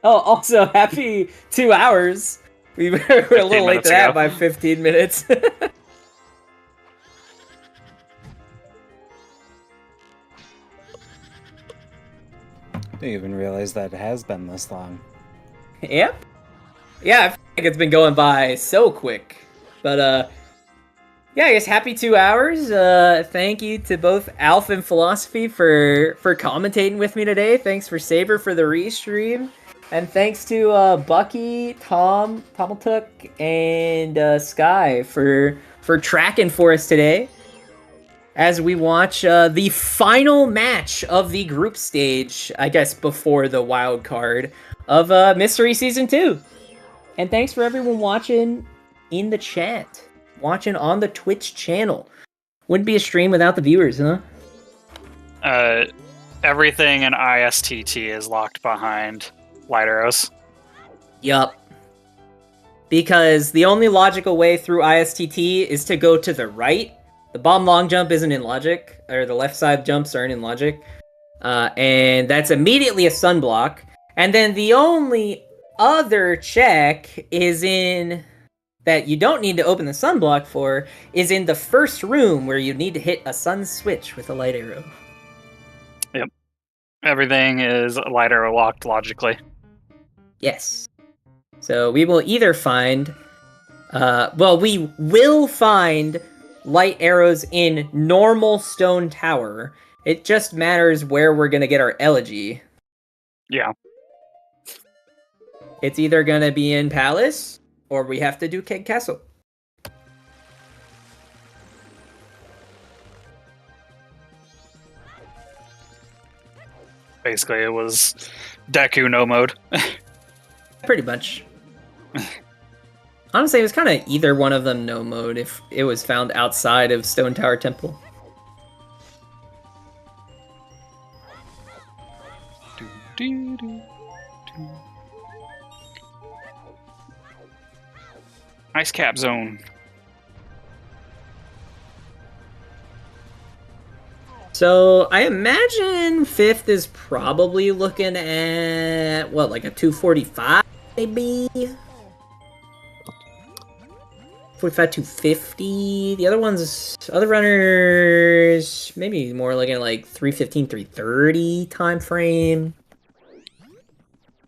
Speaker 3: Oh, also, happy 2 hours. We were a little late to that by 15 minutes.
Speaker 4: Didn't even realize that it has been this long.
Speaker 3: Yep. Yeah, I feel like it's been going by so quick. But, yeah, I guess happy 2 hours. Thank you to both Alf and Philosophy for commentating with me today. Thanks for Saber for the restream. And thanks to Bucky, Tom, Tomaltuk, and Sky for tracking for us today as we watch the final match of the group stage, I guess before the wild card, of Mystery Season 2. And thanks for everyone watching in the chat, watching on the Twitch channel. Wouldn't be a stream without the viewers, huh?
Speaker 2: Everything in ISTT is locked behind light arrows.
Speaker 3: Yup. Because the only logical way through ISTT is to go to the right. The bomb long jump isn't in logic, or the left side jumps aren't in logic. And that's immediately a sunblock. And then the only other check is in... that you don't need to open the sunblock for, is in the first room where you need to hit a sun switch with a light arrow.
Speaker 2: Yep. Everything is light arrow locked logically.
Speaker 3: Yes. So we will either find... we will find light arrows in normal Stone Tower. It just matters where we're going to get our Elegy.
Speaker 2: Yeah.
Speaker 3: It's either going to be in Palace, or we have to do Keg Castle.
Speaker 2: Basically, it was Deku no mode.
Speaker 3: Pretty much. Honestly, it was kind of either one of them no mode if it was found outside of Stone Tower Temple.
Speaker 2: Ice cap zone.
Speaker 3: So I imagine Fifth is probably looking at what, like a 245 maybe? 45, 250. The other runners, maybe more looking at like 315, 330 time frame.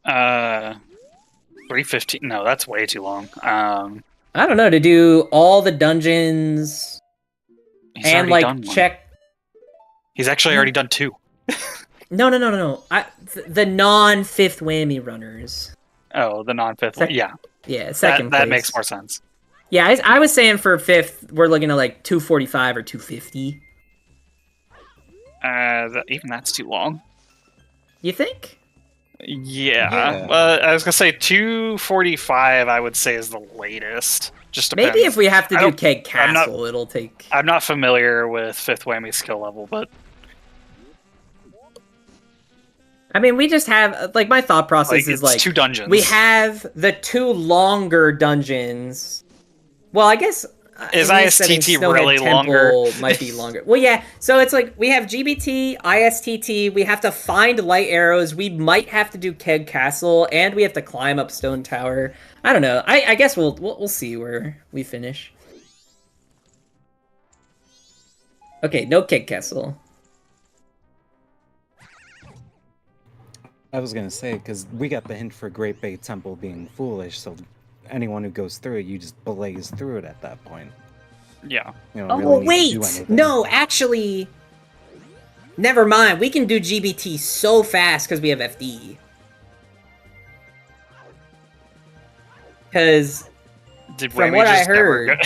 Speaker 2: 315. No, that's way too long.
Speaker 3: I don't know, to do all the dungeons and like check.
Speaker 2: He's actually already done 2.
Speaker 3: No. The non-Fifth Whammy runners.
Speaker 2: Oh, the non-Fifth one. Yeah.
Speaker 3: Yeah, second
Speaker 2: that
Speaker 3: place.
Speaker 2: makes more sense.
Speaker 3: Yeah, I was saying for Fifth, we're looking at like 245 or 250.
Speaker 2: Even that's too long.
Speaker 3: You think?
Speaker 2: Yeah. I was gonna say 245. I would say is the latest. Just depends.
Speaker 3: Maybe if we have to do Keg Castle, it'll take.
Speaker 2: I'm not familiar with Fifth Whammy skill level, but
Speaker 3: I mean, we just have my thought process is
Speaker 2: 2 dungeons.
Speaker 3: We have the 2 longer dungeons Well, I guess
Speaker 2: Is
Speaker 3: in these settings,
Speaker 2: ISTT
Speaker 3: Snowhead
Speaker 2: really
Speaker 3: Temple
Speaker 2: longer?
Speaker 3: might be longer. Well, yeah. So it's like we have GBT, ISTT. We have to find light arrows. We might have to do Keg Castle, and we have to climb up Stone Tower. I don't know. I guess we'll see where we finish. Okay, no Keg Castle.
Speaker 4: I was gonna say, because we got the hint for Great Bay Temple being foolish, so anyone who goes through it, you just blaze through it at that point.
Speaker 2: Yeah.
Speaker 4: You don't
Speaker 3: Oh,
Speaker 4: really need to do
Speaker 3: wait!
Speaker 4: anything.
Speaker 3: No, actually... Never mind. We can do GBT so fast because we have FD.
Speaker 2: Did
Speaker 3: Because from
Speaker 2: Whammy
Speaker 3: what I
Speaker 2: just never
Speaker 3: heard...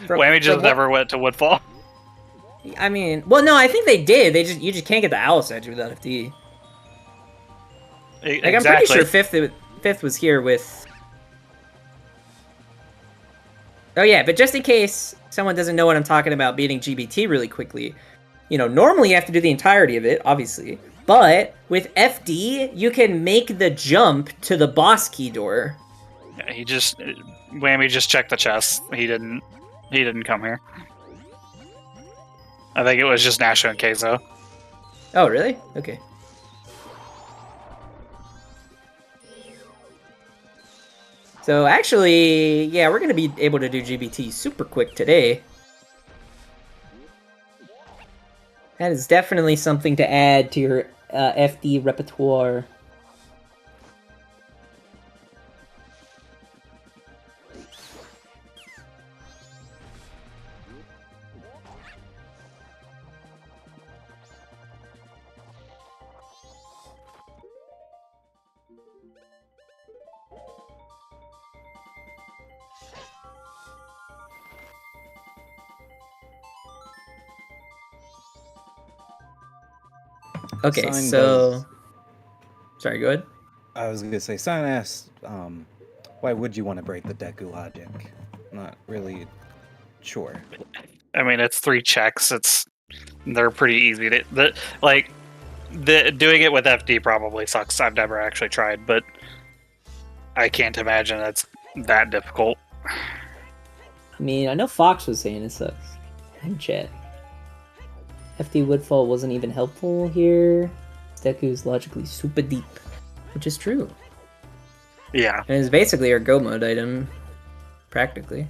Speaker 2: Whammy just never went to Woodfall?
Speaker 3: I mean... Well, no, I think they did. You just can't get the Owl Statue without FD. Like, I'm pretty sure Fifth was here with... Oh yeah, but just in case someone doesn't know what I'm talking about beating GBT really quickly, you know, normally you have to do the entirety of it, obviously. But with FD, you can make the jump to the boss key door.
Speaker 2: Yeah, Whammy just checked the chest. He didn't come here. I think it was just Nasho and Kayzo.
Speaker 3: Oh, really? Okay. So actually, yeah, we're going to be able to do GBT super quick today. That is definitely something to add to your FD repertoire. Okay,
Speaker 4: Sign
Speaker 3: so...
Speaker 4: does-
Speaker 3: Sorry, go ahead.
Speaker 4: I was gonna say, Sign asked, why would you want to break the Deku logic? Not really sure.
Speaker 2: I mean, it's 3 checks. They're pretty easy to doing it with FD probably sucks. I've never actually tried, but I can't imagine it's that difficult.
Speaker 3: I mean, I know Fox was saying it sucks. In chat. FD Woodfall wasn't even helpful here. Deku's logically super deep, which is true.
Speaker 2: Yeah.
Speaker 3: And it's basically our go mode item, practically.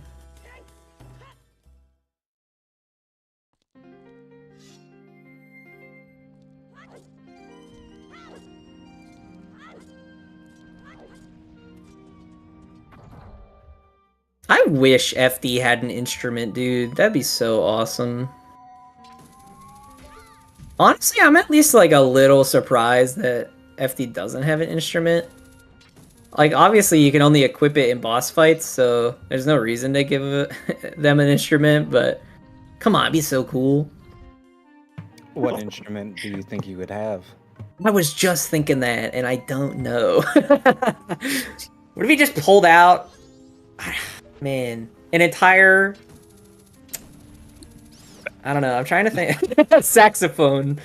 Speaker 3: I wish FD had an instrument, dude. That'd be so awesome. Honestly, I'm at least like a little surprised that FD doesn't have an instrument. Like, obviously you can only equip it in boss fights, so there's no reason to give them an instrument, but come on, it'd be so cool.
Speaker 4: What instrument do you think you would have?
Speaker 3: I was just thinking that, and I don't know. What if he just pulled out, man, an entire... I don't know, I'm trying to think. Saxophone.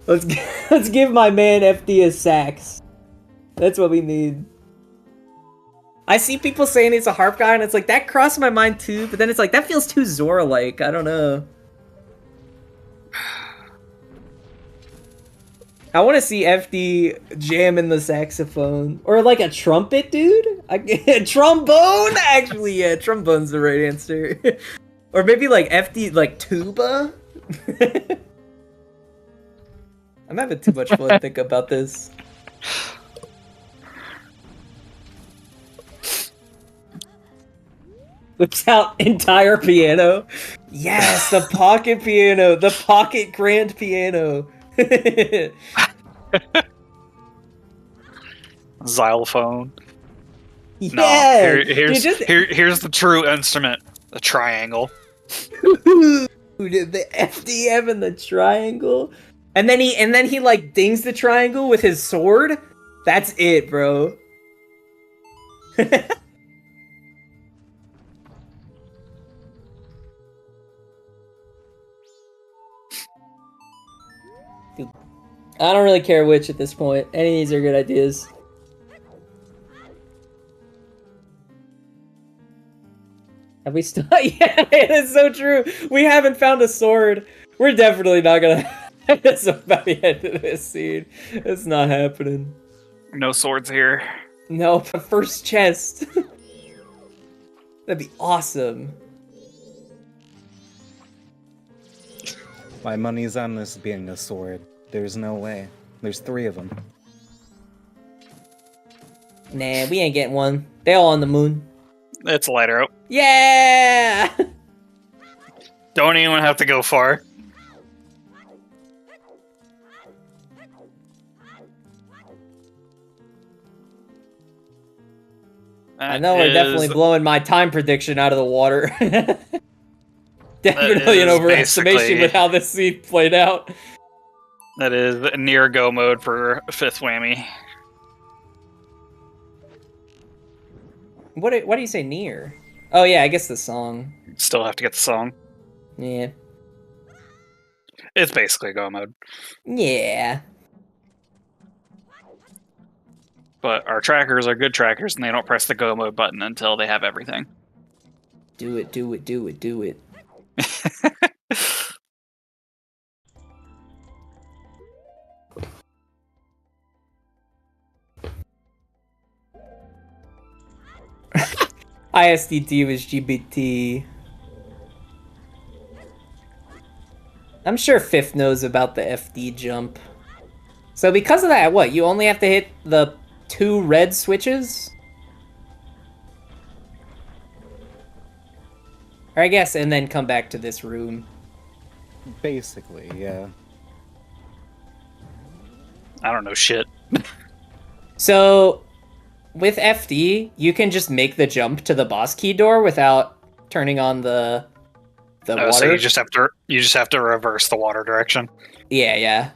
Speaker 3: Let's give my man FD a sax. That's what we need. I see people saying it's a harp guy, and it's like, that crossed my mind too, but then it's like, that feels too Zora-like. I don't know. I want to see FD jamming the saxophone. Or like a trumpet, dude? Trombone? Actually, yeah, trombone's the right answer. Or maybe like FD, like tuba? I'm having too much fun thinking about this. Whips out entire piano. Yes, the pocket piano. The pocket grand piano.
Speaker 2: Xylophone.
Speaker 3: Yeah.
Speaker 2: No,
Speaker 3: Dude,
Speaker 2: here's the true instrument. The triangle.
Speaker 3: Dude, the FDM and the triangle. And then he like dings the triangle with his sword. That's it, bro. Dude, I don't really care which at this point. Any of these are good ideas. Have we still? Yeah, it is so true. We haven't found a sword. We're definitely not gonna have this by the end of this scene. It's not happening.
Speaker 2: No swords here.
Speaker 3: No, first chest. That'd be awesome.
Speaker 4: My money's on this being a sword. There's no way. There's 3 of them.
Speaker 3: Nah, we ain't getting one. They all on the moon.
Speaker 2: It's lighter out.
Speaker 3: Yeah!
Speaker 2: Don't even have to go far.
Speaker 3: I know we're definitely blowing my time prediction out of the water. Definitely an overestimation with how this scene played out.
Speaker 2: That is near go mode for FifthWhammy.
Speaker 3: What do you say near? Oh yeah, I guess the song.
Speaker 2: Still have to get the song.
Speaker 3: Yeah.
Speaker 2: It's basically go mode.
Speaker 3: Yeah.
Speaker 2: But our trackers are good trackers, and they don't press the go mode button until they have everything.
Speaker 3: Do it, do it, do it, do it. ISDT was GBT. I'm sure Fifth knows about the FD jump. So because of that, what? You only have to hit the 2 red switches? Or I guess, and then come back to this room.
Speaker 4: Basically, yeah.
Speaker 2: I don't know shit.
Speaker 3: So, with FD, you can just make the jump to the boss key door without turning on the water.
Speaker 2: So you just have to reverse the water direction.
Speaker 3: Yeah, yeah.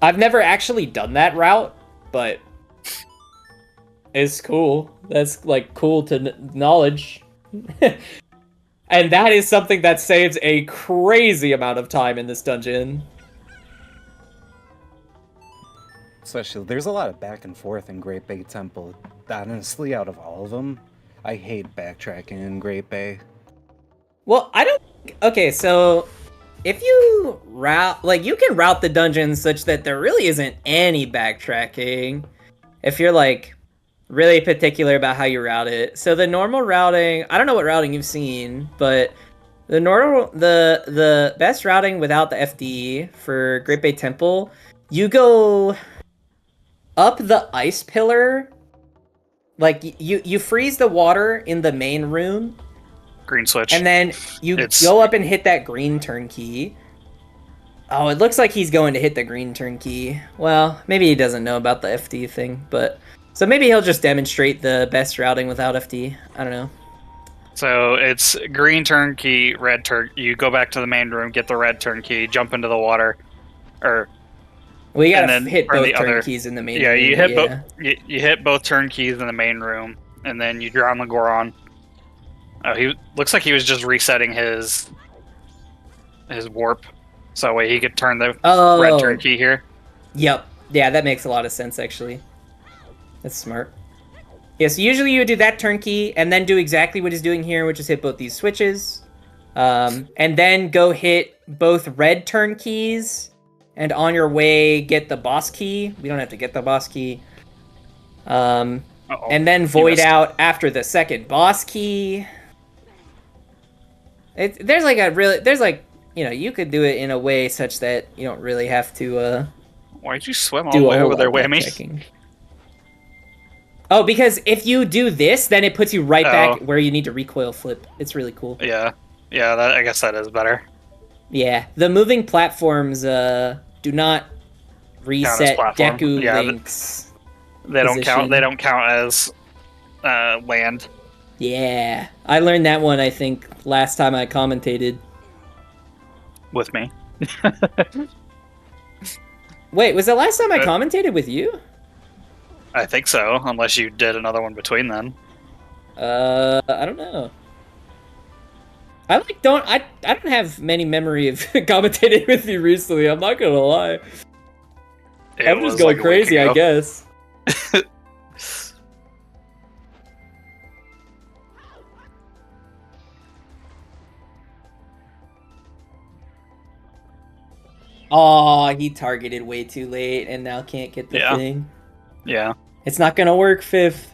Speaker 3: I've never actually done that route, but it's cool. That's like cool to knowledge. And that is something that saves a crazy amount of time in this dungeon.
Speaker 4: Especially, there's a lot of back and forth in Great Bay Temple. Honestly, out of all of them, I hate backtracking in Great Bay.
Speaker 3: Well, I don't... Okay, so... If you route... Like, you can route the dungeon such that there really isn't any backtracking. If you're, like, really particular about how you route it. So the normal routing... I don't know what routing you've seen, but... The best routing without the FD for Great Bay Temple, you go up the ice pillar. Like, you freeze the water in the main room.
Speaker 2: Green switch.
Speaker 3: And then you go up and hit that green turnkey. Oh, it looks like he's going to hit the green turnkey. Well, maybe he doesn't know about the FD thing, but... So maybe he'll just demonstrate the best routing without FD. I don't know.
Speaker 2: So it's green turnkey, red turnkey. You go back to the main room, get the red turnkey, jump into the water.
Speaker 3: Well, you gotta hit both turnkeys in the main room.
Speaker 2: Yeah, you hit both turnkeys in the main room, and then you drown the Goron. Oh, he looks like he was just resetting his warp, so that way he could turn the red turnkey here.
Speaker 3: Yep. Yeah, that makes a lot of sense, actually. That's smart. Yeah, so usually you would do that turnkey, and then do exactly what he's doing here, which is hit both these switches. And then go hit both red turnkeys, and on your way, get the boss key. We don't have to get the boss key. And then void out after the second boss key. There's you could do it in a way such that you don't really have to,
Speaker 2: Why'd you swim all the way over there, Whammy?
Speaker 3: Checking. Oh, because if you do this, then it puts you right back where you need to recoil flip. It's really cool.
Speaker 2: Yeah. Yeah, I guess that is better.
Speaker 3: Yeah, the moving platforms do not reset Deku Link's
Speaker 2: They don't count. They don't count as land.
Speaker 3: Yeah, I learned that one. I think last time I commentated
Speaker 2: with me.
Speaker 3: Wait, was the last time I commentated with you?
Speaker 2: I think so, unless you did another one between then.
Speaker 3: I don't know. I don't have many memory of commentating with you recently. I'm not gonna lie. I'm just going crazy, I guess. Oh, he targeted way too late and now can't get the thing.
Speaker 2: Yeah.
Speaker 3: It's not gonna work, Fifth.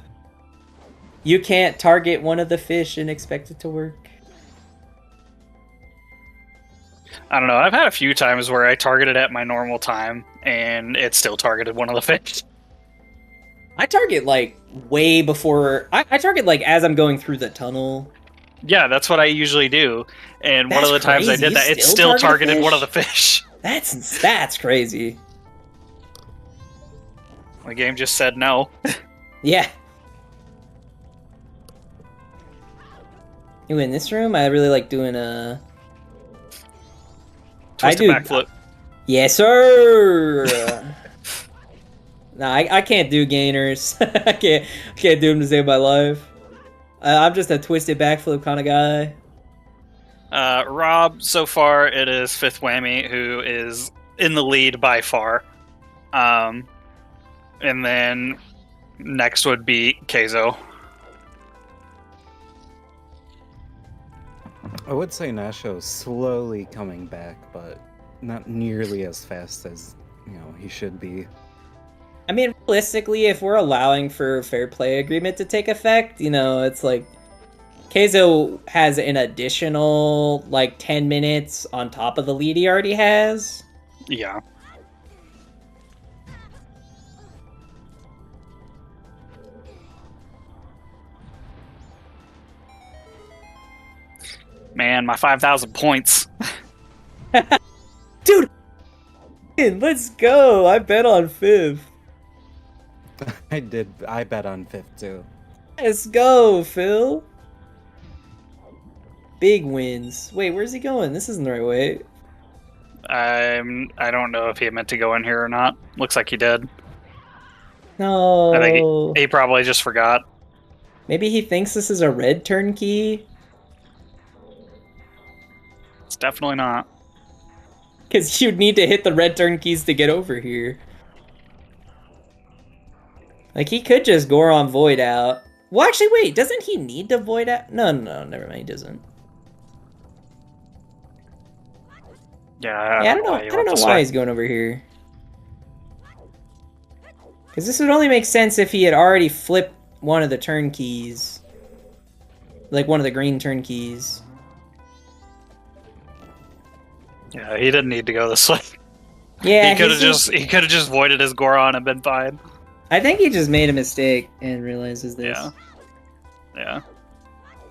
Speaker 3: You can't target one of the fish and expect it to work.
Speaker 2: I don't know. I've had a few times where I targeted at my normal time and it still targeted one of the fish.
Speaker 3: I target like way before. I target like as I'm going through the tunnel.
Speaker 2: Yeah, that's what I usually do. And one of the times I did that, it still targeted one of the fish.
Speaker 3: That's crazy.
Speaker 2: The game just said no.
Speaker 3: Yeah. Ooh, in this room, I really like doing a
Speaker 2: twisted backflip.
Speaker 3: Yes, sir. Nah, I can't do gainers. I can't do them to save my life. I'm just a twisted backflip kind of guy.
Speaker 2: Rob, so far it is FifthWhammy who is in the lead by far. And then next would be Kayzo.
Speaker 4: I would say Nasho's slowly coming back, but not nearly as fast as, he should be.
Speaker 3: I mean, realistically, if we're allowing for fair play agreement to take effect, it's like Kayzo has an additional, 10 minutes on top of the lead he already has.
Speaker 2: Yeah. Man, my 5,000 points.
Speaker 3: Dude! Let's go! I bet on Fifth.
Speaker 4: I bet on Fifth too.
Speaker 3: Let's go, Phil! Big wins. Wait, where's he going? This isn't the right way.
Speaker 2: I don't know if he meant to go in here or not. Looks like he did.
Speaker 3: No.
Speaker 2: I think he probably just forgot.
Speaker 3: Maybe he thinks this is a red turn key?
Speaker 2: It's definitely not.
Speaker 3: Because you'd need to hit the red turn keys to get over here. He could just Goron Void out. Well, actually, wait, doesn't he need to Void out? No, never mind, he doesn't.
Speaker 2: Yeah,
Speaker 3: I don't know why he's going over here. Because this would only make sense if he had already flipped one of the turn keys. Like one of the green turn keys.
Speaker 2: Yeah, he didn't need to go this way.
Speaker 3: Yeah,
Speaker 2: he could have just voided his Goron and been fine.
Speaker 3: I think he just made a mistake and realizes this.
Speaker 2: Yeah.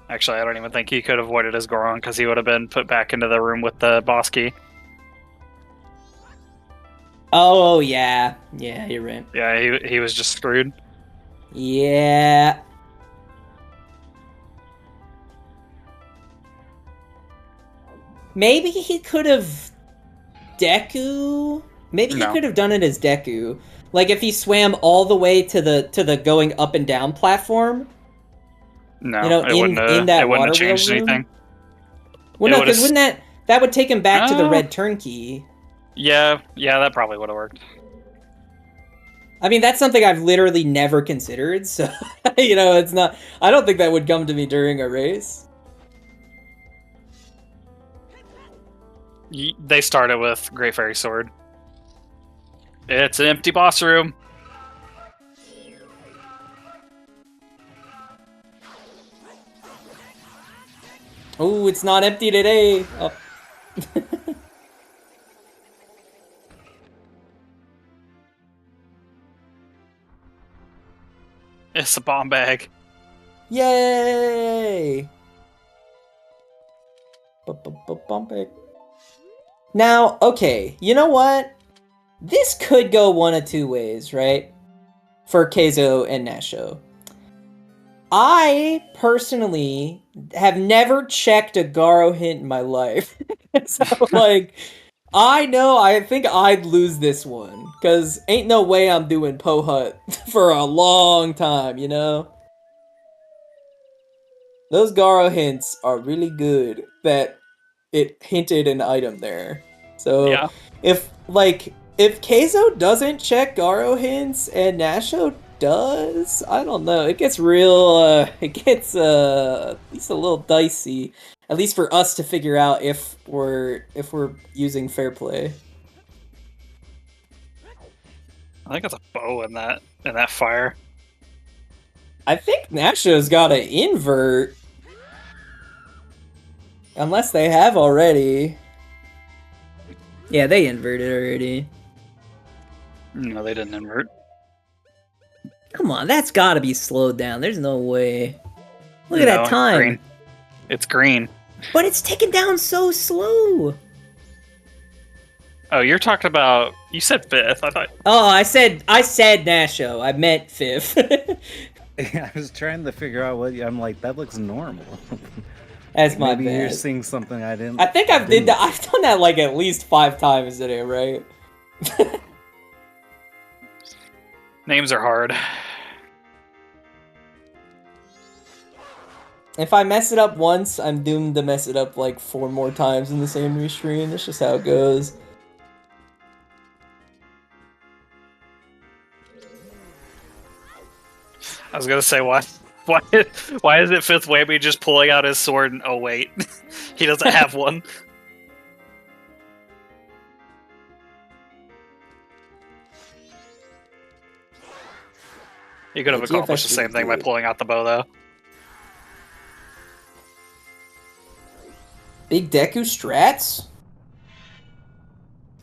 Speaker 2: Actually, I don't even think he could have voided his Goron because he would have been put back into the room with the boss key.
Speaker 3: Oh, yeah. Yeah, you're right.
Speaker 2: Yeah, he was just screwed.
Speaker 3: Yeah. Maybe he could have Deku. Maybe he could have done it as Deku. If he swam all the way to the going up and down platform.
Speaker 2: No,
Speaker 3: in that water
Speaker 2: have changed
Speaker 3: room.
Speaker 2: Anything.
Speaker 3: Well, no, because wouldn't that would take him back to the red turn key?
Speaker 2: Yeah, that probably would have worked.
Speaker 3: I mean, that's something I've literally never considered, so, it's not... I don't think that would come to me during a race.
Speaker 2: They started with Great Fairy Sword. It's an empty boss room.
Speaker 3: Oh, it's not empty today. Oh.
Speaker 2: It's a bomb bag.
Speaker 3: Yay! Bomb bag. Now, okay, you know what? This could go one of two ways, right? For Kayzo and Nasho. I personally have never checked a Garo hint in my life. So, I think I'd lose this one. Because ain't no way I'm doing Pohut for a long time, Those Garo hints are really good that it hinted an item there. So,
Speaker 2: yeah.
Speaker 3: if Kayzo doesn't check Garo hints and Nasho does, I don't know. It gets real, at least a little dicey. At least for us to figure out if we're using fair play.
Speaker 2: I think it's a bow in that fire.
Speaker 3: I think Nasho's got an invert. Unless they have already. Yeah, they inverted already.
Speaker 2: No, they didn't invert.
Speaker 3: Come on, that's gotta be slowed down. There's no way. Look at that time.
Speaker 2: It's green.
Speaker 3: But it's ticking down so slow.
Speaker 2: Oh, you're talking about... You said fifth. I thought...
Speaker 3: Oh, I said Nasho. I meant fifth.
Speaker 4: I was trying to figure out what... I'm like, that looks normal.
Speaker 3: That's my
Speaker 4: Maybe
Speaker 3: bad.
Speaker 4: you're seeing something I didn't...
Speaker 3: I think I've done that like at least 5 times today, right?
Speaker 2: Names are hard.
Speaker 3: If I mess it up once, I'm doomed to mess it up like 4 more times in the same restream. That's just how it goes.
Speaker 2: I was gonna say, why is it FifthWhammy just pulling out his sword and, oh wait, he doesn't have one? He could have accomplished the same thing by pulling out the bow, though.
Speaker 3: Big Deku strats?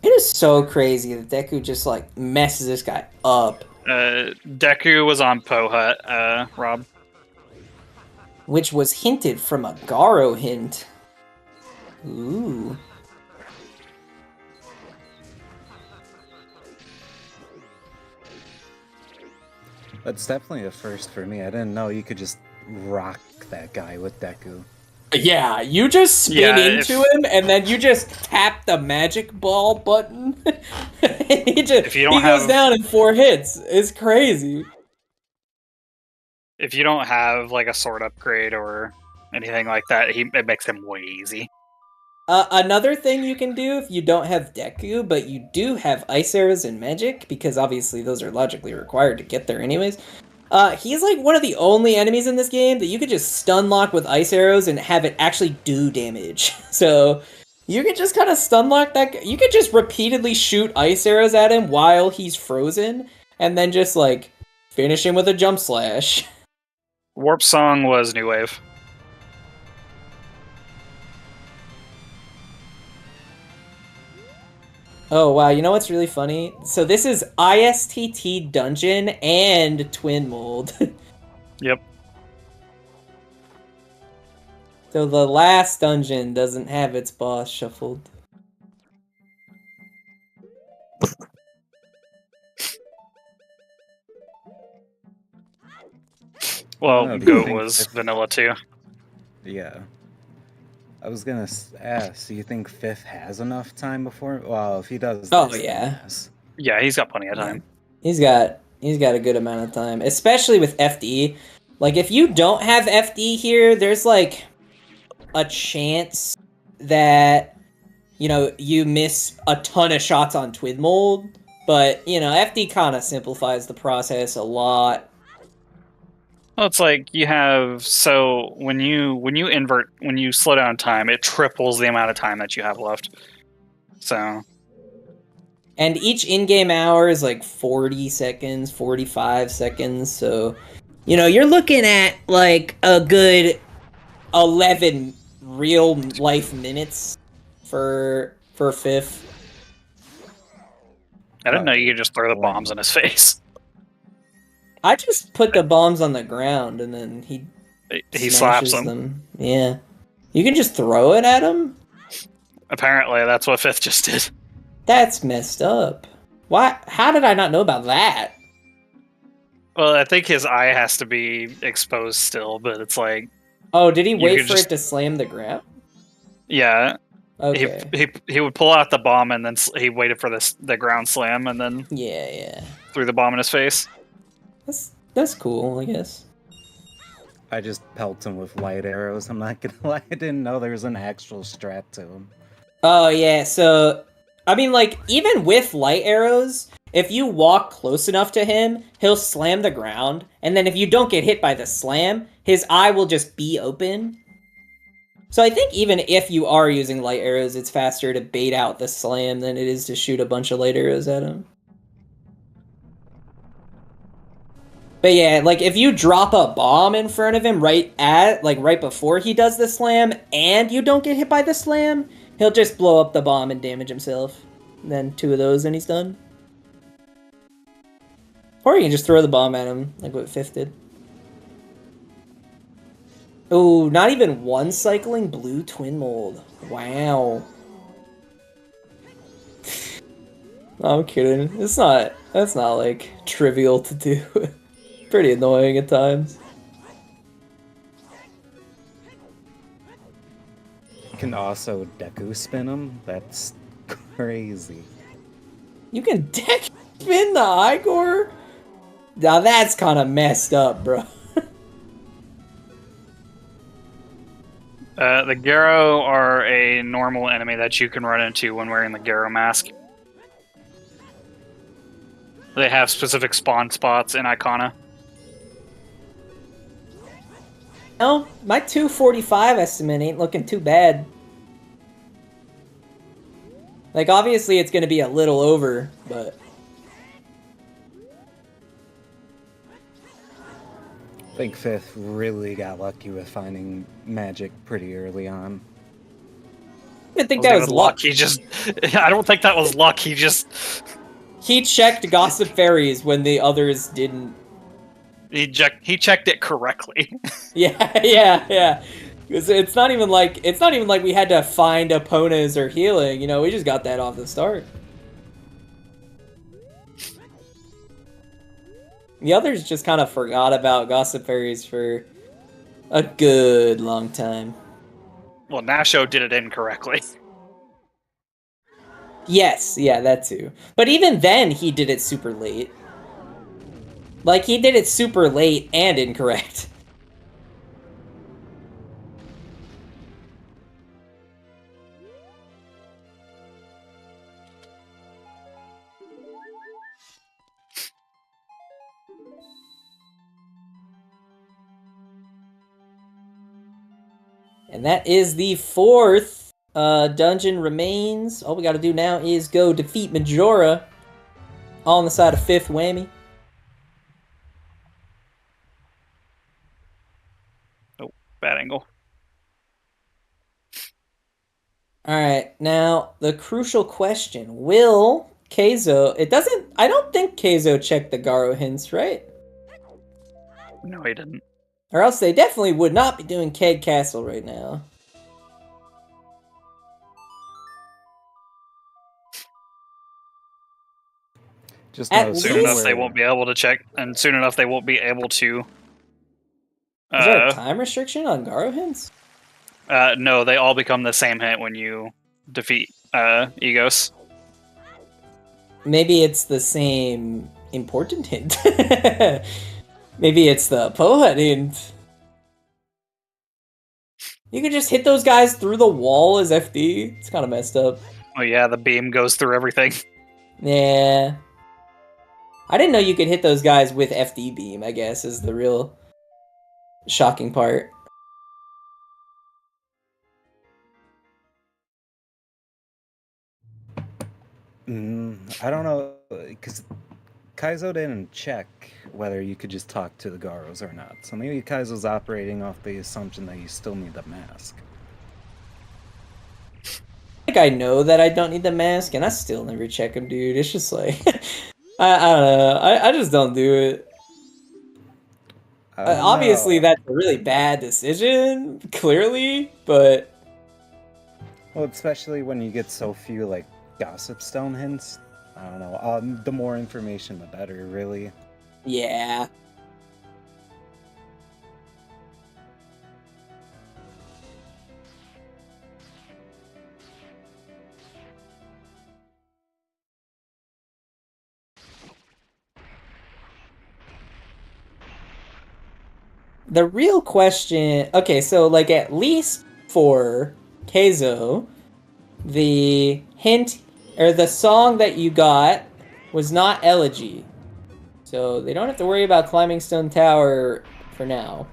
Speaker 3: It is so crazy that Deku just, like, messes this guy up.
Speaker 2: Deku was on Pohut, Rob.
Speaker 3: Which was hinted from a Garo hint. Ooh.
Speaker 4: That's definitely a first for me. I didn't know you could just rock that guy with Deku.
Speaker 3: Yeah, you just spin into him, and then you just tap the magic ball button. he goes down in 4 hits. It's crazy.
Speaker 2: If you don't have like a sword upgrade or anything like that, it makes him way easy.
Speaker 3: Another thing you can do if you don't have Deku, but you do have Ice Arrows and Magic, because obviously those are logically required to get there anyways. He's like one of the only enemies in this game that you could just stun lock with Ice Arrows and have it actually do damage. So you could just kind of stun lock that guy. You could just repeatedly shoot Ice Arrows at him while he's frozen, and then just like finish him with a jump slash.
Speaker 2: Warp Song was New Wave.
Speaker 3: Oh wow, you know what's really funny? So this is ISTT Dungeon and Twin Mold.
Speaker 2: Yep.
Speaker 3: So the last dungeon doesn't have its boss shuffled.
Speaker 2: Well, Goat was vanilla too.
Speaker 4: Yeah. I was gonna ask, do you think Fifth has enough time before? Well, if he does.
Speaker 3: Oh yeah.
Speaker 2: Yeah, he's got plenty of time.
Speaker 3: He's got a good amount of time, especially with FD. Like if you don't have FD here, there's like a chance that you miss a ton of shots on Twin Mold, but FD kind of simplifies the process a lot.
Speaker 2: Well, it's like you have when you slow down time, it triples the amount of time that you have left. So,
Speaker 3: and each in-game hour is like 40 seconds, 45 seconds. So, you're looking at like a good 11 real life minutes for Fifth.
Speaker 2: I didn't know you could just throw the bombs in his face.
Speaker 3: I just put the bombs on the ground and then he
Speaker 2: slaps
Speaker 3: them. Yeah. You can just throw it at him?
Speaker 2: Apparently, that's what Fifth just did.
Speaker 3: That's messed up. Why? How did I not know about that?
Speaker 2: Well, I think his eye has to be exposed still, but it's like...
Speaker 3: Oh, did he wait for it to slam the ground?
Speaker 2: Yeah.
Speaker 3: Okay.
Speaker 2: He would pull out the bomb and then he waited for the ground slam and then...
Speaker 3: Yeah.
Speaker 2: Threw the bomb in his face.
Speaker 3: That's cool, I guess.
Speaker 4: I just pelt him with light arrows. I'm not gonna lie, I didn't know there was an actual strat to him.
Speaker 3: Oh yeah, so I mean, like even with light arrows, if you walk close enough to him, he'll slam the ground, and then if you don't get hit by the slam, his eye will just be open. So I think even if you are using light arrows, it's faster to bait out the slam than it is to shoot a bunch of light arrows at him. But yeah, like if you drop a bomb in front of him right before he does the slam, and you don't get hit by the slam, he'll just blow up the bomb and damage himself. And then 2 of those and he's done. Or you can just throw the bomb at him, like what Fifth did. Oh, not even 1 cycling blue twin mold. Wow. I'm kidding. That's not like trivial to do. Pretty annoying at times.
Speaker 4: You can also Deku spin him. That's crazy.
Speaker 3: You can deck spin the Igor? Now that's kind of messed up, bro.
Speaker 2: The Garo are a normal enemy that you can run into when wearing the Garo mask. They have specific spawn spots in Icona.
Speaker 3: Oh, my 245 estimate ain't looking too bad. Like, obviously it's going to be a little over, but...
Speaker 4: I think Fifth really got lucky with finding magic pretty early on.
Speaker 3: I think that was luck.
Speaker 2: He just... I don't think that was luck, he just...
Speaker 3: He checked Gossip Fairies when the others didn't.
Speaker 2: He checked it correctly.
Speaker 3: Yeah. It's not even like we had to find opponents or healing. You know, we just got that off the start. The others just kind of forgot about Gossip Fairies for a good long time.
Speaker 2: Well, Nasho did it incorrectly.
Speaker 3: Yes, yeah, that too. But even then, he did it super late. Like, he did it super late and incorrect. And that is the 4th dungeon remains. All we gotta do now is go defeat Majora. All on the side of FifthWhammy.
Speaker 2: Oh, bad angle.
Speaker 3: Alright, now the crucial question. Will Kayzo... I don't think Kayzo checked the Garo hints, right?
Speaker 2: No, he didn't.
Speaker 3: Or else they definitely would not be doing Keg Castle right now.
Speaker 4: Just
Speaker 2: soon enough they won't be able to check, and soon enough they won't be able to...
Speaker 3: Is there a time restriction on Garo hints?
Speaker 2: No, they all become the same hint when you defeat Egos.
Speaker 3: Maybe it's the same important hint. Maybe it's the Poet hint. You could just hit those guys through the wall as FD. It's kind of messed up.
Speaker 2: Oh yeah, the beam goes through everything.
Speaker 3: Yeah. I didn't know you could hit those guys with FD beam, I guess, is the real shocking part.
Speaker 4: I don't know, because Kaizo didn't check whether you could just talk to the Garos or not. So maybe Kaizo's operating off the assumption that you still need the mask.
Speaker 3: I think I know that I don't need the mask, and I still never check him, dude. It's just like... I don't know. I just don't do it. Obviously, that's a really bad decision, clearly, but...
Speaker 4: Well, especially when you get so few, like, Gossip Stone hints. I don't know. The more information, the better, really.
Speaker 3: Yeah. The real question... Okay, so, like, at least for Kayzo, the hint, or the song that you got was not Elegy. So, they don't have to worry about Climbing Stone Tower for now.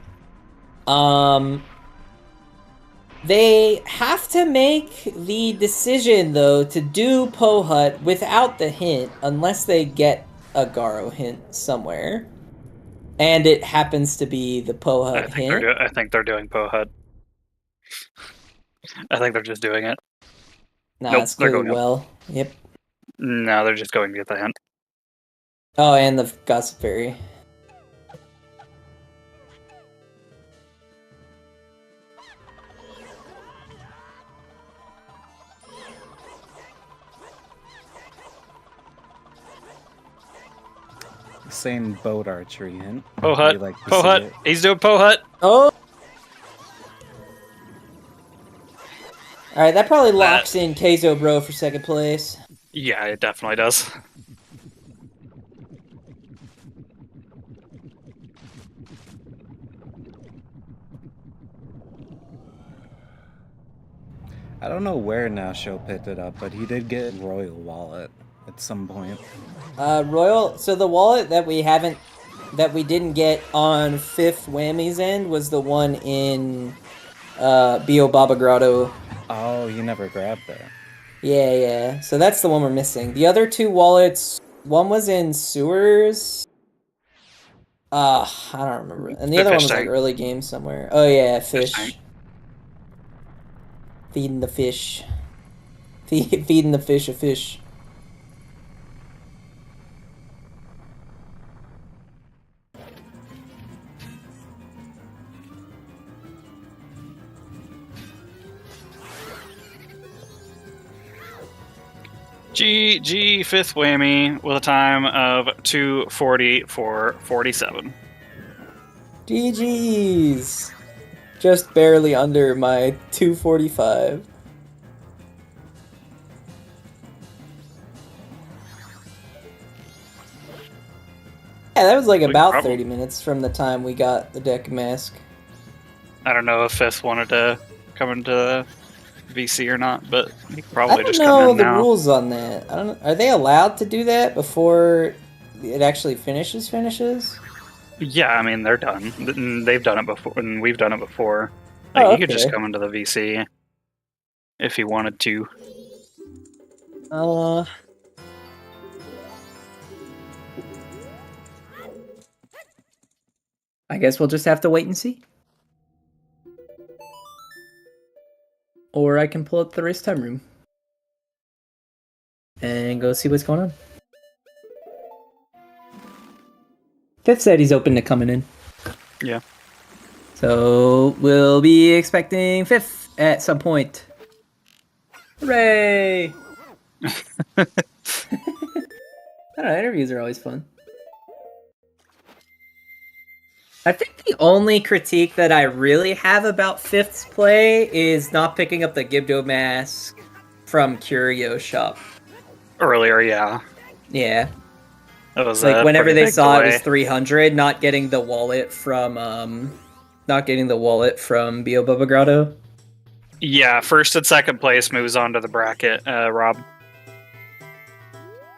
Speaker 3: They have to make the decision, though, to do Pohut without the hint, unless they get a Garo hint somewhere. And it happens to be the
Speaker 2: I
Speaker 3: Pohut
Speaker 2: think they're
Speaker 3: hint.
Speaker 2: I think they're doing Pohut. I think they're just doing it.
Speaker 3: Nah,
Speaker 2: Nope,
Speaker 3: it's
Speaker 2: they're
Speaker 3: clearly
Speaker 2: going up.
Speaker 3: well. Yep.
Speaker 2: No, they're just going to get the hint.
Speaker 3: Oh, and the Gossip Fairy.
Speaker 4: Same boat archery hint.
Speaker 2: Pohut.
Speaker 4: We like to see
Speaker 2: Pohut.
Speaker 4: it.
Speaker 2: He's doing Pohut.
Speaker 3: Oh! Alright, that probably locks in KayzoBro for second place.
Speaker 2: Yeah, it definitely does.
Speaker 4: I don't know where Nasho picked it up, but he did get Royal Wallet at some point.
Speaker 3: Royal, so the wallet that we didn't get on FifthWhammy's end was the one in Bio Baba Grotto.
Speaker 4: Oh, you never grabbed that.
Speaker 3: Yeah. So that's the one we're missing. The other two wallets, one was in Sewers. I don't remember. And the other one was like early game somewhere. Oh yeah, fish. Feeding the fish. Feeding the fish a fish.
Speaker 2: GG Fifth Whammy with a time of 2:44:47.
Speaker 3: GG's. Just barely under my 2:45. Yeah, that was like about 30 minutes from the time we got the deck mask.
Speaker 2: I don't know if Fifth wanted to come into VC or not, but he could probably just come in
Speaker 3: I don't know
Speaker 2: now.
Speaker 3: the rules on that. I don't know. Are they allowed to do that before it actually finishes?
Speaker 2: Yeah, I mean they're done. They've done it before, and we've done it before.
Speaker 3: Oh,
Speaker 2: He could just
Speaker 3: okay.
Speaker 2: come into the VC if he wanted to.
Speaker 3: I guess we'll just have to wait and see. Or I can pull up the race time room and go see what's going on. Fifth said he's open to coming in.
Speaker 2: Yeah.
Speaker 3: So we'll be expecting Fifth at some point. Hooray! I don't know, interviews are always fun. I think the only critique that I really have about Fifth's play is not picking up the Gibdo mask from Curio Shop.
Speaker 2: Earlier, yeah.
Speaker 3: Yeah.
Speaker 2: It was
Speaker 3: like whenever
Speaker 2: pretty
Speaker 3: they
Speaker 2: big
Speaker 3: saw
Speaker 2: delay.
Speaker 3: it was 300, not getting the wallet from Bio Bubba Grotto.
Speaker 2: Yeah, first and second place moves on to the bracket, Rob.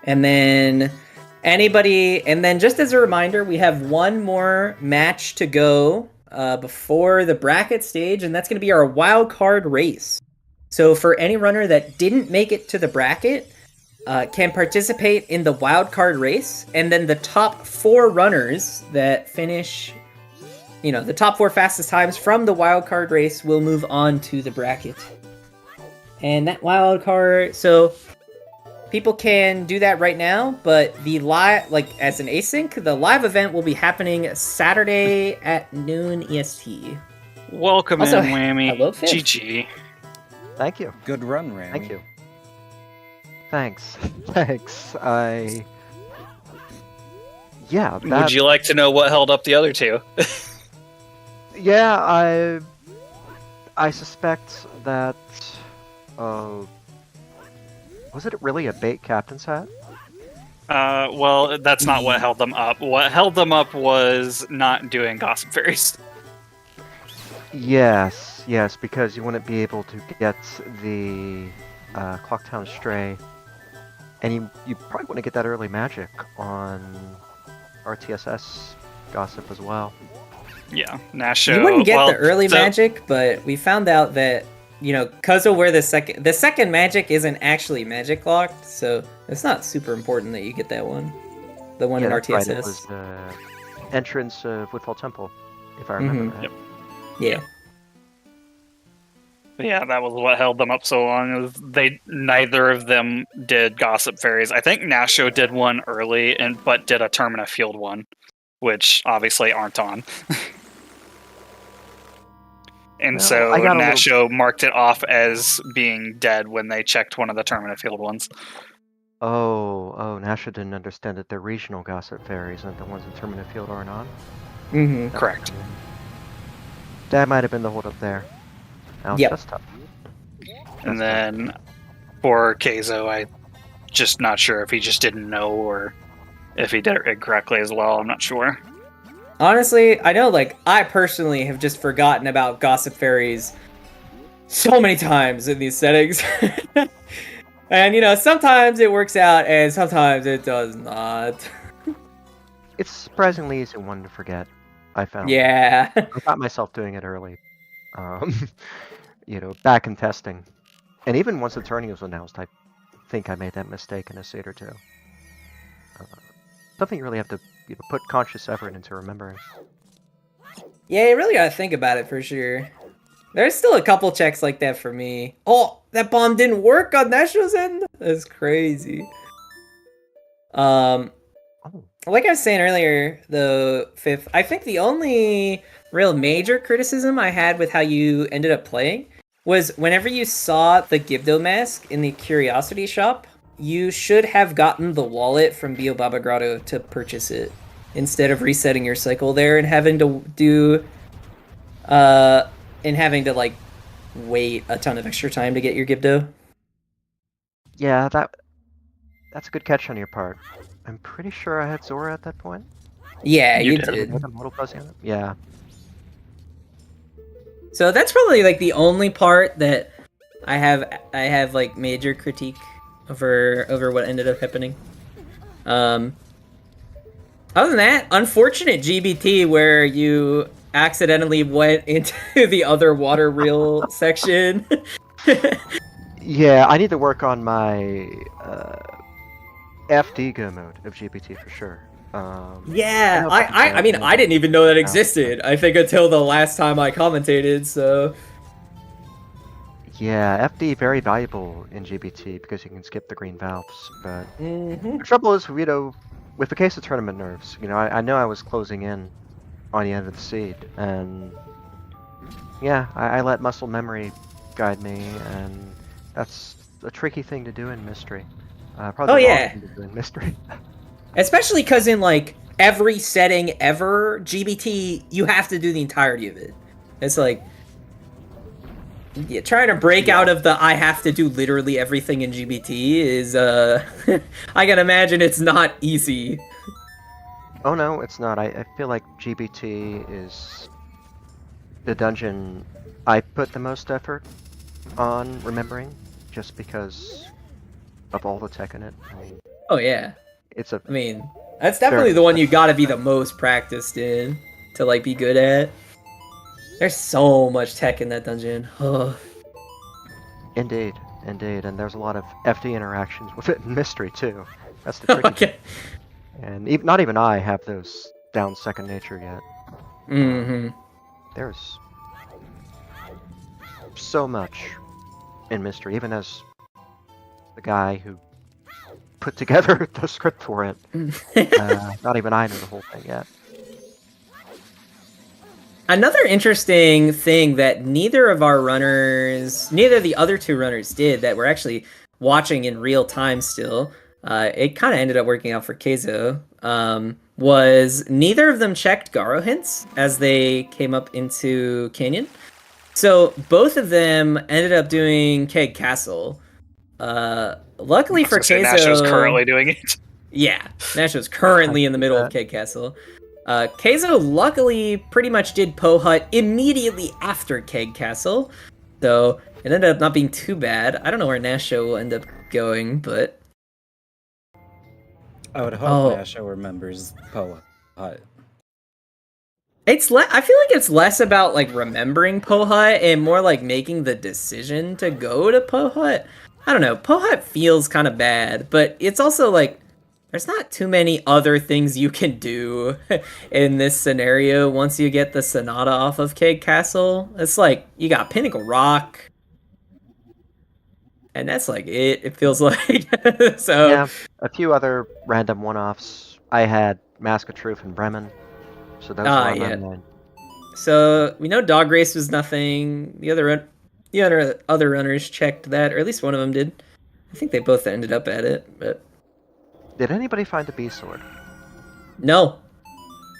Speaker 3: And then just as a reminder, we have one more match to go before the bracket stage, and that's going to be our wild card race. So for any runner that didn't make it to the bracket, can participate in the wild card race, and then the top 4 runners that finish, the top 4 fastest times from the wild card race will move on to the bracket. And that wild card, so people can do that right now, but the live, as an async, the live event will be happening Saturday at noon EST.
Speaker 2: Welcome
Speaker 3: Also,
Speaker 2: in, Whammy.
Speaker 3: hello, Fifth.
Speaker 2: GG.
Speaker 5: Thank you.
Speaker 4: Good run, Randy.
Speaker 5: Thank you. Thanks. Yeah.
Speaker 2: Would you like to know what held up the other two?
Speaker 5: Yeah, I suspect that. Was it really a bait captain's hat?
Speaker 2: Well, that's not what held them up. What held them up was not doing Gossip Fairies.
Speaker 5: Yes, because you wouldn't be able to get the Clocktown Stray, and you probably want to get that early magic on RTSS Gossip as well.
Speaker 2: Yeah, Nasho.
Speaker 3: You wouldn't get the early magic, but we found out that, because of where the second magic isn't actually magic locked, so it's not super important that you get that one. The one in RTSS.
Speaker 5: Right, entrance of Woodfall Temple, if I remember right.
Speaker 2: Yep.
Speaker 3: Yeah.
Speaker 2: Yeah, that was what held them up so long. Is neither of them did Gossip Fairies. I think Nasho did one early, but did a Termina Field one, which obviously aren't on. And
Speaker 5: Well,
Speaker 2: so
Speaker 5: I got a
Speaker 2: Nasho marked it off as being dead when they checked one of the Termina Field ones.
Speaker 5: Oh, Nasha didn't understand that they're regional Gossip Fairies and the ones in Termina Field aren't on.
Speaker 3: Mm-hmm.
Speaker 2: Correct.
Speaker 5: That might have been the holdup there. Now,
Speaker 3: Yep.
Speaker 5: That's tough.
Speaker 2: And then for Kayzo, I'm just not sure if he just didn't know or if he did it incorrectly as well. I'm not sure.
Speaker 3: Honestly, I know, like, I personally have just forgotten about Gossip Fairies so many times in these settings. And, you know, sometimes it works out and sometimes it does not.
Speaker 5: It's surprisingly easy one to forget, I found.
Speaker 3: Yeah.
Speaker 5: I caught myself doing it early. Back in testing. And even once the tourney was announced, I think I made that mistake in a seed or two. Something you really have to put conscious effort into remembering.
Speaker 3: Yeah, you really gotta think about it for sure. There's still a couple checks like that for me. Oh, that bomb didn't work on Nasho's end? That's crazy. Like I was saying earlier, the fifth, I think the only real major criticism I had with how you ended up playing was whenever you saw the Gibdo mask in the Curiosity Shop, you should have gotten the wallet from Bio Baba Grotto to purchase it, instead of resetting your cycle there and having to like wait a ton of extra time to get your Gibdo.
Speaker 5: Yeah, that's a good catch on your part. I'm pretty sure I had Zora at that point.
Speaker 3: Yeah, you
Speaker 2: did.
Speaker 3: did.
Speaker 5: I'm a little fuzzy on it. Yeah.
Speaker 3: So that's probably like the only part that I have like major critique over what ended up happening. Other than that, unfortunate GBT where you accidentally went into the other water reel section.
Speaker 5: Yeah, I need to work on my FD go mode of GPT for sure.
Speaker 3: Yeah, I mean, I didn't even know that existed. I think until the last time I commentated, so...
Speaker 5: Yeah, FD very valuable in GBT because you can skip the green valves, but the trouble is, with the case of tournament nerves, I know I was closing in on the end of the seed, and yeah, I let muscle memory guide me, and that's a tricky thing to do in Mystery. Probably the wrong thing to do in Mystery.
Speaker 3: Especially because in, like, every setting ever, GBT, you have to do the entirety of it. It's like... Yeah, trying to break out of the I have to do literally everything in GBT is, I can imagine it's not easy.
Speaker 5: Oh no, it's not. I feel like GBT is the dungeon I put the most effort on remembering, just because of all the tech in it.
Speaker 3: Oh yeah.
Speaker 5: I
Speaker 3: mean, that's definitely the one you gotta be the most practiced in to, like, be good at. There's so much tech in that dungeon.
Speaker 5: Indeed, and there's a lot of FD interactions with it in Mystery too. That's the tricky thing. And not even I have those down second nature yet. There's so much in Mystery, even as the guy who put together the script for it. Not even I know the whole thing yet.
Speaker 3: Another interesting thing that neither of the other two runners did that we're actually watching in real time still, it kind of ended up working out for Kayzo, was neither of them checked Garo hints as they came up into Canyon. So both of them ended up doing Keg Castle. Luckily for Kayzo...
Speaker 2: Nasho's currently doing it.
Speaker 3: Yeah, Nasho's currently in the middle of Keg Castle. Kayzo luckily pretty much did Poe Hut immediately after Keg Castle, so it ended up not being too bad. I don't know where Nasho will end up going, but...
Speaker 4: I would hope Nasho remembers Poe Hut.
Speaker 3: I feel like it's less about, like, remembering Poe Hut and more like making the decision to go to Poe Hut. I don't know, Poe Hut feels kind of bad, but it's also like... there's not too many other things you can do in this scenario once you get the Sonata off of Keg Castle. It's like you got Pinnacle Rock, and that's like it. It feels like so.
Speaker 5: Yeah, a few other random one-offs. I had Mask of Truth and Bremen, so those are on my mind.
Speaker 3: So we know Dog Race was nothing. The other runners checked that, or at least one of them did. I think they both ended up at it, but
Speaker 5: Did anybody find the B sword?
Speaker 3: no.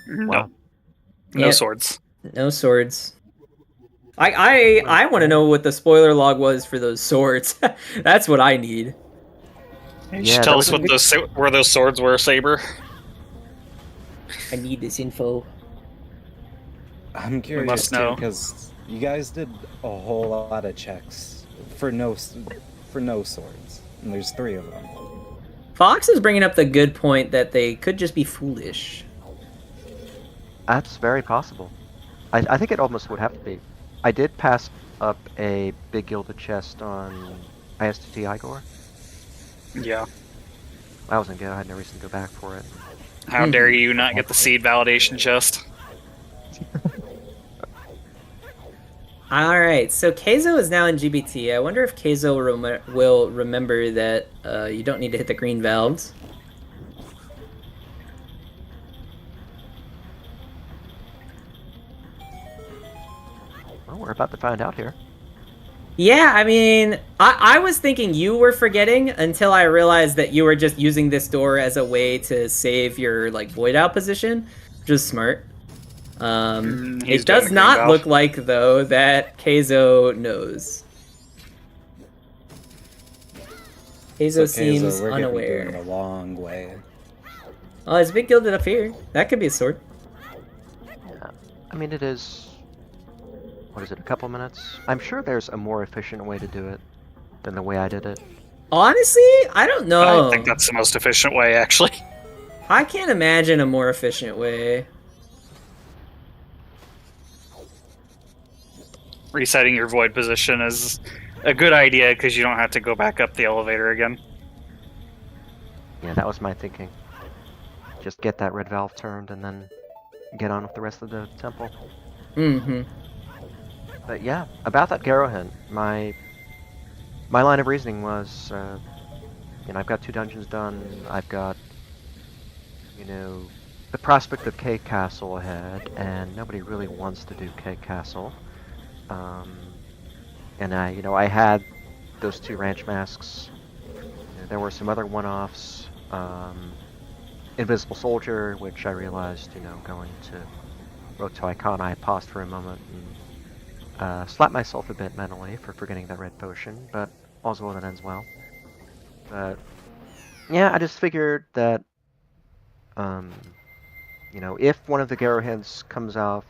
Speaker 2: No.
Speaker 3: Yeah.
Speaker 2: No swords.
Speaker 3: No swords. I want to know what the spoiler log was for those swords. That's what I need.
Speaker 2: You
Speaker 5: Yeah,
Speaker 2: should
Speaker 5: that
Speaker 2: tell
Speaker 5: was
Speaker 2: us where those swords were, Saber.
Speaker 3: I need this info.
Speaker 4: I'm curious
Speaker 2: must
Speaker 4: too,
Speaker 2: know.
Speaker 4: because you guys did a whole lot of checks for no swords, and there's 3 of them.
Speaker 3: Fox is bringing up the good point that they could just be foolish.
Speaker 5: That's very possible. I think it almost would have to be. I did pass up a big gilded chest on ISTT Igor.
Speaker 2: Yeah.
Speaker 5: That wasn't good. I had no reason to go back for it.
Speaker 2: How dare you not get the seed validation chest?
Speaker 3: Alright, so Kayzo is now in GBT. I wonder if Kayzo will remember that you don't need to hit the green valves.
Speaker 5: Well, we're about to find out here.
Speaker 3: Yeah, I mean, I was thinking you were forgetting until I realized that you were just using this door as a way to save your like void out position, which is smart.
Speaker 2: He's
Speaker 3: It does
Speaker 2: doing a
Speaker 3: not
Speaker 2: green
Speaker 3: look
Speaker 2: valve.
Speaker 3: like though that Kayzo knows. Kayzo seems
Speaker 4: we're gonna be
Speaker 3: unaware.
Speaker 4: doing it a long way.
Speaker 3: Oh, there's a big gilded up here. That could be a sword.
Speaker 5: Yeah. I mean, it is. What is it? A couple minutes? I'm sure there's a more efficient way to do it than the way I did it.
Speaker 3: Honestly, I don't know.
Speaker 2: I think that's the most efficient way, actually.
Speaker 3: I can't imagine a more efficient way.
Speaker 2: Resetting your void position is a good idea because you don't have to go back up the elevator again.
Speaker 5: Yeah, that was my thinking. Just get that red valve turned and then get on with the rest of the temple.
Speaker 3: Mm-hmm.
Speaker 5: But yeah, about that Garo hint, my line of reasoning was, I've got 2 dungeons done. I've got, the prospect of K Castle ahead, and nobody really wants to do K Castle. And I had those 2 ranch masks. There were some other one-offs. Invisible Soldier, which I realized, going to Road to Icon, I paused for a moment and slapped myself a bit mentally for forgetting that red potion, but all's well that ends well. But yeah, I just figured that, if one of the Garo hints comes off,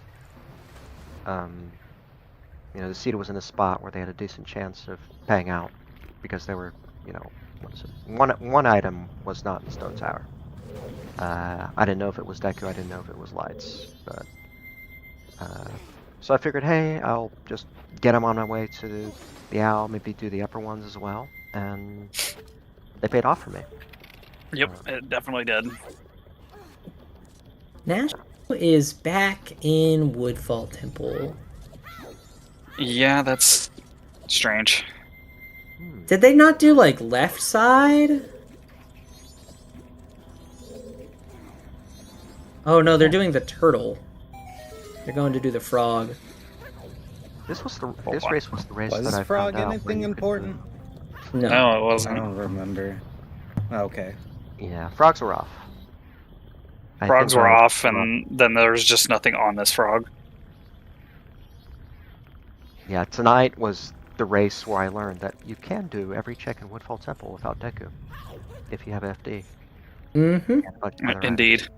Speaker 5: the seed was in a spot where they had a decent chance of paying out because there were, what is it? One item was not in Stone Tower. I didn't know if it was Deku, I didn't know if it was Lights, but so I figured, hey, I'll just get them on my way to the Owl, maybe do the upper ones as well, and they paid off for me.
Speaker 2: Yep, it definitely did.
Speaker 3: Nasho is back in Woodfall Temple.
Speaker 2: Yeah, that's strange.
Speaker 3: Did they not do like left side? Oh no, they're doing the turtle. They're going to do the frog.
Speaker 5: This race was the race
Speaker 4: Was
Speaker 5: that I
Speaker 4: frog
Speaker 5: found out
Speaker 4: anything
Speaker 5: when you could
Speaker 4: important?
Speaker 3: No.
Speaker 2: No, it
Speaker 4: I
Speaker 2: wasn't.
Speaker 4: don't remember. Okay.
Speaker 5: Yeah, frogs were off. I
Speaker 2: Frogs
Speaker 5: think
Speaker 2: were
Speaker 5: I-
Speaker 2: off, and then there was just nothing on this frog.
Speaker 5: Yeah, tonight was the race where I learned that you can do every check in Woodfall Temple without Deku, if you have FD.
Speaker 3: Mm-hmm.
Speaker 5: And a bunch of other items.
Speaker 2: Indeed.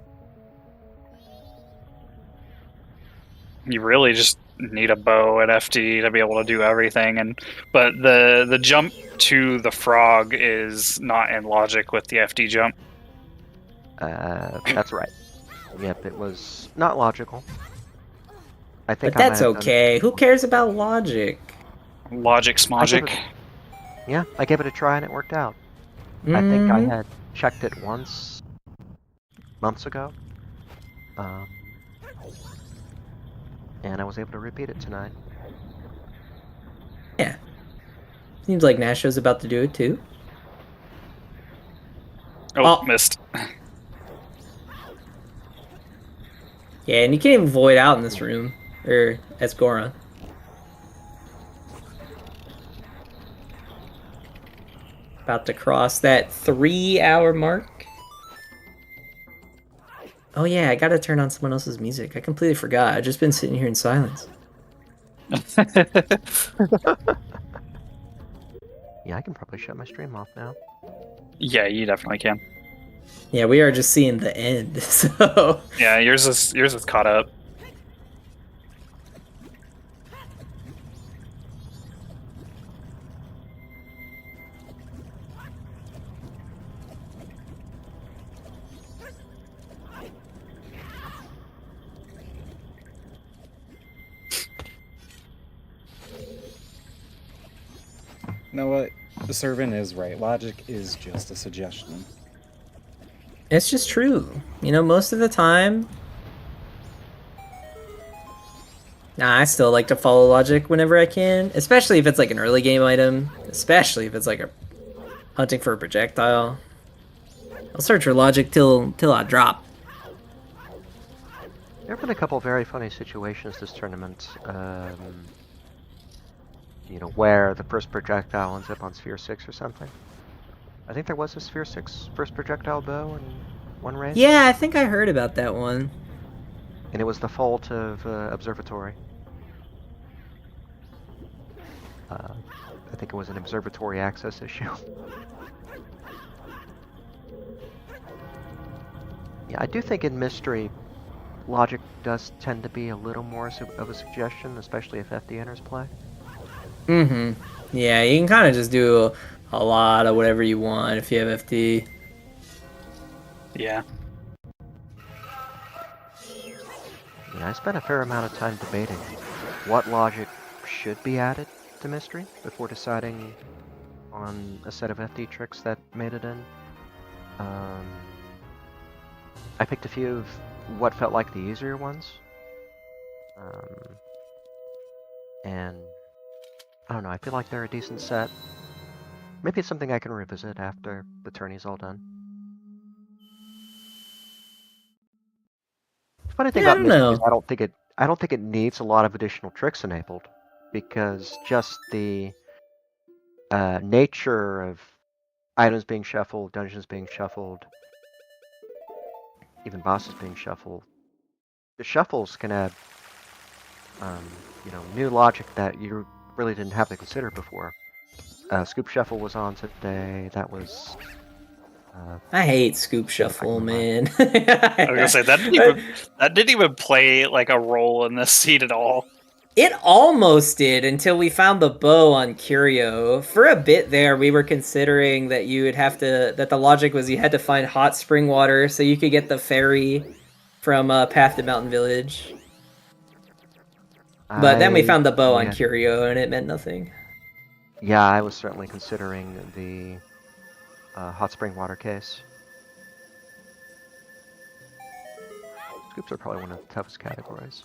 Speaker 2: You really just need a bow at FD to be able to do everything, but the jump to the frog is not in logic with the FD jump.
Speaker 5: That's right. Yep, it was not logical. I think
Speaker 3: But
Speaker 5: I might
Speaker 3: that's
Speaker 5: have done-
Speaker 3: okay. Who cares about logic?
Speaker 2: Logic smogic.
Speaker 5: Yeah, I gave it a try and it worked out. I think I
Speaker 3: Mhm.
Speaker 5: had checked it once months ago. And I was able to repeat it tonight.
Speaker 3: Yeah. Seems like Nasho's about to do it too.
Speaker 2: Oh,
Speaker 3: Oh.
Speaker 2: missed.
Speaker 3: Yeah, and you can't even void out in this room. Or as Goron. About to cross that 3-hour mark. Oh yeah, I gotta turn on someone else's music. I completely forgot. I've just been sitting here in silence.
Speaker 5: Yeah, I can probably shut my stream off now.
Speaker 2: Yeah, you definitely can.
Speaker 3: Yeah, we are just seeing the end, so...
Speaker 2: Yeah, yours is caught up.
Speaker 4: You know what? The servant is right. Logic is just a suggestion.
Speaker 3: It's just true. You know, most of the time... Nah, I still like to follow logic whenever I can. Especially if it's like an early game item. Especially if it's like a hunting for a projectile. I'll search for logic till I drop.
Speaker 5: There have been a couple very funny situations this tournament. You know, where the first projectile ends up on Sphere 6 or something. I think there was a Sphere 6 first projectile bow in one race.
Speaker 3: Yeah, I think I heard about that one.
Speaker 5: And it was the fault of Observatory. I think it was an Observatory access issue. Yeah, I do think in Mystery, logic does tend to be a little more of a suggestion, especially if FD enters play.
Speaker 3: Mm-hmm. Yeah, you can kind of just do a lot of whatever you want if you have FD.
Speaker 2: Yeah.
Speaker 5: Yeah, I spent a fair amount of time debating what logic should be added to Mystery before deciding on a set of FD tricks that made it in. I picked a few of what felt like the easier ones. And I don't know, I feel like they're a decent set. Maybe it's something I can revisit after the tourney's all done. The funny thing
Speaker 3: Yeah, I
Speaker 5: about
Speaker 3: don't
Speaker 5: Mystery is
Speaker 3: know.
Speaker 5: I don't think it needs a lot of additional tricks enabled, because just the nature of items being shuffled, dungeons being shuffled, even bosses being shuffled, the shuffles can add, you know, new logic that you really didn't have to consider before. Scoop Shuffle was on today. That was.
Speaker 3: I hate Scoop Shuffle, man.
Speaker 2: I was gonna say that didn't even play like a role in this seed at all.
Speaker 3: It almost did until we found the bow on Curio. For a bit there, we were considering that that the logic was you had to find hot spring water so you could get the ferry from Path to Mountain Village. But then we found the bow on Curio and it meant nothing.
Speaker 5: Yeah, I was certainly considering the hot spring water case. Scoops are probably one of the toughest categories.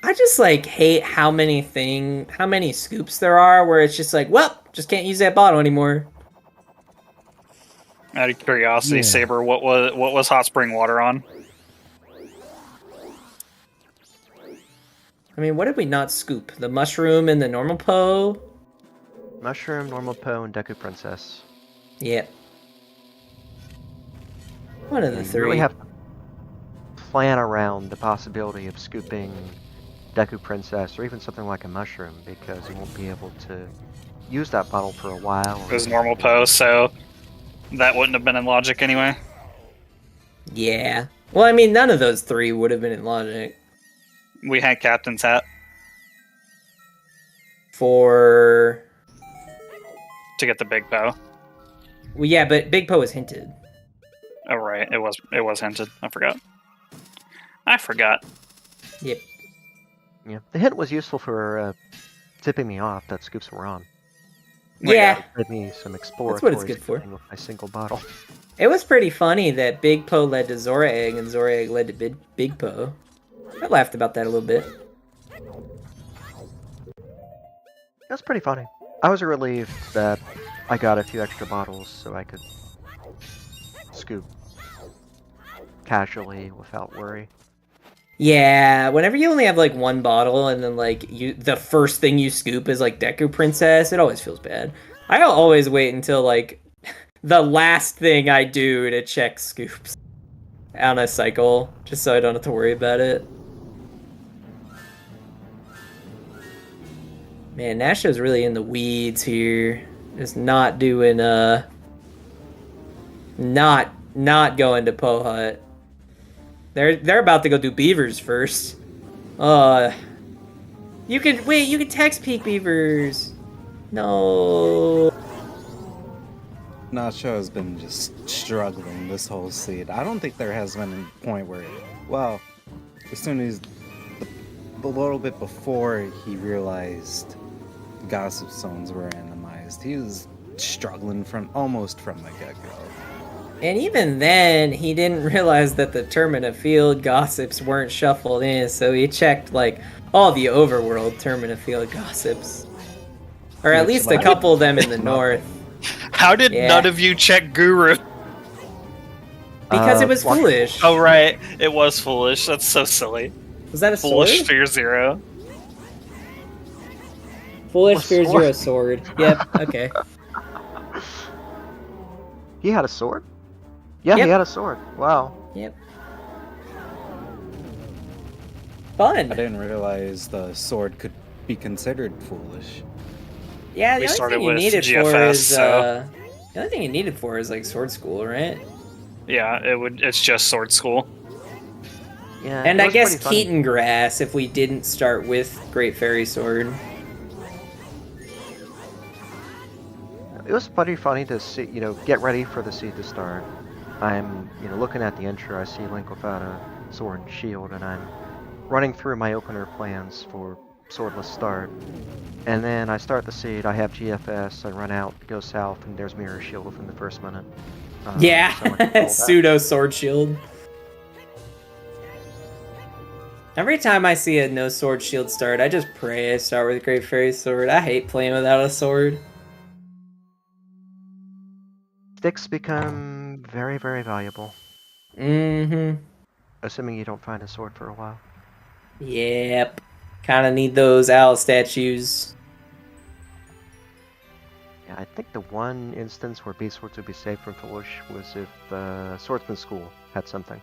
Speaker 3: I just like hate how many scoops there are where it's just like, well, just can't use that bottle anymore.
Speaker 2: Out of curiosity, Saber, what was hot spring water on?
Speaker 3: I mean, what did we not scoop? The mushroom and the normal Poe?
Speaker 5: Mushroom, normal Poe, and Deku Princess.
Speaker 3: Yep. One of the three.
Speaker 5: You really have to plan around the possibility of scooping Deku Princess or even something like a mushroom, because you won't be able to use that bottle for a while.
Speaker 2: It was normal Poe, so that wouldn't have been in logic anyway.
Speaker 3: Yeah. Well, I mean, none of those three would have been in logic.
Speaker 2: We had Captain's Hat.
Speaker 3: To
Speaker 2: get the Big Poe.
Speaker 3: Well, yeah, but Big Poe was hinted.
Speaker 2: Oh right, it was hinted. I forgot.
Speaker 3: Yep.
Speaker 5: Yeah, the hint was useful for tipping me off that scoops were on.
Speaker 3: Yeah,
Speaker 5: Give me some
Speaker 3: that's
Speaker 5: exploratory
Speaker 3: what it's good for.
Speaker 5: scooping with my single bottle.
Speaker 3: It was pretty funny that Big Po led to Zora Egg and Zora Egg led to Big Po. I laughed about that a little bit.
Speaker 5: That's pretty funny. I was relieved that I got a few extra bottles so I could scoop casually without worry.
Speaker 3: Yeah, whenever you only have like one bottle and then like the first thing you scoop is like Deku Princess, it always feels bad. I'll always wait until like the last thing I do to check scoops on a cycle, just so I don't have to worry about it. Man, Nasho's really in the weeds here. Just not doing not going to Po Hut. They're about to go do beavers first. You can text peek beavers. No.
Speaker 4: Nasho has been just struggling this whole seed. I don't think there has been a point where, well, as soon as a little bit before he realized gossip zones were randomized, he was struggling almost from the get-go.
Speaker 3: And even then, he didn't realize that the Termina Field gossips weren't shuffled in, so he checked, like, all the overworld Termina Field gossips. Or at least a couple of them in the north.
Speaker 2: How did none of you check Guru?
Speaker 3: Because it was foolish.
Speaker 2: Oh, right. It was foolish. That's so silly.
Speaker 3: Was that a sword?
Speaker 2: Foolish Fear Zero.
Speaker 3: Foolish Fear Zero sword. Yep, okay.
Speaker 5: He had a sword? Yeah,
Speaker 3: Yep.
Speaker 5: he had a sword. Wow.
Speaker 3: Yep.
Speaker 4: I
Speaker 3: Fun.
Speaker 4: didn't realize the sword could be considered foolish.
Speaker 3: Yeah,
Speaker 2: We
Speaker 3: the only
Speaker 2: started
Speaker 3: thing you
Speaker 2: with
Speaker 3: needed for
Speaker 2: GFS,
Speaker 3: is
Speaker 2: so-
Speaker 3: the only thing you needed for is like sword school, right?
Speaker 2: Yeah, it's just Sword School.
Speaker 5: Yeah.
Speaker 3: And
Speaker 5: it
Speaker 3: I
Speaker 5: was
Speaker 3: guess
Speaker 5: pretty funny.
Speaker 3: Keaton Grass if we didn't start with Great Fairy Sword.
Speaker 5: It was pretty funny to see, get ready for the seed to start. I'm, looking at the intro, I see Link without a sword and shield, and I'm running through my opener plans for swordless start. And then I start the seed, I have GFS, I run out, go south, and there's Mirror Shield within the first minute. So much for all
Speaker 3: Yeah,
Speaker 5: that.
Speaker 3: pseudo sword shield. Every time I see a no sword shield start, I just pray I start with Great Fairy Sword. I hate playing without a sword.
Speaker 5: Sticks become very, very valuable,
Speaker 3: Mm-hmm.
Speaker 5: assuming you don't find a sword for a while.
Speaker 3: Yep. Kind of need those owl statues.
Speaker 5: Yeah, I think the one instance where Beast Swords would be safe from Foolish was if Swordsman School had something.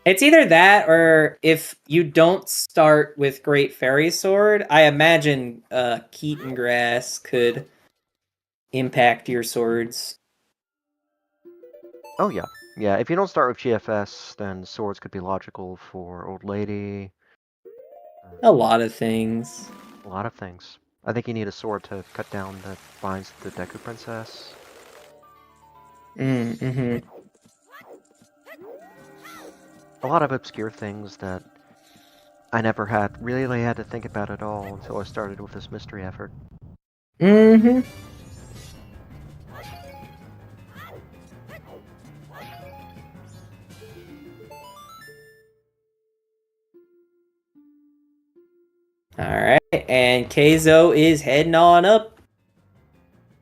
Speaker 3: It's either that or if you don't start with Great Fairy Sword, I imagine Keaton Grass could impact your swords.
Speaker 5: Oh yeah. Yeah, if you don't start with GFS, then swords could be logical for Old Lady.
Speaker 3: A lot of things.
Speaker 5: A lot of things. I think you need a sword to cut down the vines of the Deku Princess.
Speaker 3: Mm-hmm.
Speaker 5: A lot of obscure things that I never really had to think about at all until I started with this mystery effort.
Speaker 3: Mm-hmm. Alright, and Kayzo is heading on up.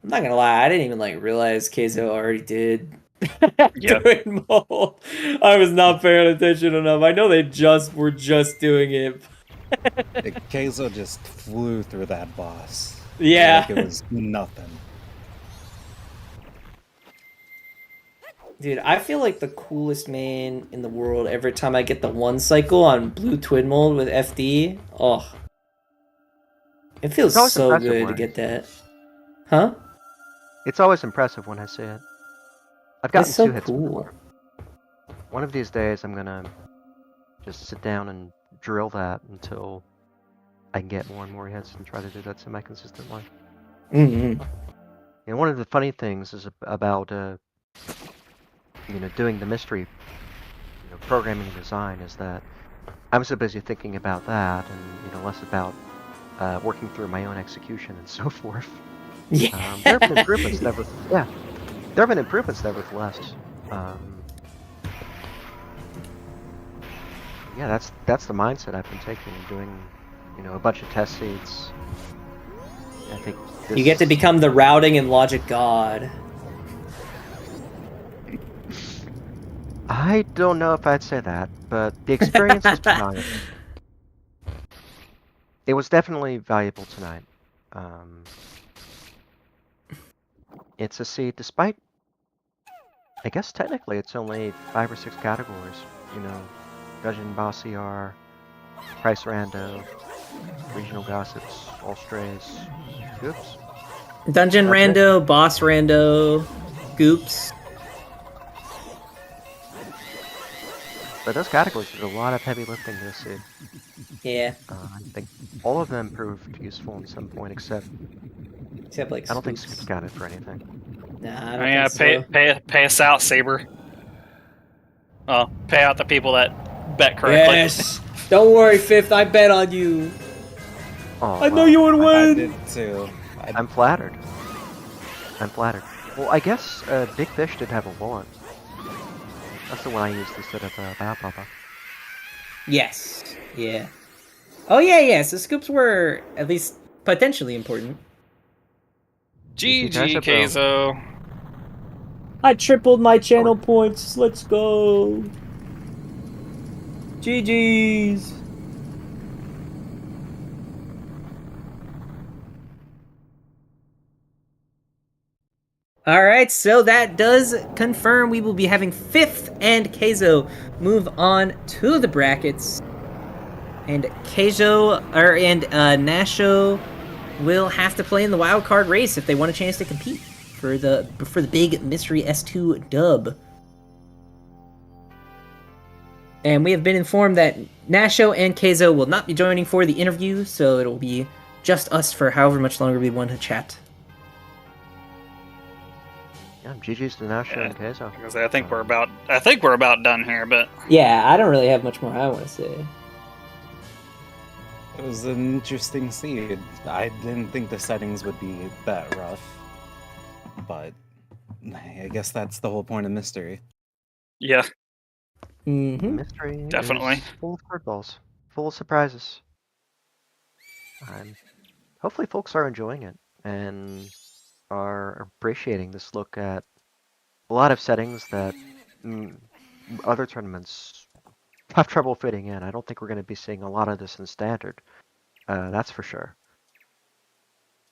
Speaker 3: I'm not gonna lie, I didn't even realize Kayzo already did
Speaker 2: Yep.
Speaker 3: doing mold. I was not paying attention enough. I know they were just doing it.
Speaker 4: Kayzo just flew through that boss.
Speaker 3: Yeah.
Speaker 4: Like it was nothing.
Speaker 3: Dude, I feel like the coolest man in the world every time I get the one cycle on Blue Twin Mold with FD. Oh. It feels
Speaker 5: It's always
Speaker 3: so
Speaker 5: impressive
Speaker 3: good to
Speaker 5: when-
Speaker 3: get that. Huh?
Speaker 5: It's always impressive when I see it. I've gotten
Speaker 3: It's so
Speaker 5: 2 hits
Speaker 3: cool.
Speaker 5: before. One of these days I'm gonna just sit down and drill that until I can get more and more hits and try to do that semi-consistently.
Speaker 3: Mm-hmm.
Speaker 5: And one of the funny things is about doing the mystery programming and design is that I'm so busy thinking about that and less about working through my own execution and so forth.
Speaker 3: Yeah.
Speaker 5: There have been improvements, there have been improvements nevertheless. Yeah, that's the mindset I've been taking, doing, a bunch of test seeds. I think
Speaker 3: You get to become the routing and logic god.
Speaker 5: I don't know if I'd say that, but the experience has been valuable. It was definitely valuable tonight. It's a seed, despite, I guess technically it's only 5 or 6 categories. Dungeon Boss ER, Price Rando, Regional Gossips, All Strays, Goops.
Speaker 3: Dungeon
Speaker 5: That's it.
Speaker 3: Rando, Boss Rando, Goops.
Speaker 5: But those categories did a lot of heavy lifting this seed.
Speaker 3: Yeah.
Speaker 5: I think all of them proved useful at some point, except
Speaker 3: Except
Speaker 5: I don't think Scoops counted for anything.
Speaker 3: Nah, I don't think so.
Speaker 2: Pay us out, Saber. Oh, pay out the people that bet correctly.
Speaker 3: Yes. Don't worry, Fifth. I bet on you.
Speaker 5: Oh,
Speaker 3: I know you would
Speaker 4: I
Speaker 3: win.
Speaker 4: did too.
Speaker 5: I'm flattered. Well, I guess Big Fish did have a wallet. That's the one I used instead of Bow Papa.
Speaker 3: Yes. Yeah. Oh yeah. So scoops were at least potentially important.
Speaker 2: GG,
Speaker 5: KayzoBro.
Speaker 2: Kayzo.
Speaker 3: I tripled my channel points. Let's go. GG's. All right, so that does confirm we will be having Fifth and Kayzo move on to the brackets, and Nasho will have to play in the wild card race if they want a chance to compete for the big mystery S2 dub. And we have been informed that Nasho and Kayzo will not be joining for the interview, so it'll be just us for however much longer we want to chat.
Speaker 5: Yeah, GG's to Nasho and Kayzo.
Speaker 2: Because I think we're about done here, but
Speaker 3: Yeah, I don't really have much more I want to say.
Speaker 4: It was an interesting seed. I didn't think the settings would be that rough, but I guess that's the whole point of mystery.
Speaker 2: yeah,
Speaker 3: Mm-hmm.
Speaker 5: Mystery
Speaker 2: Definitely.
Speaker 5: is full of curveballs, full of surprises. Hopefully folks are enjoying it and are appreciating this look at a lot of settings that other tournaments have trouble fitting in. I don't think we're going to be seeing a lot of this in Standard. That's for sure.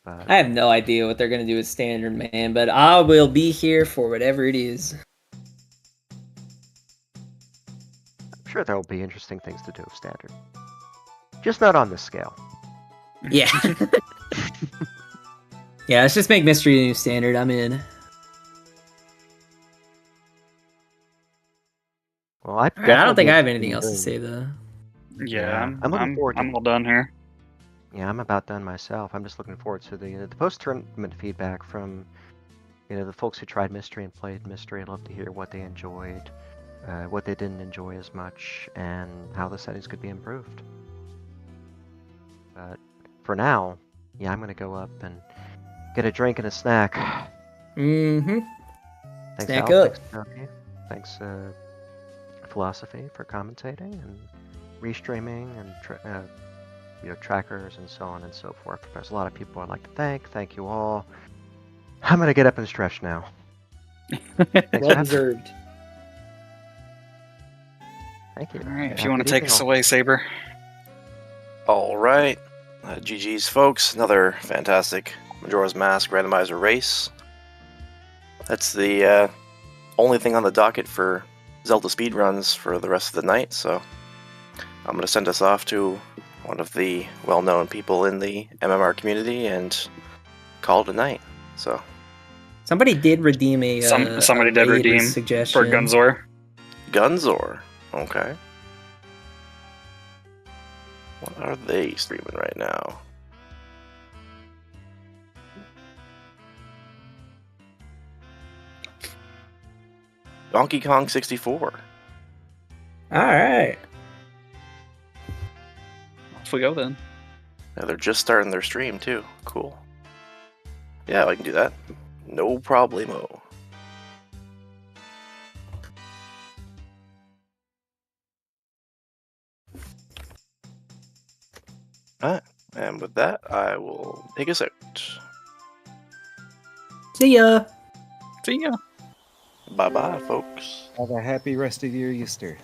Speaker 5: But
Speaker 3: I have no idea what they're going to do with Standard, man, but I will be here for whatever it is.
Speaker 5: I'm sure there will be interesting things to do with Standard. Just not on this scale.
Speaker 3: Yeah. Yeah, let's just make Mystery the new Standard. I'm in.
Speaker 5: Well, I
Speaker 3: don't think I have anything else to say, though.
Speaker 2: yeah.
Speaker 5: I'm looking forward to
Speaker 2: I'm all done here.
Speaker 5: Yeah, I'm about done myself. I'm just looking forward to the post-tournament feedback from the folks who tried Mystery and played Mystery. I'd love to hear what they enjoyed, what they didn't enjoy as much, and how the settings could be improved. But for now, yeah, I'm gonna go up and get a drink and a snack.
Speaker 3: Mm-hmm.
Speaker 5: Thanks,
Speaker 3: Snack
Speaker 5: Al.
Speaker 3: up.
Speaker 5: Thanks, Tony. Thanks, Philosophy, for commentating and restreaming and trackers and so on and so forth. There's a lot of people I'd like to thank. Thank you all. I'm gonna get up and stretch now.
Speaker 3: Well deserved.
Speaker 5: Thank you.
Speaker 2: All right, if
Speaker 5: Have
Speaker 2: you
Speaker 5: a
Speaker 2: want
Speaker 5: good
Speaker 2: to take
Speaker 5: evening,
Speaker 2: us
Speaker 5: all.
Speaker 2: away, Saber.
Speaker 1: All right. GG's, folks. Another fantastic Majora's Mask randomizer race. That's the only thing on the docket for Zelda speedruns for the rest of the night, so I'm going to send us off to one of the well-known people in the MMR community and call it a night. So
Speaker 3: Somebody did redeem a
Speaker 2: somebody
Speaker 3: a
Speaker 2: did
Speaker 3: raid
Speaker 2: redeem
Speaker 3: suggestion
Speaker 2: for Gunzor.
Speaker 1: Gunzor. Okay. What are they streaming right now? Donkey Kong 64.
Speaker 3: All right.
Speaker 2: Off we go then.
Speaker 1: Yeah, they're just starting their stream too. Cool. Yeah, I can do that. No problemo. Alright, and with that, I will take us out.
Speaker 3: See ya.
Speaker 2: See ya.
Speaker 1: Bye bye, folks.
Speaker 4: Have a happy rest of your Easter.